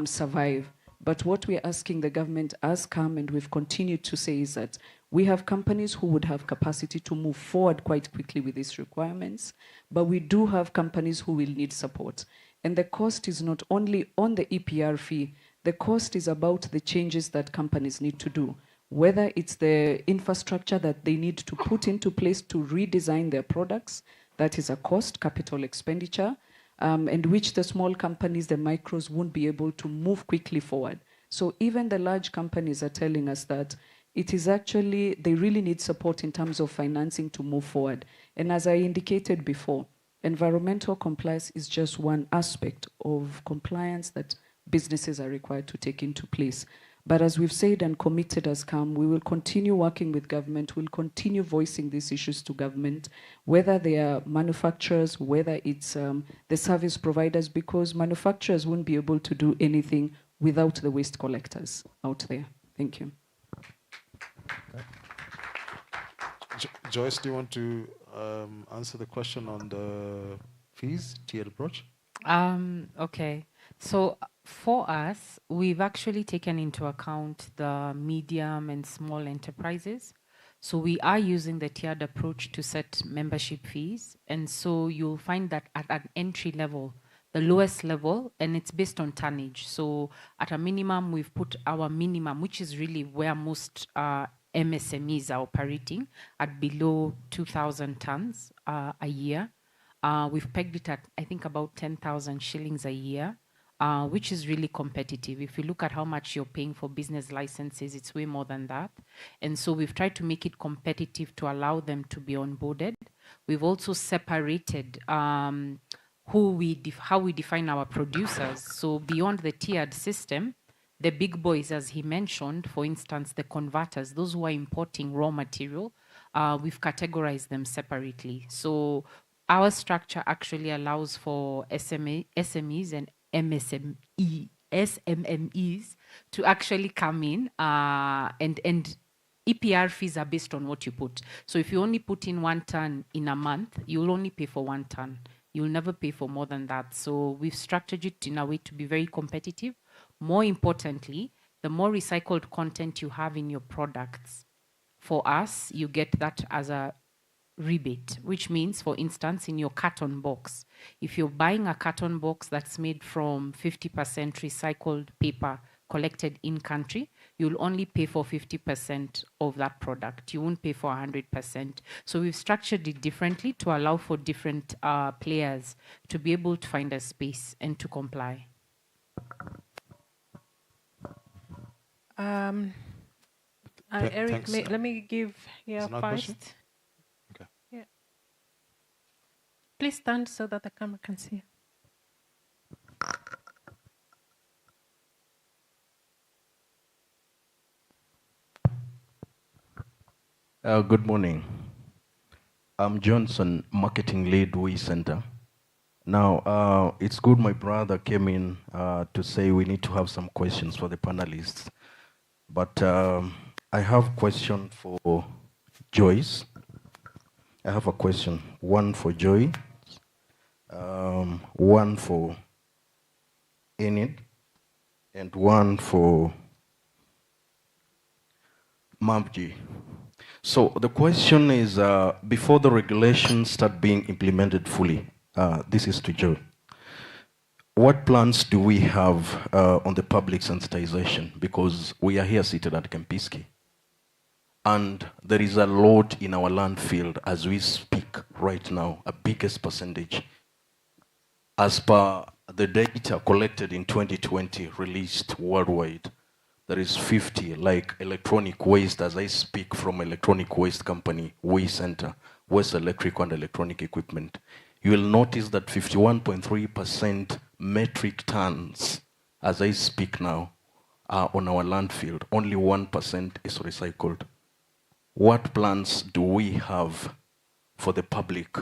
survive. But what we're asking the government has come, and we've continued to say, is that we have companies who would have capacity to move forward quite quickly with these requirements, but we do have companies who will need support. And the cost is not only on the EPR fee, the cost is about the changes that companies need to do, whether it's the infrastructure that they need to put into place to redesign their products, that is a cost, capital expenditure, and which the small companies, the micros, won't be able to move quickly forward. So even the large companies are telling us that it is actually, they really need support in terms of financing to move forward. And as I indicated before, environmental compliance is just one aspect of compliance that businesses are required to take into place. But as we've said and committed as CAM, we will continue working with government, we'll continue voicing these issues to government, whether they are manufacturers, whether it's the service providers, because manufacturers won't be able to do anything without the waste collectors out there. Thank you. Joyce, do you want to answer the question on the fees, tiered approach? Okay. So for us, we've actually taken into account the medium and small enterprises. So we are using the tiered approach to set membership fees. And so you'll find that at an entry level, the lowest level, and it's based on tonnage. So at a minimum, we've put our minimum, which is really where most MSMEs are operating, at below 2,000 tons a year. We've pegged it at, I think, about 10,000 shillings a year, which is really competitive. If you look at how much you're paying for business licenses, it's way more than that. And so we've tried to make it competitive to allow them to be onboarded. We've also separated how we define our producers. So beyond the tiered system, the big boys, as he mentioned, for instance, the converters, those who are importing raw material, we've categorized them separately. So our structure actually allows for SMEs and SMMEs to actually come in, and EPR fees are based on what you put. So if you only put in 1 ton in a month, you'll only pay for 1 ton. You'll never pay for more than that. So we've structured it in a way to be very competitive. More importantly, the more recycled content you have in your products, for us, you get that as a rebate, which means, for instance, in your carton box, if you're buying a carton box that's made from 50% recycled paper collected in country, you'll only pay for 50% of that product. You won't pay for 100%. So we've structured it differently to allow for different players to be able to find a space and to comply. Eric, let me give here first. Question? Okay. Yeah. Please stand so that the camera can see. Good morning. I'm Johnson, Marketing Lead, We Center. Now, it's good my brother came in to say we need to have some questions for the panelists. But I have a question for Joyce. I have a question, one for Joy, one for Enid, and one for Mabji. So the question is, before the regulations start being implemented fully, this is to Joe, what plans do we have on the public sensitization? Because we are here seated at Kempiski, and there is a lot in our landfill as we speak right now, a biggest percentage. As per the data collected in 2020, released worldwide, there is 50, like electronic waste, as I speak from electronic waste company, We Center, Waste Electrical and Electronic Equipment. You will notice that 51.3% metric tons, as I speak now, are on our landfill. Only 1% is recycled. What plans do we have for the public?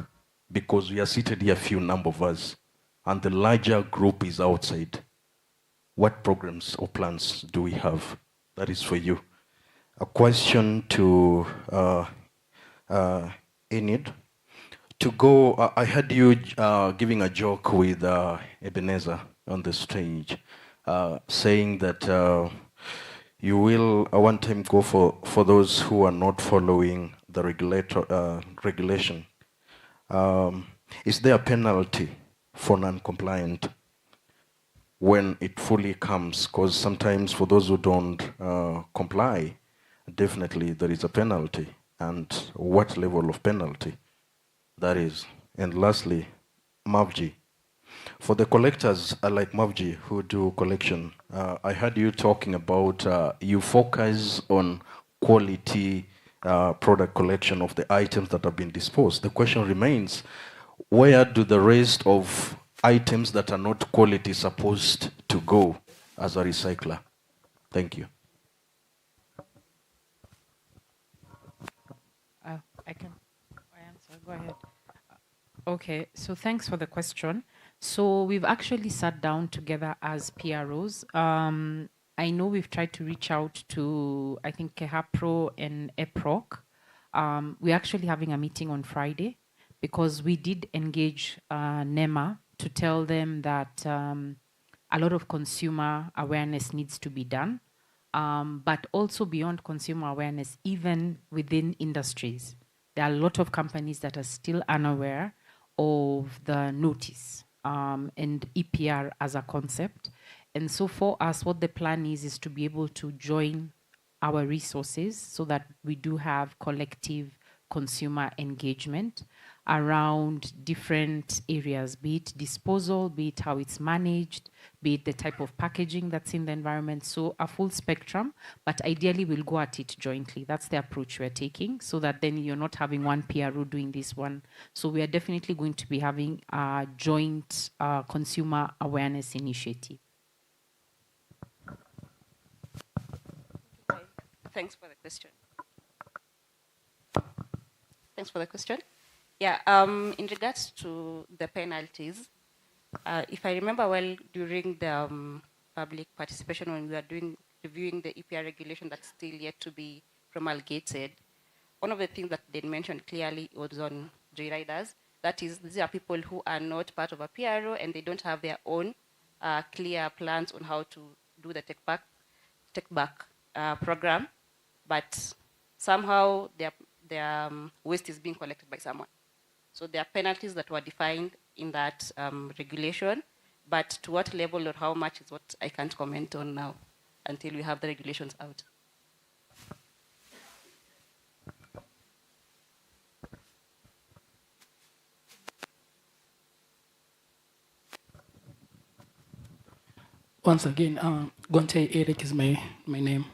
Because we are seated here, a few number of us, and the larger group is outside. What programs or plans do we have? That is for you. A question to Enid. To go, I heard you giving a joke with Ebenezer on the stage, saying that you will one time go for those who are not following the regulation. Is there a penalty for non-compliant when it fully comes? Because sometimes for those who don't comply, definitely there is a penalty. And what level of penalty that is? And lastly, Mavji. For the collectors like Mavji who do collection, I heard you talking about you focus on quality product collection of the items that have been disposed. The question remains, where do the rest of items that are not quality supposed to go as a recycler? Thank you. I can answer. Go ahead. Okay, so thanks for the question. So we've actually sat down together as PROs. I know we've tried to reach out to, I think, KEHAPRO and EPROC. We're actually having a meeting on Friday because we did engage NEMA to tell them that a lot of consumer awareness needs to be done, but also beyond consumer awareness, even within industries. There are a lot of companies that are still unaware of the notice and EPR as a concept. And so for us, what the plan is to be able to join our resources so that we do have collective consumer engagement around different areas, be it disposal, be it how it's managed, be it the type of packaging that's in the environment. So a full spectrum, but ideally we'll go at it jointly. That's the approach we're taking, so that then you're not having one PRO doing this one. So we are definitely going to be having a joint consumer awareness initiative. Thanks for the question. Thanks for the question. Yeah, in regards to the penalties, if I remember well, during the public participation when we were reviewing the EPR regulation that's still yet to be promulgated, one of the things that they mentioned clearly was on joyriders. That is, these are people who are not part of a PRO and they don't have their own clear plans on how to do the take back program, but somehow their waste is being collected by someone. So there are penalties that were defined in that regulation, but to what level or how much is what I can't comment on now until we have the regulations out. Once again, Gonte Eric is my name.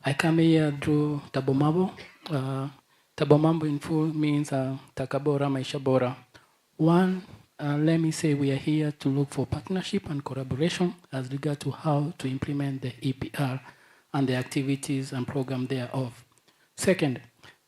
I come here through Tabomabo. Tabomabo in full means Takabora Maisha Bora. One, let me say we are here to look for partnership and collaboration as regard to how to implement the EPR and the activities and program thereof. Second,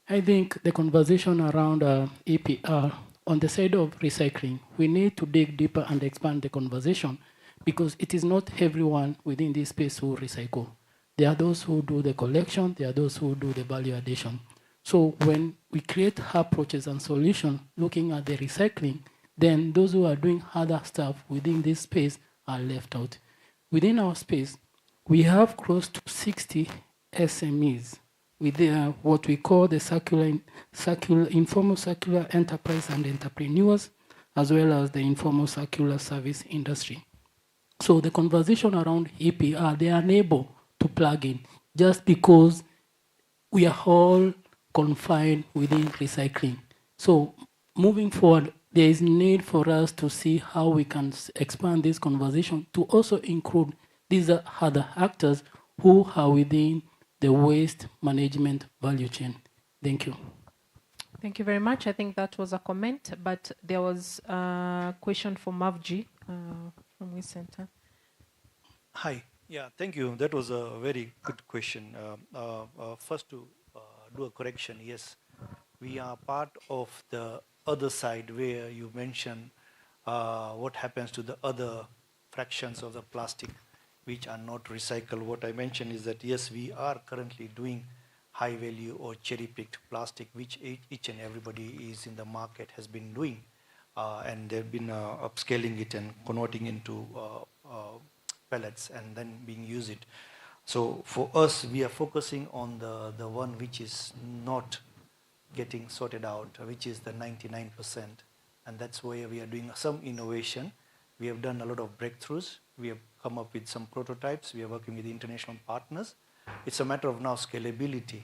I think the conversation around EPR on the side of recycling, we need to dig deeper and expand the conversation because it is not everyone within this space who recycle. There are those who do the collection, there are those who do the value addition. So when we create approaches and solutions looking at the recycling, then those who are doing other stuff within this space are left out. Within our space, we have close to 60 SMEs with what we call the informal circular enterprise and entrepreneurs, as well as the informal circular service industry. So the conversation around EPR, they are unable to plug in just because we are all confined within recycling. So moving forward, there is need for us to see how we can expand this conversation to also include these other actors who are within the waste management value chain. Thank you. Thank you very much. I think that was a comment, but there was a question for Mavji from Waste Center. Hi. Yeah, thank you. That was a very good question. First, to do a correction, yes, we are part of the other side where you mentioned what happens to the other fractions of the plastic which are not recycled. What I mentioned is that, yes, we are currently doing high value or cherry picked plastic, which each and everybody is in the market has been doing. And they've been upscaling it and converting into pellets and then being used it. So for us, we are focusing on the one which is not getting sorted out, which is the 99%. And that's where we are doing some innovation. We have done a lot of breakthroughs. We have come up with some prototypes. We are working with international partners. It's a matter of now scalability.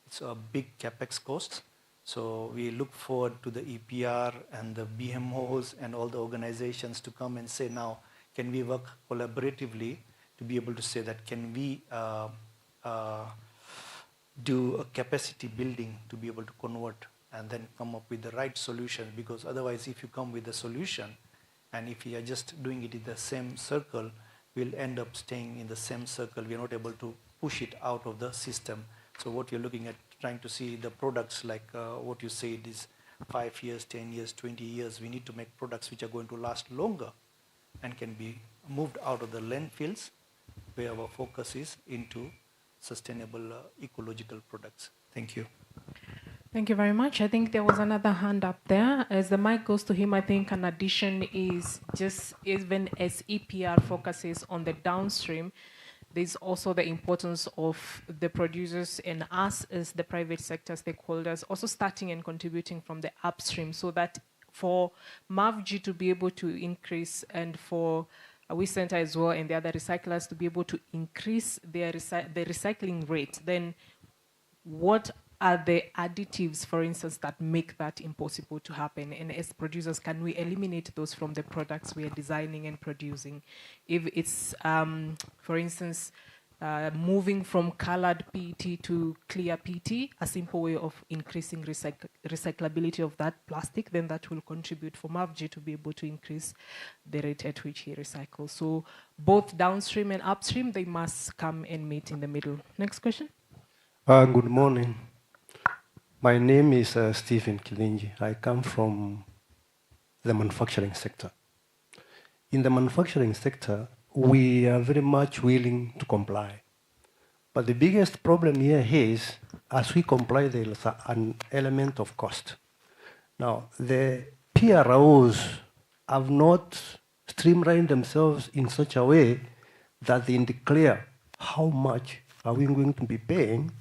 It's a big capex cost. So we look forward to the EPR and the BMOs and all the organizations to come and say, now, can we work collaboratively to be able to say that, can we do a capacity building to be able to convert and then come up with the right solution? Because otherwise, if you come with a solution and if you are just doing it in the same circle, we'll end up staying in the same circle. We're not able to push it out of the system. So what you're looking at, trying to see the products like what you said is 5 years, 10 years, 20 years. We need to make products which are going to last longer and can be moved out of the landfills, where our focus is into sustainable ecological products. Thank you. Thank you very much. I think there was another hand up there. As the mic goes to him, I think an addition is just, even as EPR focuses on the downstream, there's also the importance of the producers and us as the private sector stakeholders also starting and contributing from the upstream, so that for MAVG to be able to increase and for we center as well and the other recyclers to be able to increase their the recycling rate, then what are the additives, for instance, that make that impossible to happen? And as producers, can we eliminate those from the products we are designing and producing? If it's, for instance, moving from colored PET to clear PET, a simple way of increasing recyclability of that plastic, then that will contribute for MAVG to be able to increase the rate at which he recycles. So both downstream and upstream, they must come and meet in the middle. Next question. Good morning. My name is Stephen Kilinji. I come from the manufacturing sector. In the manufacturing sector, we are very much willing to comply. But the biggest problem here is, as we comply, there is an element of cost. Now, the PROs have not streamlined themselves in such a way that they declare how much are we going to be paying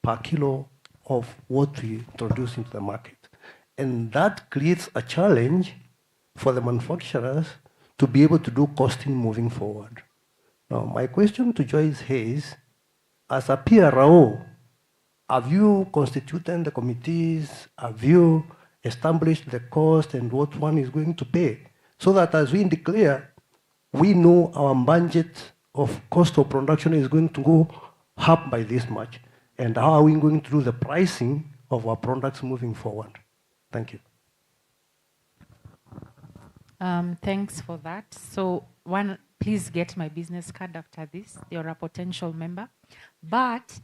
per kilo of what we introduce into the market. And that creates a challenge for the manufacturers to be able to do costing moving forward. Now, my question to Joyce Hayes, as a PRO, have you constituted the committees? Have you established the cost and what one is going to pay? So that as we declare, we know our budget of cost of production is going to go up by this much. And how are we going to do the pricing of our products moving forward? Thank you. Thanks for that. So please get my business card after this. You're a potential member. But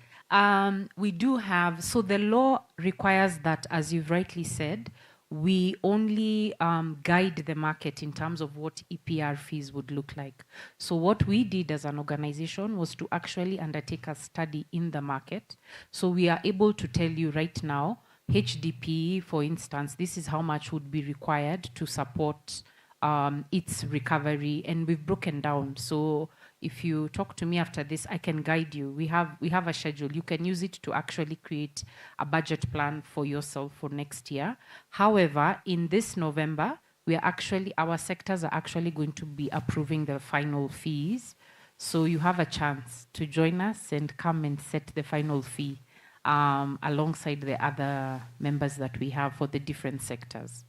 we do have, so the law requires that, as you've rightly said, we only guide the market in terms of what EPR fees would look like. So what we did as an organization was to actually undertake a study in the market. So we are able to tell you right now, HDPE, for instance, this is how much would be required to support its recovery, and we've broken down. So if you talk to me after this, I can guide you. We have a schedule. You can use it to actually create a budget plan for yourself for next year. However, in this November, our sectors are actually going to be approving the final fees. So you have a chance to join us and come and set the final fee alongside the other members that we have for the different sectors.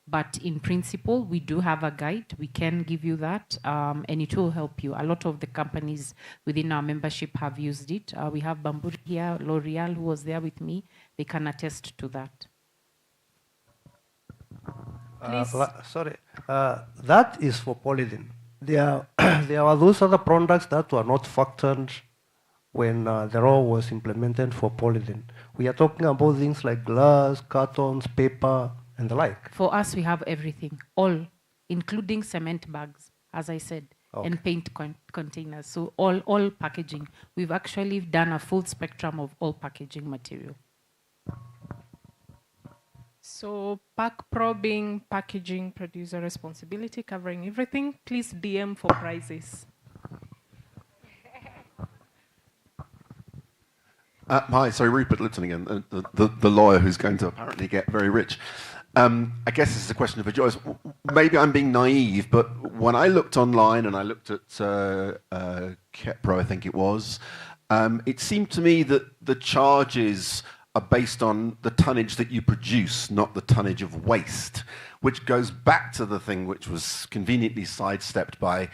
But in principle, we do have a guide. We can give you that, and it will help you. A lot of the companies within our membership have used it. We have Bamburi here, L'Oreal, who was there with me. They can attest to that. That is for polythene. There are those other products that were not factored when the law was implemented for polythene. We are talking about things like glass, cartons, paper, and the like. For us, we have everything, all, including cement bags, as I said. and paint containers. So all packaging. We've actually done a full spectrum of all packaging material. So PackPro being packaging producer responsibility, covering everything. Please DM for prizes. Hi, sorry, Rupert Lipton again, the lawyer who's going to apparently get very rich. I guess this is a question for Joyce. Maybe I'm being naive, but when I looked online and I looked at Kepro, I think it was, it seemed to me that the charges are based on the tonnage that you produce, not the tonnage of waste, which goes back to the thing which was conveniently sidestepped by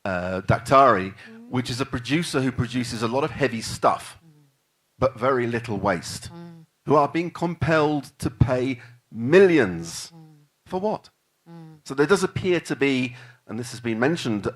Daktari, which is a producer who produces a lot of heavy stuff, but very little waste, who are being compelled to pay millions. For what? So there does appear to be, and this has been mentioned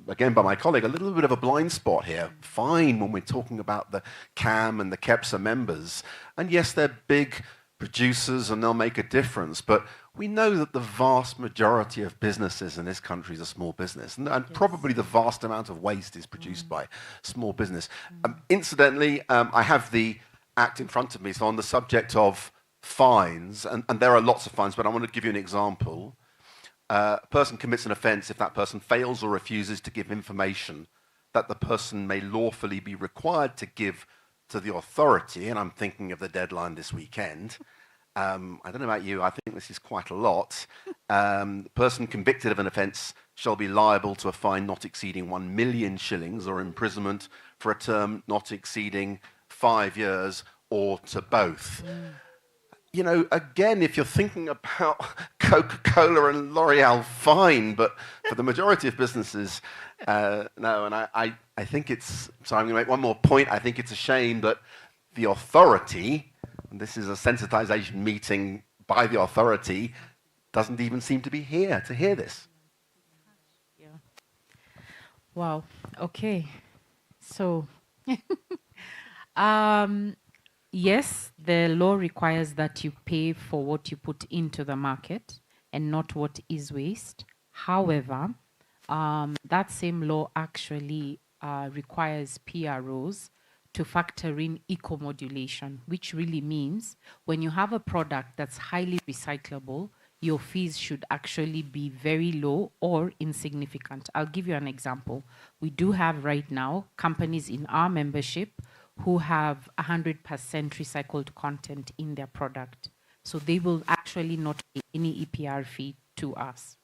again by my colleague, a little bit of a blind spot here. Fine when we're talking about the CAM and the KEPSA members, and yes, they're big producers and they'll make a difference, but we know that the vast majority of businesses in this country is a small business, and probably the vast amount of waste is produced by small business. Incidentally, I have the Act in front of me, so on the subject of fines, and there are lots of fines, but I want to give you an example. A person commits an offence if that person fails or refuses to give information that the person may lawfully be required to give to the authority, and I'm thinking of the deadline this weekend. I don't know about you, I think this is quite a lot. The person convicted of an offence shall be liable to a fine not exceeding 1 million shillings or imprisonment for a term not exceeding 5 years or to both. You know, again, if you're thinking about Coca-Cola and L'Oreal, fine, but for the majority of businesses, no. And I think it's, so I'm going to make one more point. I think it's a shame that the authority, and this is a sensitization meeting by the authority, doesn't even seem to be here to hear this. Yeah. Wow. Okay. So, yes, the law requires that you pay for what you put into the market and not what is waste. However, that same law actually requires PROs to factor in eco-modulation, which really means when you have a product that's highly recyclable, your fees should actually be very low or insignificant. I'll give you an example. We do have right now companies in our membership who have 100% recycled content in their product. So they will actually not pay any EPR fee to us.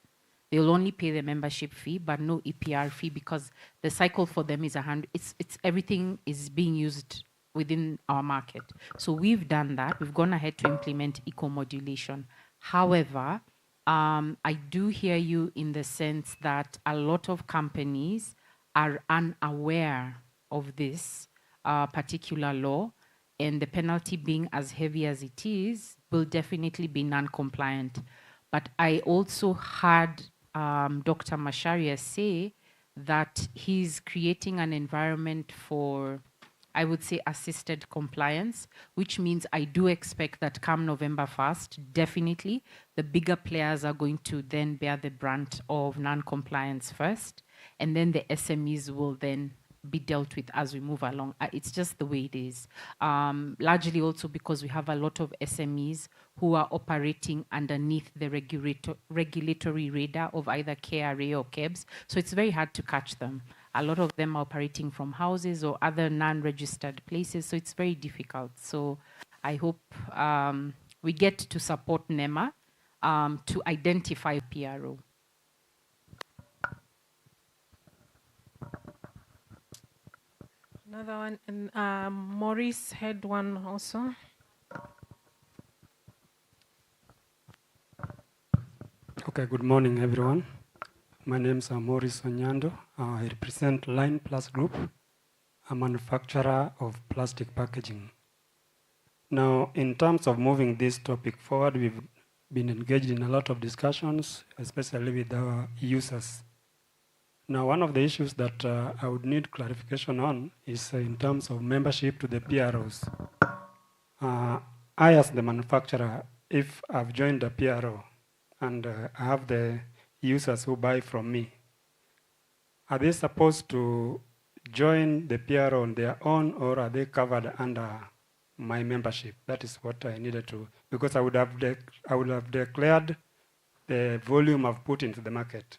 They'll only pay the membership fee, but no EPR fee, because the cycle for them is 100. It's everything is being used within our market. So we've done that. We've gone ahead to implement eco-modulation. However, I do hear you in the sense that a lot of companies are unaware of this particular law, and the penalty being as heavy as it is, will definitely be non-compliant. But I also heard Dr. Masharia say that he's creating an environment for, I would say, assisted compliance, which means I do expect that come November 1st, definitely, the bigger players are going to then bear the brunt of non-compliance first, and then the SMEs will then be dealt with as we move along. It's just the way it is. Largely also because we have a lot of SMEs who are operating underneath the regulatory radar of either KRA or KEBS. So it's very hard to catch them. A lot of them are operating from houses or other non-registered places. So it's very difficult. So I hope we get to support NEMA to identify PRO. Another one, and Maurice had one also. Okay, good morning, everyone. My name is Maurice Onyando. I represent Line Plus Group, a manufacturer of plastic packaging. Now, in terms of moving this topic forward, we've been engaged in a lot of discussions, especially with our users. Now, one of the issues that I would need clarification on is in terms of membership to the PROs. I, as the manufacturer, if I've joined a PRO and I have the users who buy from me, are they supposed to join the PRO on their own, or are they covered under my membership? That is what I needed to, because I would have declared the volume I've put into the market.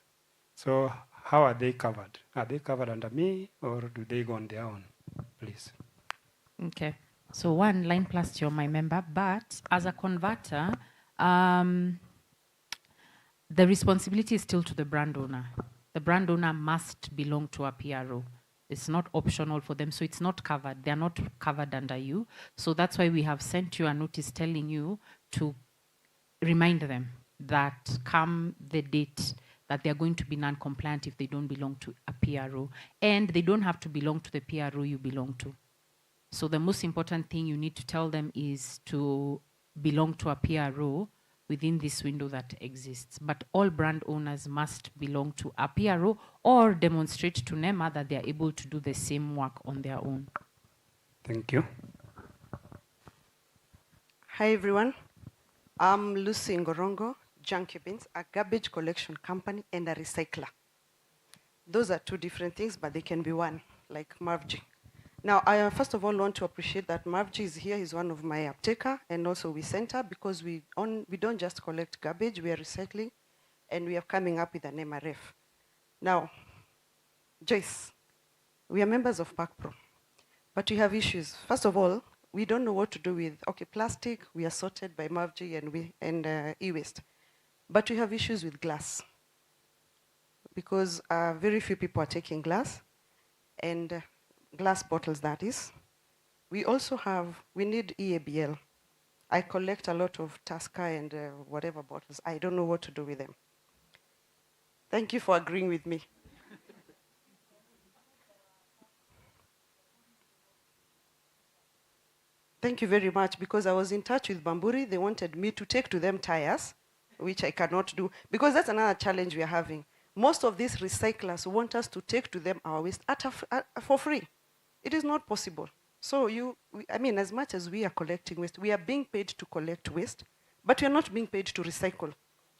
So how are they covered? Are they covered under me, or do they go on their own, please? Okay. So one, Line Plus, you're my member, but as a converter, the responsibility is still to the brand owner. The brand owner must belong to a PRO. It's not optional for them, so it's not covered. They're not covered under you. So that's why we have sent you a notice telling you to remind them that come the date that they're going to be non-compliant if they don't belong to a PRO. And they don't have to belong to the PRO you belong to. So the most important thing you need to tell them is to belong to a PRO within this window that exists. But all brand owners must belong to a PRO or demonstrate to NEMA that they are able to do the same work on their own. Thank you. Hi, everyone. I'm Lucy Ngorongo, Junkie Bins, a garbage collection company and a recycler. Those are two different things, but they can be one, like MAVG. Now, I first of all want to appreciate that MAVG is here. He's one of my uptaker, and also we center, because we don't just collect garbage, we are recycling, and we are coming up with an MRF. Now, Joyce, we are members of PACPRO, but we have issues. First of all, we don't know what to do with, plastic, we are sorted by MAVG and e-waste, but we have issues with glass, because very few people are taking glass, and glass bottles, that is. We also we need EABL. I collect a lot of Tusker and whatever bottles. I don't know what to do with them. Thank you for agreeing with me. Thank you very much, because I was in touch with Bamburi. They wanted me to take to them tires, which I cannot do, because that's another challenge we are having. Most of these recyclers want us to take to them our waste for free. It is not possible. So as much as we are collecting waste, we are being paid to collect waste, but we are not being paid to recycle.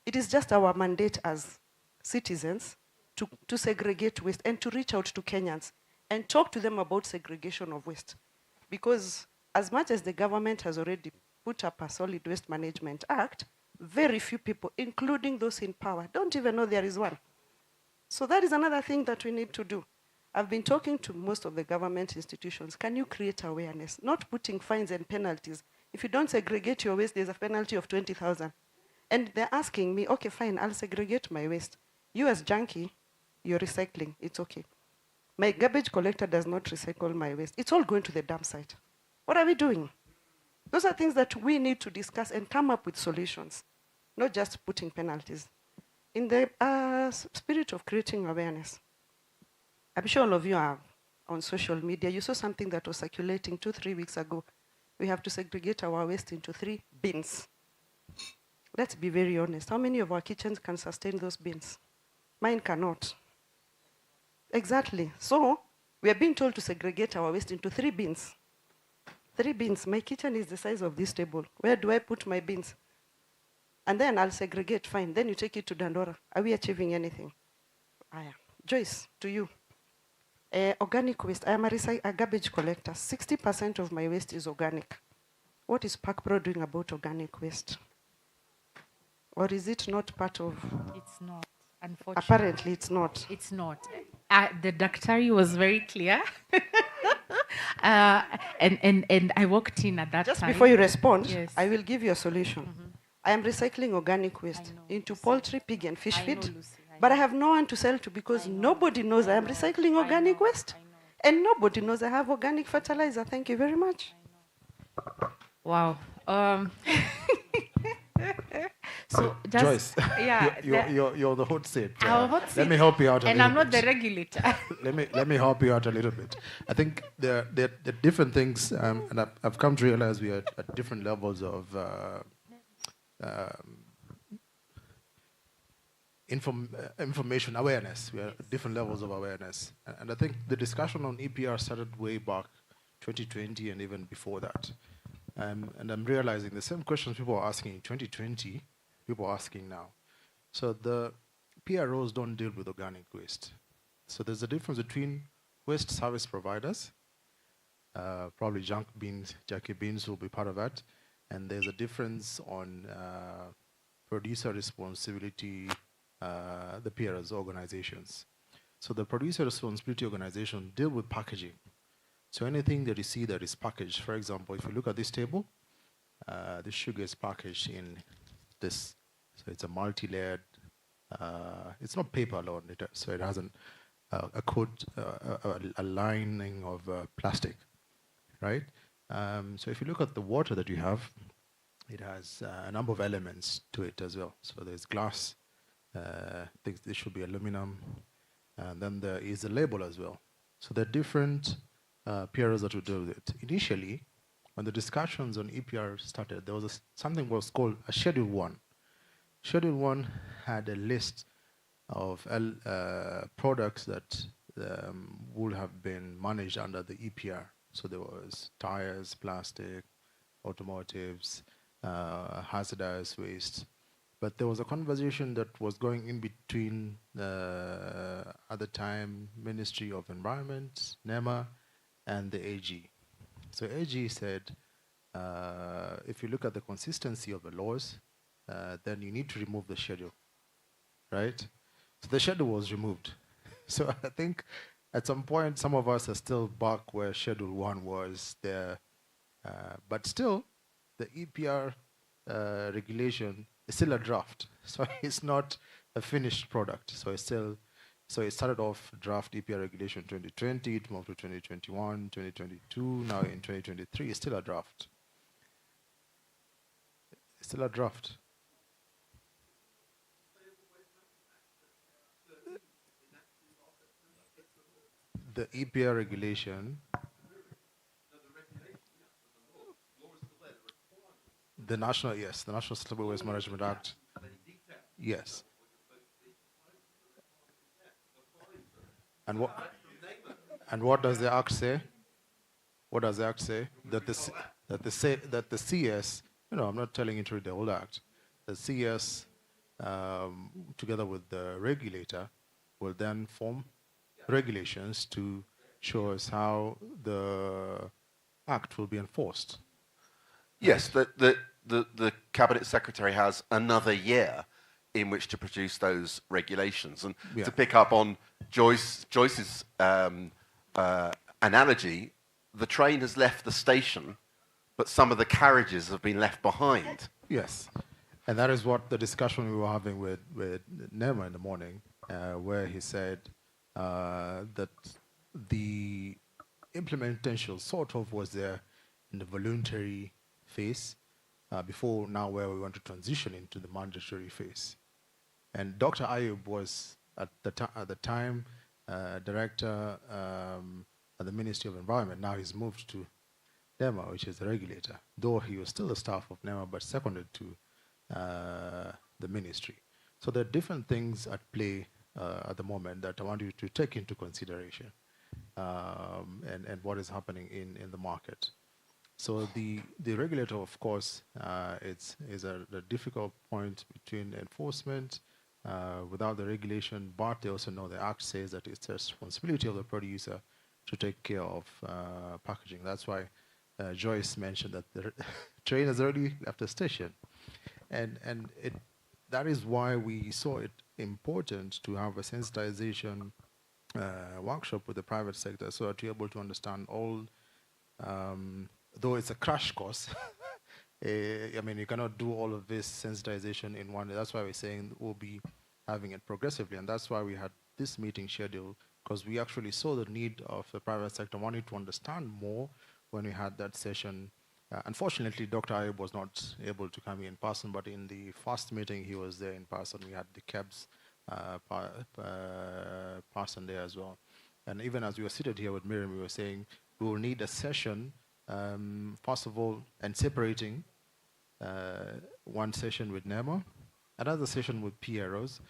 It is just our mandate as citizens to segregate waste and to reach out to Kenyans and talk to them about segregation of waste. Because as much as the government has already put up a Solid Waste Management Act, very few people, including those in power, don't even know there is one. So that is another thing that we need to do. I've been talking to most of the government institutions. Can you create awareness? Not putting fines and penalties. If you don't segregate your waste, there's a penalty of 20,000. And they're asking me, okay, fine, I'll segregate my waste. You as junkie, you're recycling, it's okay. My garbage collector does not recycle my waste. It's all going to the dump site. What are we doing? Those are things that we need to discuss and come up with solutions, not just putting penalties. In the spirit of creating awareness, I'm sure all of you are on social media. You saw something that was circulating 2-3 weeks ago. We have to segregate our waste into 3 bins. Let's be very honest. How many of our kitchens can sustain those bins? Mine cannot. Exactly. So we are being told to segregate our waste into 3 bins. 3 bins. My kitchen is the size of this table. Where do I put my bins? And then I'll segregate, fine. Then you take it to Dandora. Are we achieving anything? Joyce, to you. Organic waste. I am a garbage collector. 60% of my waste is organic. What is PACPRO doing about organic waste? Or is it not part of? It's not, unfortunately. Apparently, it's not. It's not. The Daktari was very clear. And I walked in at that Just time. Before you respond, yes. I will give you a solution. I am recycling organic waste into poultry, pig, and fish feed. But I have no one to sell to, because nobody knows I am recycling organic waste. And nobody knows I have organic fertilizer. Thank you very much. Wow. So just, Joyce, yeah, you're the hot seat. Hot seat. Let me help you out a and little I'm not bit. the regulator. let me help you out a little bit. I think there are different things, and I've come to realize we are at different levels of information awareness. We are at different levels of awareness, and I think the discussion on EPR started way back 2020 and even before that. And I'm realizing the same questions people were asking in 2020, people are asking now. So the PROs don't deal with organic waste. So there's a difference between waste service providers, probably Jackie Beans will be part of that, and there's a difference on producer responsibility, the PRS organizations. So the producer responsibility organization deal with packaging. So anything that you see that is packaged, for example, if you look at this table, the sugar is packaged in this. So it's a multi-layered, it's not paper alone, so it has a coat, a lining of plastic, right? So if you look at the water that you have, it has a number of elements to it as well. So there's glass, I think there should be aluminum, and then there is a label as well. So there are different PRs that will deal with it. Initially, when the discussions on EPR started, there was something was called a Schedule 1. Schedule 1 had a list of products that would have been managed under the EPR. So there was tires, plastic, automotives, hazardous waste. But there was a conversation that was going in between, at the time, Ministry of Environment, NEMA, and the AG. So AG said, if you look at the consistency of the laws, then you need to remove the schedule, right? So the schedule was removed. So I think at some point, some of us are still back where Schedule 1 was there. But still, the EPR regulation is still a draft. So it's not a finished product. So it's still, so it started off draft EPR regulation 2020, it moved to 2021, 2022, now in 2023, it's still a draft. It's still a draft. The EPR regulation, the National Sustainable Waste Management Act, yes. And what does the Act say? What does the Act say? That the CS, I'm not telling you to read the whole Act. The CS, together with the regulator, will then form regulations to show us how the Act will be enforced. Yes, the Cabinet Secretary has another year in which to produce those regulations. And to pick up on Joyce's analogy, the train has left the station, but some of the carriages have been left behind. Yes, and that is what the discussion we were having with Nema in the morning, where he said that the implementation sort of was there in the voluntary phase before now where we want to transition into the mandatory phase. And Dr. Ayub was at the time director at the Ministry of Environment. Now he's moved to NEMA, which is the regulator, though he was still a staff of NEMA but seconded to the ministry. So there are different things at play at the moment that I want you to take into consideration and what is happening in the market. So the regulator, of course, is a difficult point between enforcement without the regulation, but they also know the Act says that it's the responsibility of the producer to take care of packaging. That's why Joyce mentioned that the train has already left the station. And that is why we saw it important to have a sensitization workshop with the private sector so that you're able to understand all, though it's a crash course, I mean, you cannot do all of this sensitization in one day. That's why we're saying we'll be having it progressively. And that's why we had this meeting scheduled, because we actually saw the need of the private sector wanting to understand more when we had that session. Unfortunately, Dr. Ayub was not able to come in person, but in the first meeting, he was there in person. We had the KEBS person there as well. And even as we were seated here with Miriam, we were saying we will need a session, first of all, and separating one session with NEMA, another session with PROs,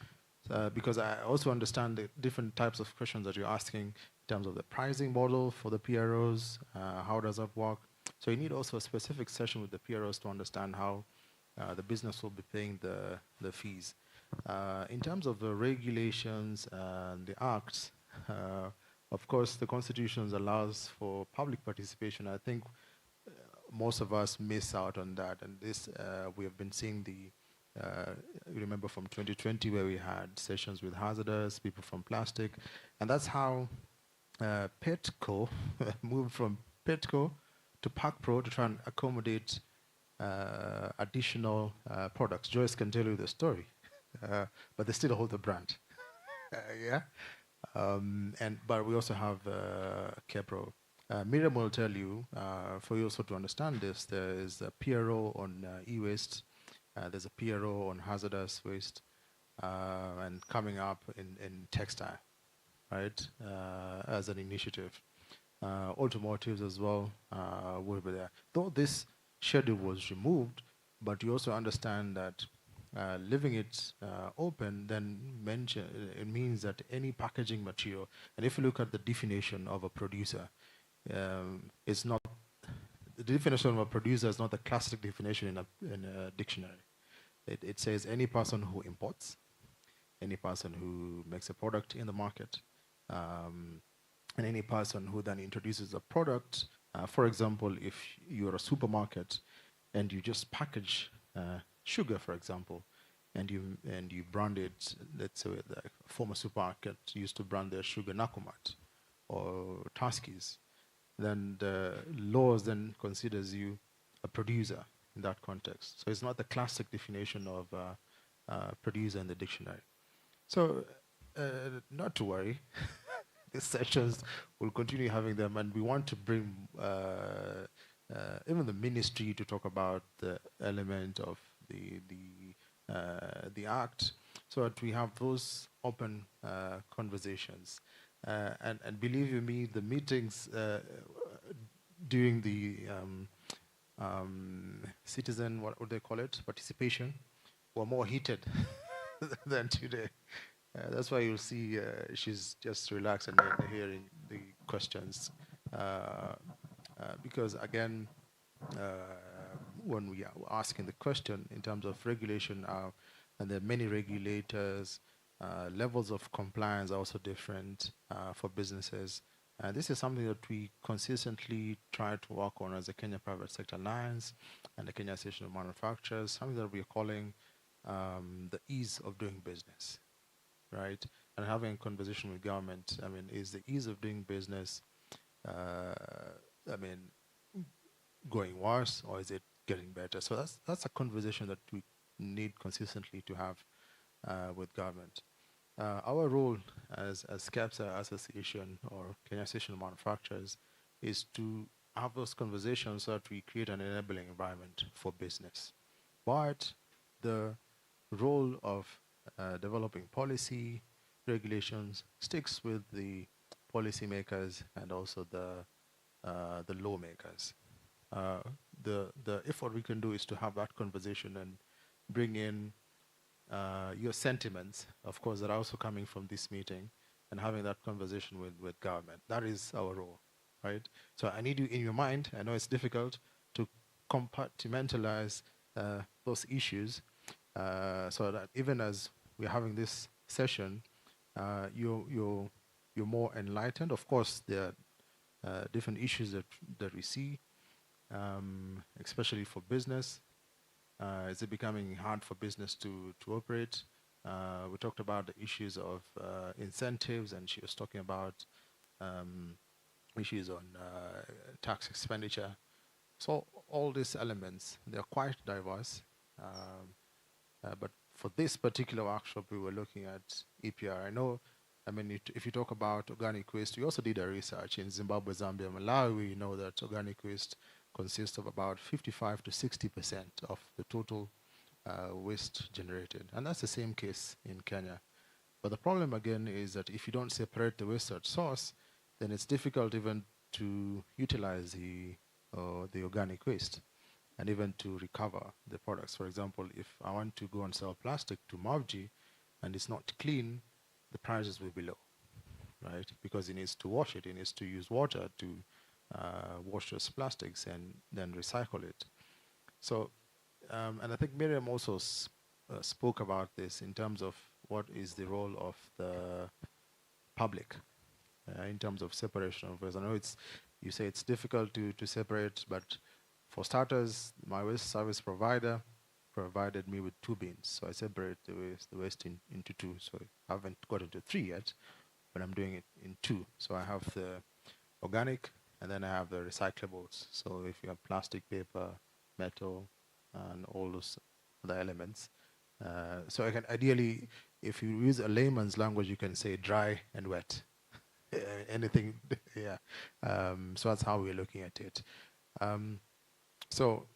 because I also understand the different types of questions that you're asking in terms of the pricing model for the PROs, how does that work? So you need also a specific session with the PROs to understand how the business will be paying the fees. In terms of the regulations and the acts, Of course, the Constitution allows for public participation. I think most of us miss out on that, and this we have been seeing the. You remember from 2020 where we had sessions with hazardous people from plastic, and that's how Petco moved from Petco to PackPro to try and accommodate additional products. Joyce can tell you the story, but they still hold the brand. Yeah, but we also have Kepro. Miriam will tell you, for you also to understand this, there is a PRO on e-waste, there's a PRO on hazardous waste, and coming up in textile, right, as an initiative. Automotives as well will be there. Though this schedule was removed, but you also understand that leaving it open then it means that any packaging material, and if you look at the definition of a producer, it's not, the definition of a producer is not the classic definition in a dictionary. It says any person who imports, any person who makes a product in the market, and any person who then introduces a product. For example, if you're a supermarket and you just package sugar, for example, and you brand it, let's say the former supermarket used to brand their sugar Nakumat or Taskis, then the laws then considers you a producer in that context. So it's not the classic definition of producer in the dictionary. So not to worry. These sessions, we'll continue having them, and we want to bring even the ministry to talk about the element of the act, so that we have those open conversations. And believe you me, the meetings during the citizen, what would they call it, participation, were more heated than today. That's why you'll see she's just relaxed and hearing the questions. Because again, when we are asking the question in terms of regulation, and there are many regulators, levels of compliance are also different for businesses. And this is something that we consistently try to work on as the Kenya Private Sector Alliance and the Kenya Association of Manufacturers, something that we are calling the ease of doing business. Right, and having a conversation with government. I mean, is the ease of doing business, going worse, or is it getting better? So that's a conversation that we need consistently to have with government. Our role as CAPSA Association or Kenya Association of Manufacturers is to have those conversations so that we create an enabling environment for business. But the role of developing policy regulations sticks with the policymakers and also the lawmakers. If what we can do is to have that conversation and bring in your sentiments, of course, that are also coming from this meeting, and having that conversation with government. That is our role, right? So I need you in your mind. I know it's difficult to compartmentalize those issues, so that even as we're having this session, you're more enlightened. Of course, there are different issues that we see, especially for business. Is it becoming hard for business to operate? We talked about the issues of incentives, and she was talking about issues on tax expenditure. So all these elements, they're quite diverse. But for this particular workshop, we were looking at EPR. I know, if you talk about organic waste, we also did a research in Zimbabwe, Zambia, Malawi. We know that organic waste consists of about 55 to 60% of the total waste generated. And that's the same case in Kenya. But the problem again is that if you don't separate the waste at source, then it's difficult even to utilize the organic waste and even to recover the products. For example, if I want to go and sell plastic to Mavji and it's not clean, the prices will be low, right? Because it needs to wash it, it needs to use water to wash those plastics and then recycle it. So, and I think Miriam also spoke about this in terms of what is the role of the public in terms of separation of waste. I know you say it's difficult to separate, but for starters, my waste service provider provided me with 2 bins. So I separate the waste into 2. So I haven't got into 3 yet, but I'm doing it in 2. So I have the organic, and then I have the recyclables. So if you have plastic, paper, metal, and all those other elements. So I can ideally, if you use a layman's language, you can say dry and wet. Anything, yeah. So that's how we're looking at it. So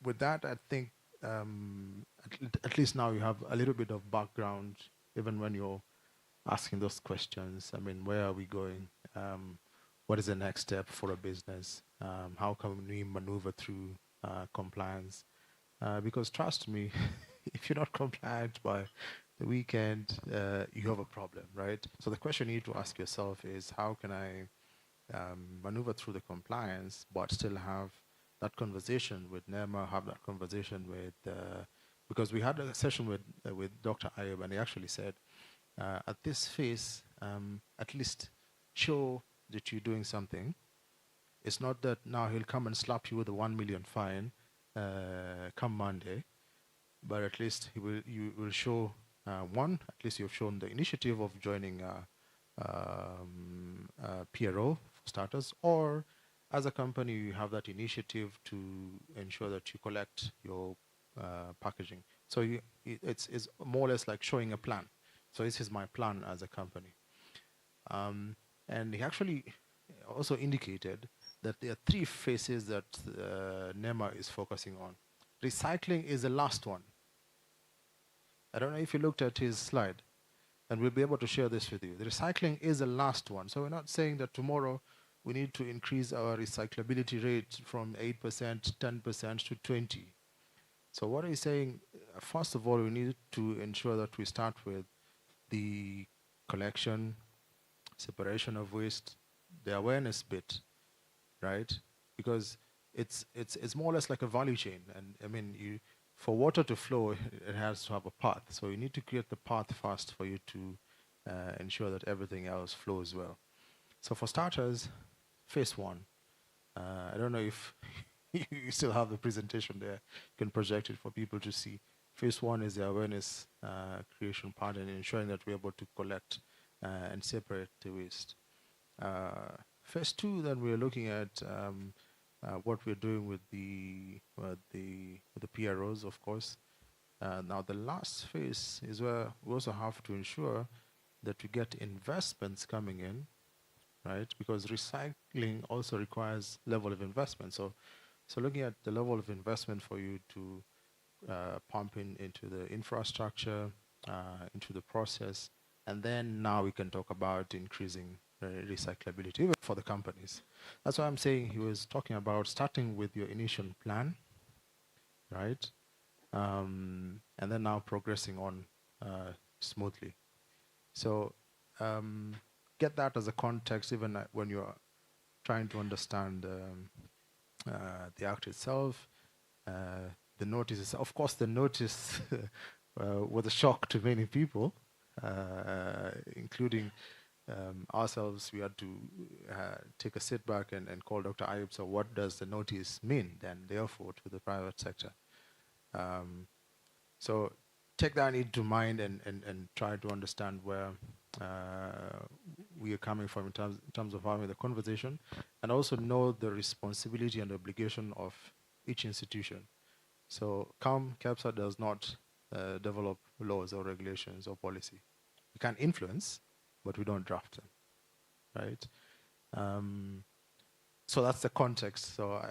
with that, I think at least now you have a little bit of background, even when you're asking those questions. I mean, where are we going? What is the next step for a business? How can we maneuver through compliance? Because trust me, if you're not compliant by the weekend, you have a problem, right? So the question you need to ask yourself is, how can I maneuver through the compliance, but still have that conversation with NEMA, have that conversation with, because we had a session with Dr. Ayub, and he actually said, at this phase, at least show that you're doing something. It's not that now he'll come and slap you with a 1 million fine come Monday, but at least you will show, one, at least you've shown the initiative of joining PRO for starters, or as a company you have that initiative to ensure that you collect your packaging. So it's more or less like showing a plan. So this is my plan as a company. And he actually also indicated that there are 3 phases that NEMA is focusing on. Recycling is the last one. I don't know if you looked at his slide, and we'll be able to share this with you. The recycling is the last one. So we're not saying that tomorrow we need to increase our recyclability rate from 8%, 10% to 20%. So what he's saying, first of all, we need to ensure that we start with the collection, separation of waste, the awareness bit, right? Because it's more or less like a value chain. And I mean, for water to flow, it has to have a path. So you need to create the path first for you to ensure that everything else flows well. So for starters, phase 1. I don't know if you still have the presentation there. You can project it for people to see. Phase 1 is the awareness creation part and ensuring that we're able to collect and separate the waste. Phase 2, then we're looking at what we're doing with the PROs, of course. Now the last phase is where we also have to ensure that we get investments coming in, right? Because recycling also requires level of investment. So looking at the level of investment for you to pump into the infrastructure, into the process, and then now we can talk about increasing recyclability even for the companies. That's why I'm saying he was talking about starting with your initial plan, right? And then now progressing on smoothly. So get that as a context even when you're trying to understand the act itself, the notice. Of course, the notice was a shock to many people, including ourselves. We had to take a sit back and call Dr. Ayub. So what does the notice mean then, therefore, to the private sector? So take that into mind and try to understand where we are coming from in terms of having the conversation, and also know the responsibility and obligation of each institution. So CAPSA does not develop laws or regulations or policy. We can influence, but we don't draft them, right? So that's the context. So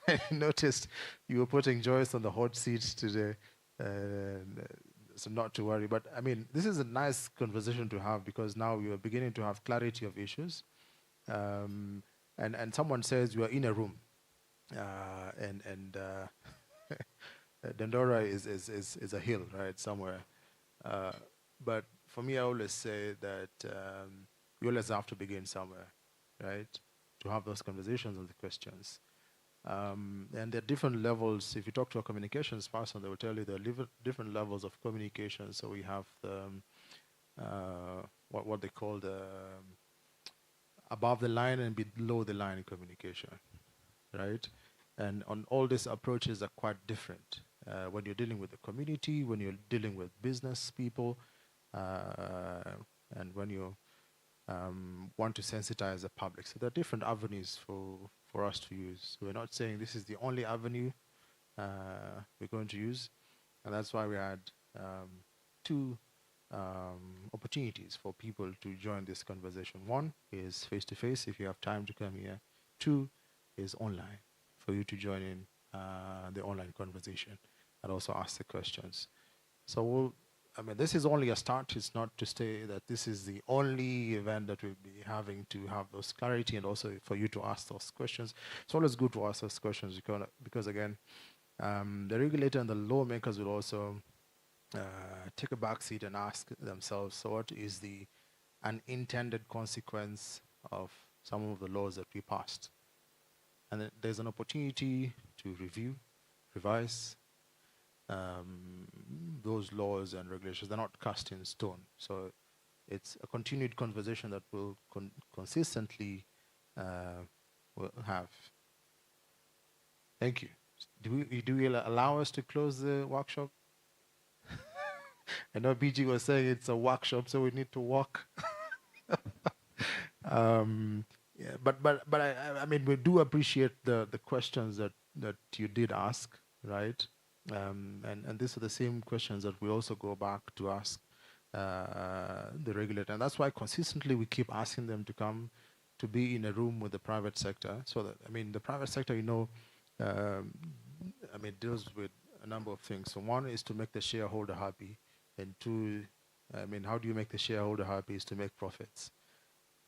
I noticed you were putting Joyce on the hot seat today, so not to worry. But I mean, this is a nice conversation to have because now we are beginning to have clarity of issues. And someone says you are in a room, and Dandora is a hill, right, somewhere. But for me, I always say that you always have to begin somewhere, right, to have those conversations and the questions. And there are different levels. If you talk to a communications person, they will tell you there are different levels of communication. So we have the what they call the above the line and below the line communication, right? And on all these approaches are quite different. When you're dealing with the community, when you're dealing with business people, and when you want to sensitize the public. So there are different avenues for us to use. We're not saying this is the only avenue we're going to use. And that's why we had two opportunities for people to join this conversation. One is face-to-face, if you have time to come here. Two is online, for you to join in the online conversation and also ask the questions. So this is only a start. It's not to say that this is the only event that we'll be having to have those clarity and also for you to ask those questions. It's always good to ask those questions because again, the regulator and the lawmakers will also take a back seat and ask themselves, so what is the unintended consequence of some of the laws that we passed? And there's an opportunity to review, revise those laws and regulations. They're not cast in stone. So it's a continued conversation that will consistently will have. Thank you. Do we allow us to close the workshop? I know BG was saying it's a workshop, so we need to walk. Yeah, but I mean, we do appreciate the questions that you did ask, right? And these are the same questions that we also go back to ask the regulator, and that's why consistently we keep asking them to come to be in a room with the private sector, so that the private sector, deals with a number of things. So one is to make the shareholder happy, and two, how do you make the shareholder happy is to make profits,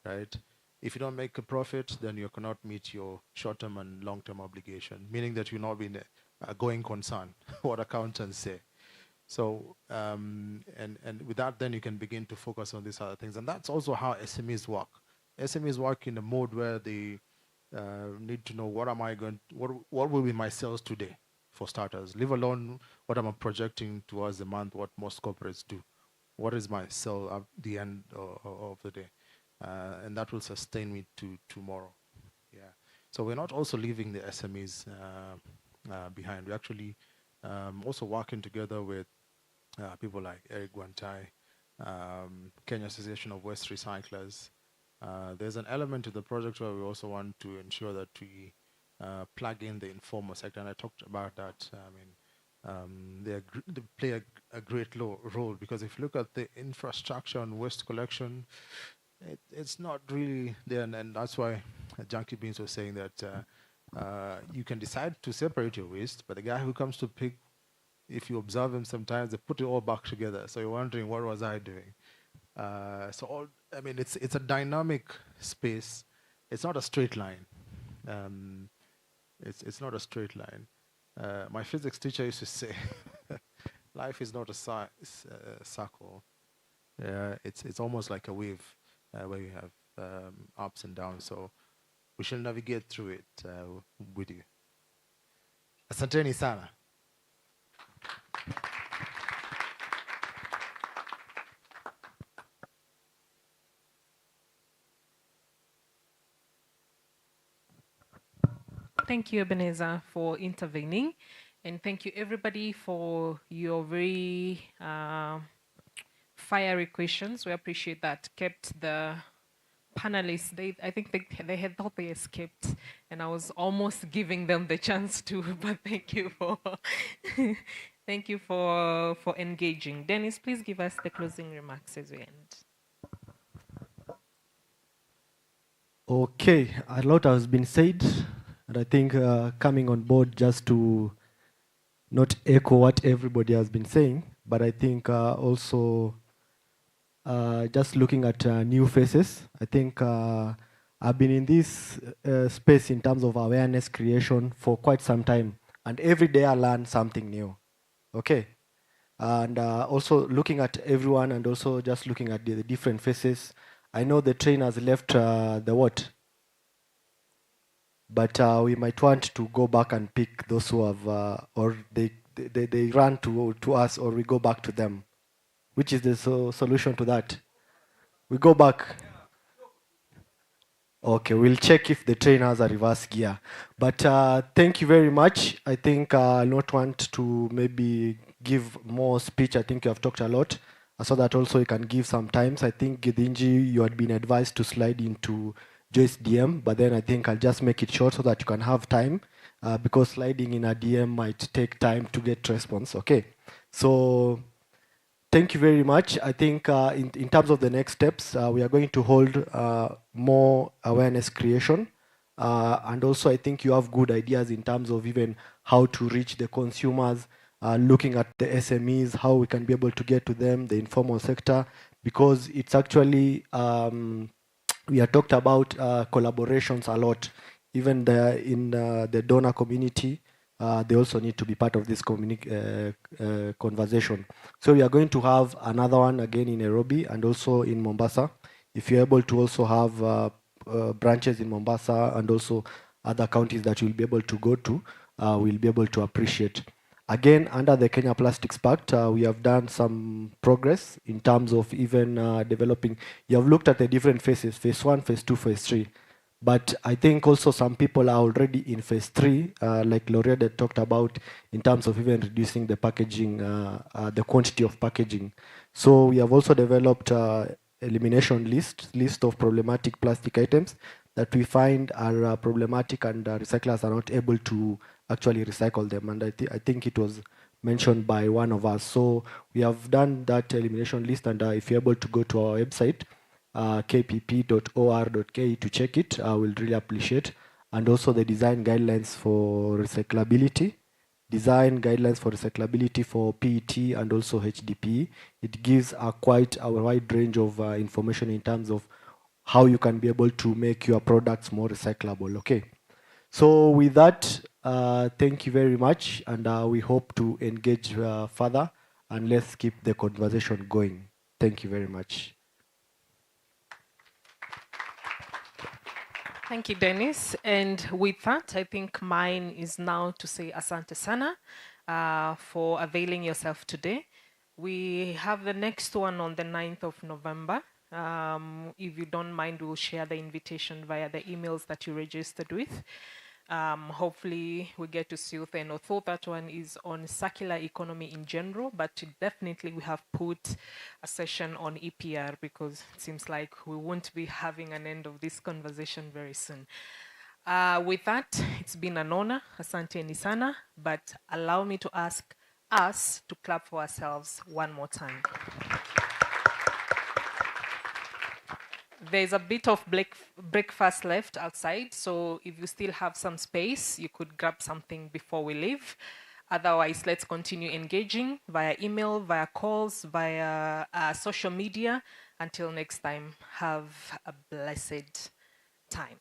right? If you don't make a profit, then you cannot meet your short-term and long-term obligation, meaning that you're not being a going concern, what accountants say. So, and with that, then you can begin to focus on these other things. And that's also how SMEs work. SMEs work in a mode where they need to know what will be my sales today, for starters, leave alone what I'm projecting towards the month, what most corporates do. What is my sale at the end of the day? And that will sustain me to tomorrow. Yeah. So we're not also leaving the SMEs behind. We're actually also working together with people like Eric Guantai, Kenya Association of Waste Recyclers. There's an element to the project where we also want to ensure that we plug in the informal sector, and I talked about that. They play a great role, because if you look at the infrastructure and waste collection, it's not really there, and that's why Junkie Beans was saying that you can decide to separate your waste, but the guy who comes to pick, if you observe him sometimes, they put it all back together. So you're wondering, what was I doing? It's a dynamic space. It's not a straight line. It's not a straight line. My physics teacher used to say, life is not a circle. It's almost like a wave where you have ups and downs. So we shall navigate through it with you. Asanteni sana. Thank you, Ebenezer, for intervening. And thank you, everybody, for your very fiery questions. We appreciate that. Kept the panelists, I think they had thought they escaped, and I was almost giving them the chance to, but thank you for thank you for engaging. Dennis, please give us the closing remarks as we end. Okay, a lot has been said, and I think coming on board just to not echo what everybody has been saying, but I think also just looking at new faces. I think I've been in this space in terms of awareness creation for quite some time, and every day I learn something new. Okay, and also looking at everyone, and also just looking at the different faces. I know the train has left the what, but we might want to go back and pick those who have, or they run to us, or we go back to them. Which is the solution to that? We go back. Okay, we'll check if the train has a reverse gear. But thank you very much. I think I'll not want to maybe give more speech. I think you have talked a lot. So that also you can give some times. I think Gidinji, you had been advised to slide into Joyce DM, but then I think I'll just make it short so that you can have time because sliding in a DM might take time to get response. Okay, so thank you very much. I think in terms of the next steps, we are going to hold more awareness creation. And also, I think you have good ideas in terms of even how to reach the consumers, looking at the SMEs, how we can be able to get to them, the informal sector, because it's actually, we are talked about collaborations a lot. Even in the donor community, they also need to be part of this conversation. So we are going to have another one again in Nairobi and also in Mombasa. If you're able to also have branches in Mombasa and also other counties that you'll be able to go to, we'll be able to appreciate. Again, under the Kenya Plastics Pact, we have done some progress in terms of even developing. You have looked at the different phases, phase 1, phase 2, phase 3. But I think also some people are already in phase 3, like L'Oreal had talked about, in terms of even reducing the packaging, the quantity of packaging. So we have also developed elimination list of problematic plastic items that we find are problematic and recyclers are not able to actually recycle them. And I think it was mentioned by one of us. So we have done that elimination list, and if you're able to go to our website, kpp.or.ke to check it, I will really appreciate. And also the design guidelines for recyclability, for PET and also HDPE. It gives quite a wide range of information in terms of how you can be able to make your products more recyclable. Okay. So with that, thank you very much, and we hope to engage further, and let's keep the conversation going. Thank you very much. Thank you, Dennis. And with that, I think mine is now to say asante sana for availing yourself today. We have the next one on the 9th of November. If you don't mind, we'll share the invitation via the emails that you registered with. Hopefully we get to see you then. Although that one is on circular economy in general, but definitely we have put a session on EPR because it seems like we won't be having an end of this conversation very soon. With that, it's been an honor, asante nisana, but allow me to ask us to clap for ourselves one more time. There's a bit of breakfast left outside, so if you still have some space, you could grab something before we leave. Otherwise, let's continue engaging via email, via calls, via social media. Until next time, have a blessed time.